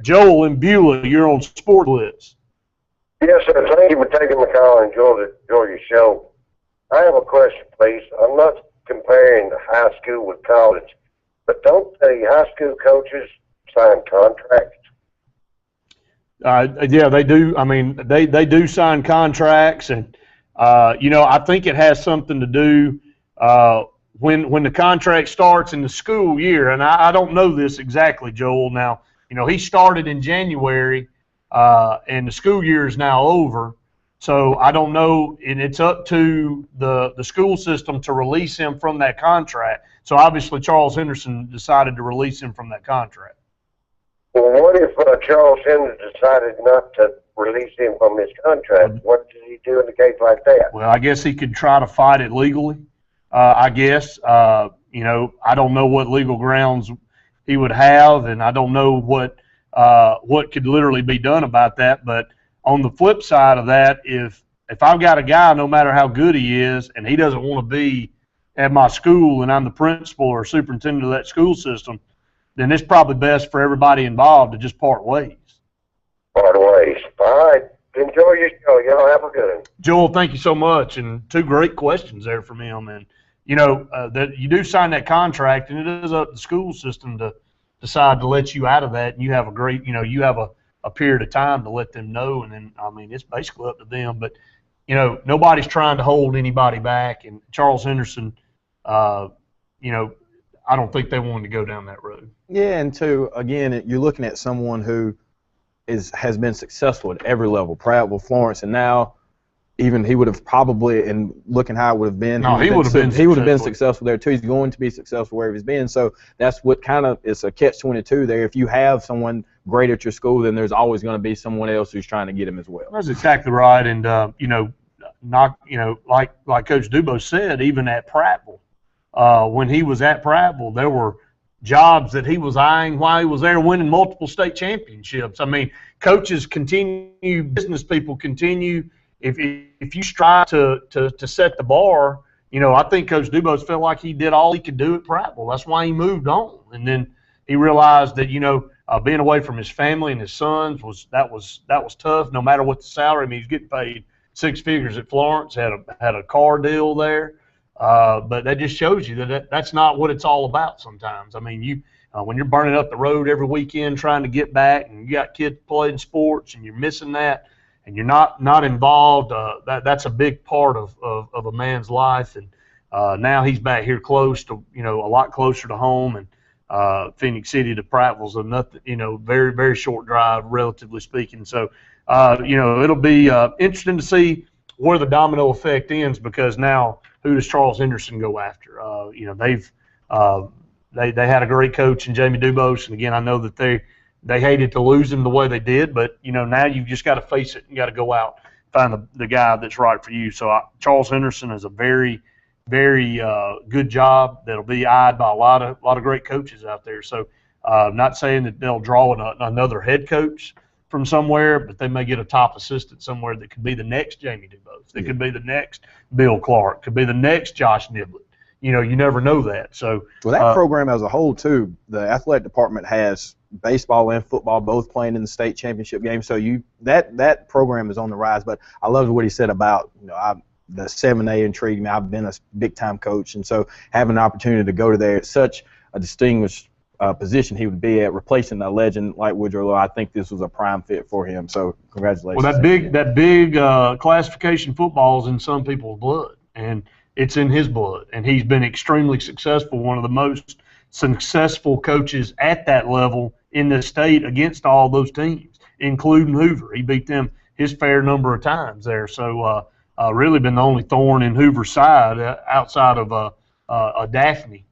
Joel in Beulah, you're on Sportz Blitz. Yes, sir. Thank you for taking the call and enjoy your show. I have a question, please. I'm not comparing the high school with college, but don't the high school coaches sign contracts? Yeah, they do. I mean, they do sign contracts, and you know, I think it has something to do when the contract starts in the school year. And I don't know this exactly, Joel. Now, you know, he started in January, and the school year is now over. So I don't know, and it's up to the school system to release him from that contract. So obviously, Charles Henderson decided to release him from that contract. Well, what if Charles Henderson decided not to release him from his contract? What does he do in a case like that? Well, I guess he could try to fight it legally. I guess you know, I don't know what legal grounds he would have, and I don't know what could literally be done about that. But on the flip side of that, if I've got a guy, no matter how good he is, and he doesn't want to be at my school, and I'm the principal or superintendent of that school system, then it's probably best for everybody involved to just part ways. Part ways. All right. Enjoy your show. Y'all have a good one. Joel, thank you so much. And two great questions there from him. And, you know, that you do sign that contract, and it is up to the school system to decide to let you out of that. And you have you have a period of time to let them know. And then, I mean, it's basically up to them. But, you know, nobody's trying to hold anybody back. And Charles Henderson, you know, I don't think they wanted to go down that road. Yeah, and two, again, you're looking at someone who has been successful at every level, Prattville, Florence, and now even he would have probably, and looking how it would have been, he would have been successful there too. He's going to be successful wherever he's been. So that's what kind of is a catch-22 there. If you have someone great at your school, then there's always going to be someone else who's trying to get him as well. That's exactly right. And like Coach Dubose said, even at Prattville, when he was at Prattville, there were jobs that he was eyeing while he was there, winning multiple state championships. I mean, coaches continue, business people continue. If you strive to set the bar, I think Coach Dubose felt like he did all he could do at Prattville. That's why he moved on. And then he realized that being away from his family and his sons was tough. No matter what the salary, I mean, he's getting paid 6 figures at Florence, had a car deal there. But that just shows you that's not what it's all about sometimes. I mean, when you're burning up the road every weekend trying to get back, and you got kids playing sports and you're missing that, and you're not involved, that's a big part of a man's life. And now he's back here close to, a lot closer to home, and Phoenix City to Prattville's very, very short drive, relatively speaking. So, it'll be interesting to see where the domino effect ends, because now who does Charles Henderson go after? They had a great coach in Jamie Dubose, and again, I know that they hated to lose him the way they did, but now you've just got to face it and got to go out and find the guy that's right for you. So Charles Henderson is a very, very good job that'll be eyed by a lot of great coaches out there. So not saying that they'll draw another head coach from somewhere, but they may get a top assistant somewhere that could be the next Jamie Dubose. That could be the next Bill Clark. Could be the next Josh Niblett. You never know that. So that program as a whole too, the athletic department has baseball and football both playing in the state championship game. So that program is on the rise. But I loved what he said about the 7A intrigued me. I've been a big time coach, and so having an opportunity to go to there, it's such a distinguished position he would be at, replacing a legend like Woodrow Lowe. I think this was a prime fit for him. So congratulations. Well, that big classification football is in some people's blood, and it's in his blood. And he's been extremely successful, one of the most successful coaches at that level in the state against all those teams, including Hoover. He beat them his fair number of times there. So really been the only thorn in Hoover's side outside of a Daphne.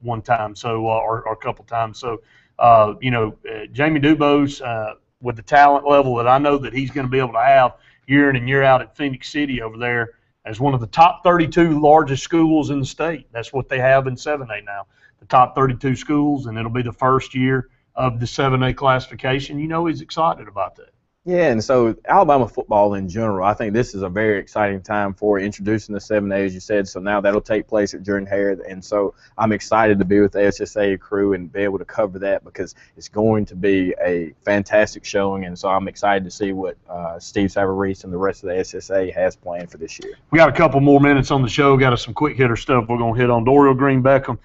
One time, or a couple times. So, Jamie Dubose, with the talent level that I know that he's going to be able to have year in and year out at Phoenix City over there as one of the top 32 largest schools in the state. That's what they have in 7A now, the top 32 schools, and it'll be the first year of the 7A classification. He's excited about that. Yeah, and so Alabama football in general, I think this is a very exciting time for introducing the 7A, as you said. So now that'll take place at Jordan-Hare, and so I'm excited to be with the SSA crew and be able to cover that, because it's going to be a fantastic showing, and so I'm excited to see what Steve Savarese and the rest of the SSA has planned for this year. We got a couple more minutes on the show. Got some quick hitter stuff we're going to hit on. Dorial Green Beckham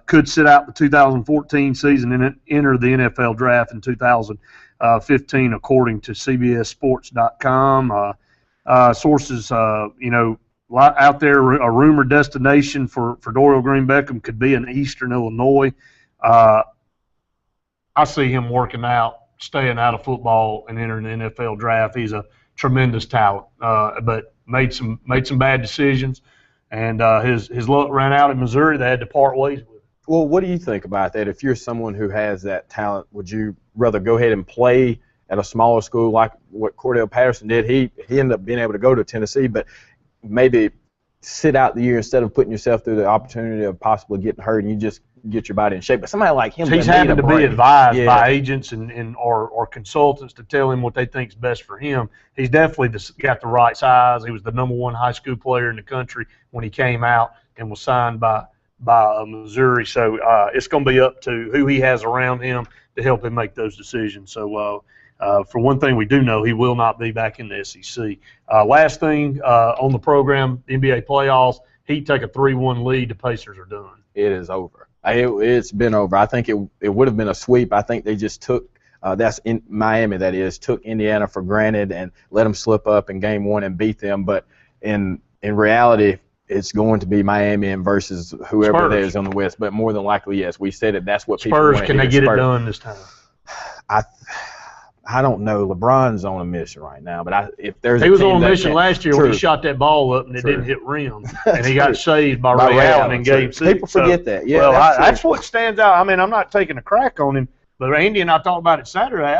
could sit out the 2014 season and enter the NFL draft in 2015, according to CBSSports.com. Sources, out there, a rumored destination for Dorial Green Beckham could be in Eastern Illinois. I see him working out, staying out of football, and entering the NFL draft. He's a tremendous talent, but made some bad decisions, and his luck ran out in Missouri. They had to part ways with him. Well, what do you think about that? If you're someone who has that talent, would you rather go ahead and play at a smaller school like what Cordell Patterson did? He ended up being able to go to Tennessee, but maybe sit out the year instead of putting yourself through the opportunity of possibly getting hurt, and you just get your body in shape. But somebody like him, he's having to be advised by agents or consultants to tell him what they think is best for him. He's definitely got the right size. He was the #1 high school player in the country when he came out and was signed by Missouri. So it's going to be up to who he has around him to help him make those decisions. So for one thing, we do know he will not be back in the SEC. Last thing on the program, NBA playoffs, Heat take a 3-1 lead. The Pacers are done. It is over. It's been over. I think it would have been a sweep. I think they just took that's in Miami, that is, took Indiana for granted and let them slip up in game one and beat them. But in reality, it's going to be Miami and versus whoever Spurs. there is on the West. But more than likely, yes, we said it. That's what Spurs, people can they get it done this time? I don't know. LeBron's on a mission right now, but if there's he was on a mission last year when he shot that ball up and it didn't hit rim, and he got saved by Ray Allen in Game 6. People forget that. Yeah, well, that's what stands out. I mean, I'm not taking a crack on him, but Andy and I talked about it Saturday.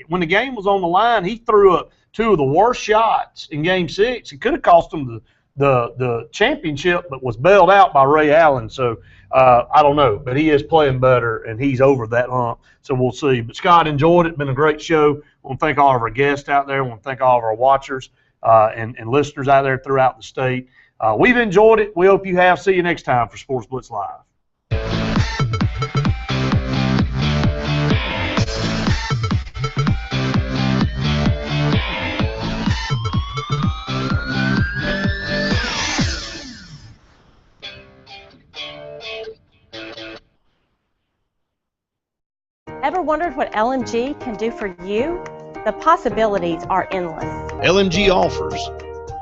When the game was on the line, he threw up 2 of the worst shots in Game 6. It could have cost him the championship, but was bailed out by Ray Allen. So I don't know, but he is playing better, and he's over that hump. So we'll see. But Scott, enjoyed it. Been a great show. I want to thank all of our guests out there. I want to thank all of our watchers and listeners out there throughout the state. We've enjoyed it. We hope you have. See you next time for Sports Blitz Live. Ever wondered what LMG can do for you? The possibilities are endless. LMG offers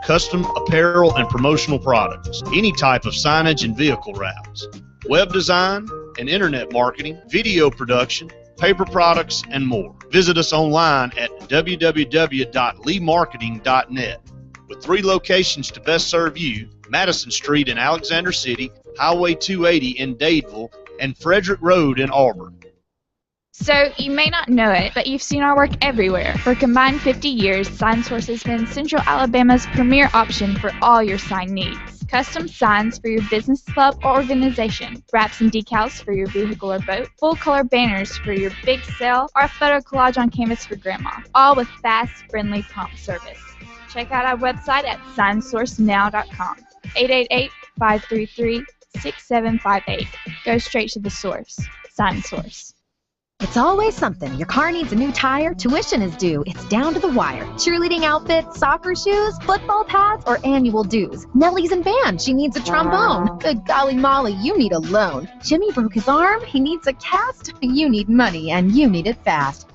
custom apparel and promotional products, any type of signage and vehicle wraps, web design and internet marketing, video production, paper products, and more. Visit us online at www.leemarketing.net. With 3 locations to best serve you: Madison Street in Alexander City, Highway 280 in Dadeville, and Frederick Road in Auburn. So, you may not know it, but you've seen our work everywhere. For a combined 50 years, SignSource has been Central Alabama's premier option for all your sign needs. Custom signs for your business club or organization, wraps and decals for your vehicle or boat, full-color banners for your big sale, or a photo collage on canvas for grandma, all with fast, friendly, prompt service. Check out our website at signsourcenow.com, 888-533-6758. Go straight to the source. SignSource. It's always something. Your car needs a new tire, tuition is due. It's down to the wire. Cheerleading outfits, soccer shoes, football pads, or annual dues. Nellie's in band. She needs a trombone. Good golly Molly, you need a loan. Jimmy broke his arm. He needs a cast. You need money, and you need it fast.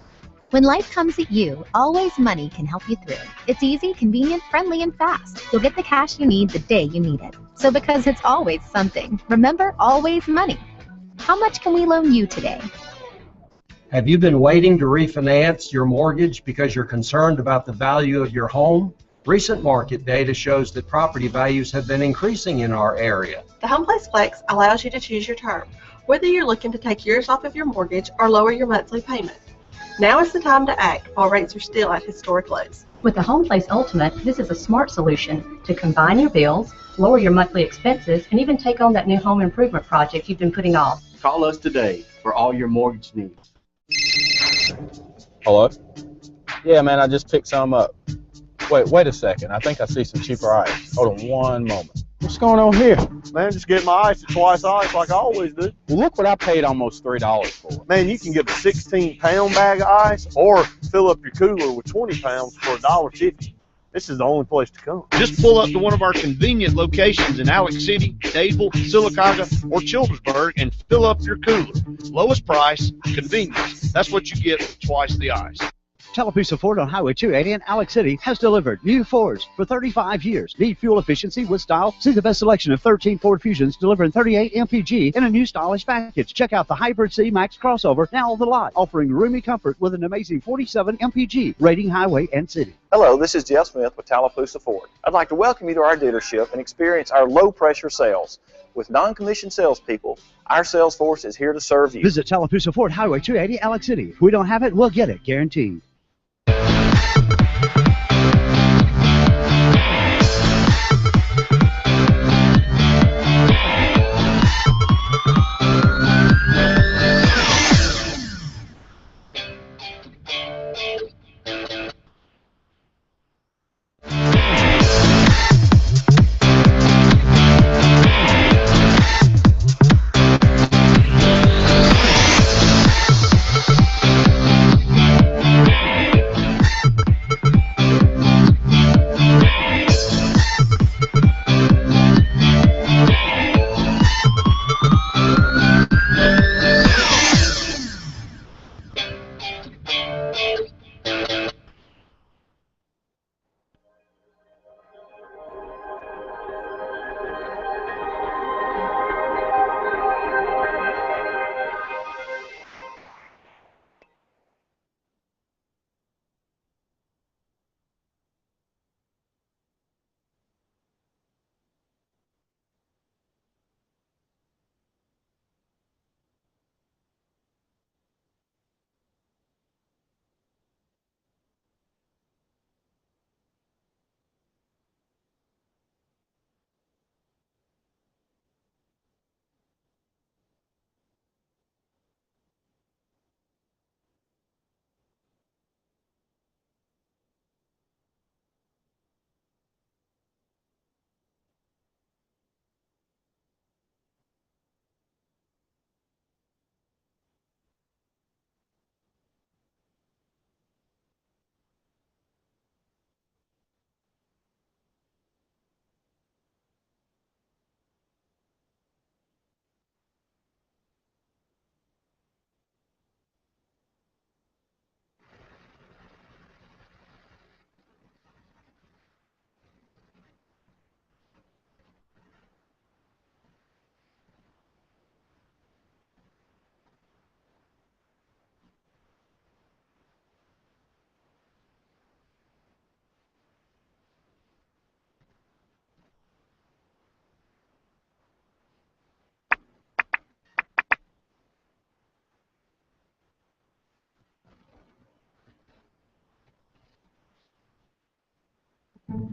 When life comes at you, Always Money can help you through. It's easy, convenient, friendly, and fast. You'll get the cash you need the day you need it. So because it's always something, remember Always Money. How much can we loan you today? Have you been waiting to refinance your mortgage because you're concerned about the value of your home? Recent market data shows that property values have been increasing in our area. The HomePlace Flex allows you to choose your term, whether you're looking to take years off of your mortgage or lower your monthly payment. Now is the time to act while rates are still at historic lows. With the HomePlace Ultimate, this is a smart solution to combine your bills, lower your monthly expenses, and even take on that new home improvement project you've been putting off. Call us today for all your mortgage needs. Hello? Yeah, man, I just picked some up. Wait a second. I think I see some cheaper ice. Hold on one moment. What's going on here? Man, just get my ice at Twice Ice like I always do. Well, look what I paid almost $3 for. Man, you can get a 16-pound bag of ice or fill up your cooler with 20 pounds for $1.50. This is the only place to come. Just pull up to one of our convenient locations in Alex City, Dadeville, Sylacauga, or Childersburg and fill up your cooler. Lowest price, convenience. That's what you get for twice the ice. Tallapoosa Ford on Highway 280 in Alex City has delivered new Fords for 35 years. Need fuel efficiency with style? See the best selection of 13 Ford Fusions delivering 38 mpg in a new stylish package. Check out the Hybrid C Max crossover now on the lot, offering roomy comfort with an amazing 47 mpg rating highway and city. Hello, this is Jeff Smith with Tallapoosa Ford. I'd like to welcome you to our dealership and experience our low-pressure sales. With non-commissioned salespeople, our sales force is here to serve you. Visit Tallapoosa Ford, Highway 280, Alex City. If we don't have it, we'll get it, guaranteed.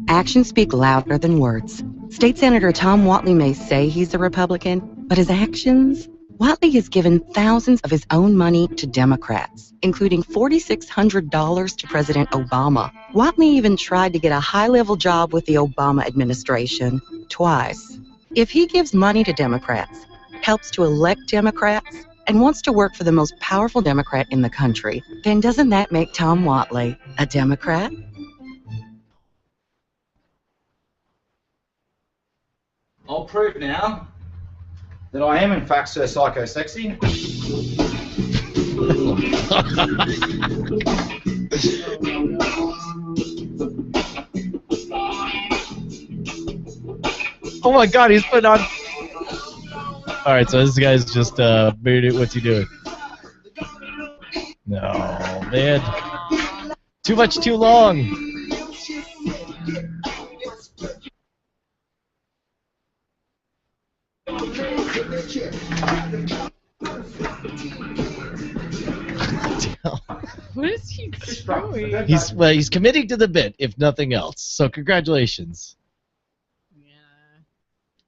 Actions speak louder than words. State Senator Tom Whatley may say he's a Republican, but his actions? Whatley has given thousands of his own money to Democrats, including $4,600 to President Obama. Whatley even tried to get a high-level job with the Obama administration twice. If he gives money to Democrats, helps to elect Democrats, and wants to work for the most powerful Democrat in the country, then doesn't that make Tom Whatley a Democrat? I'll prove now that I am in fact so psycho-sexy. Oh my God, he's putting on... Alright, so this guy's just, what's he doing? No, man. Too much, too long. What is he doing? He's committing to the bit, if nothing else. So congratulations.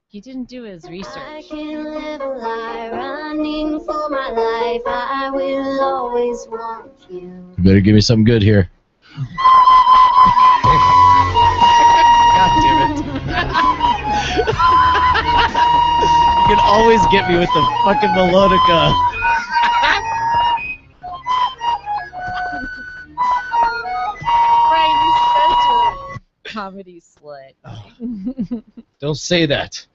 He didn't do his research. I can live a lie, running for my life. I will always want you. You better give me something good here. God damn it. You can always get me with the fucking melodica. Brian, you're such a comedy slut. Don't say that.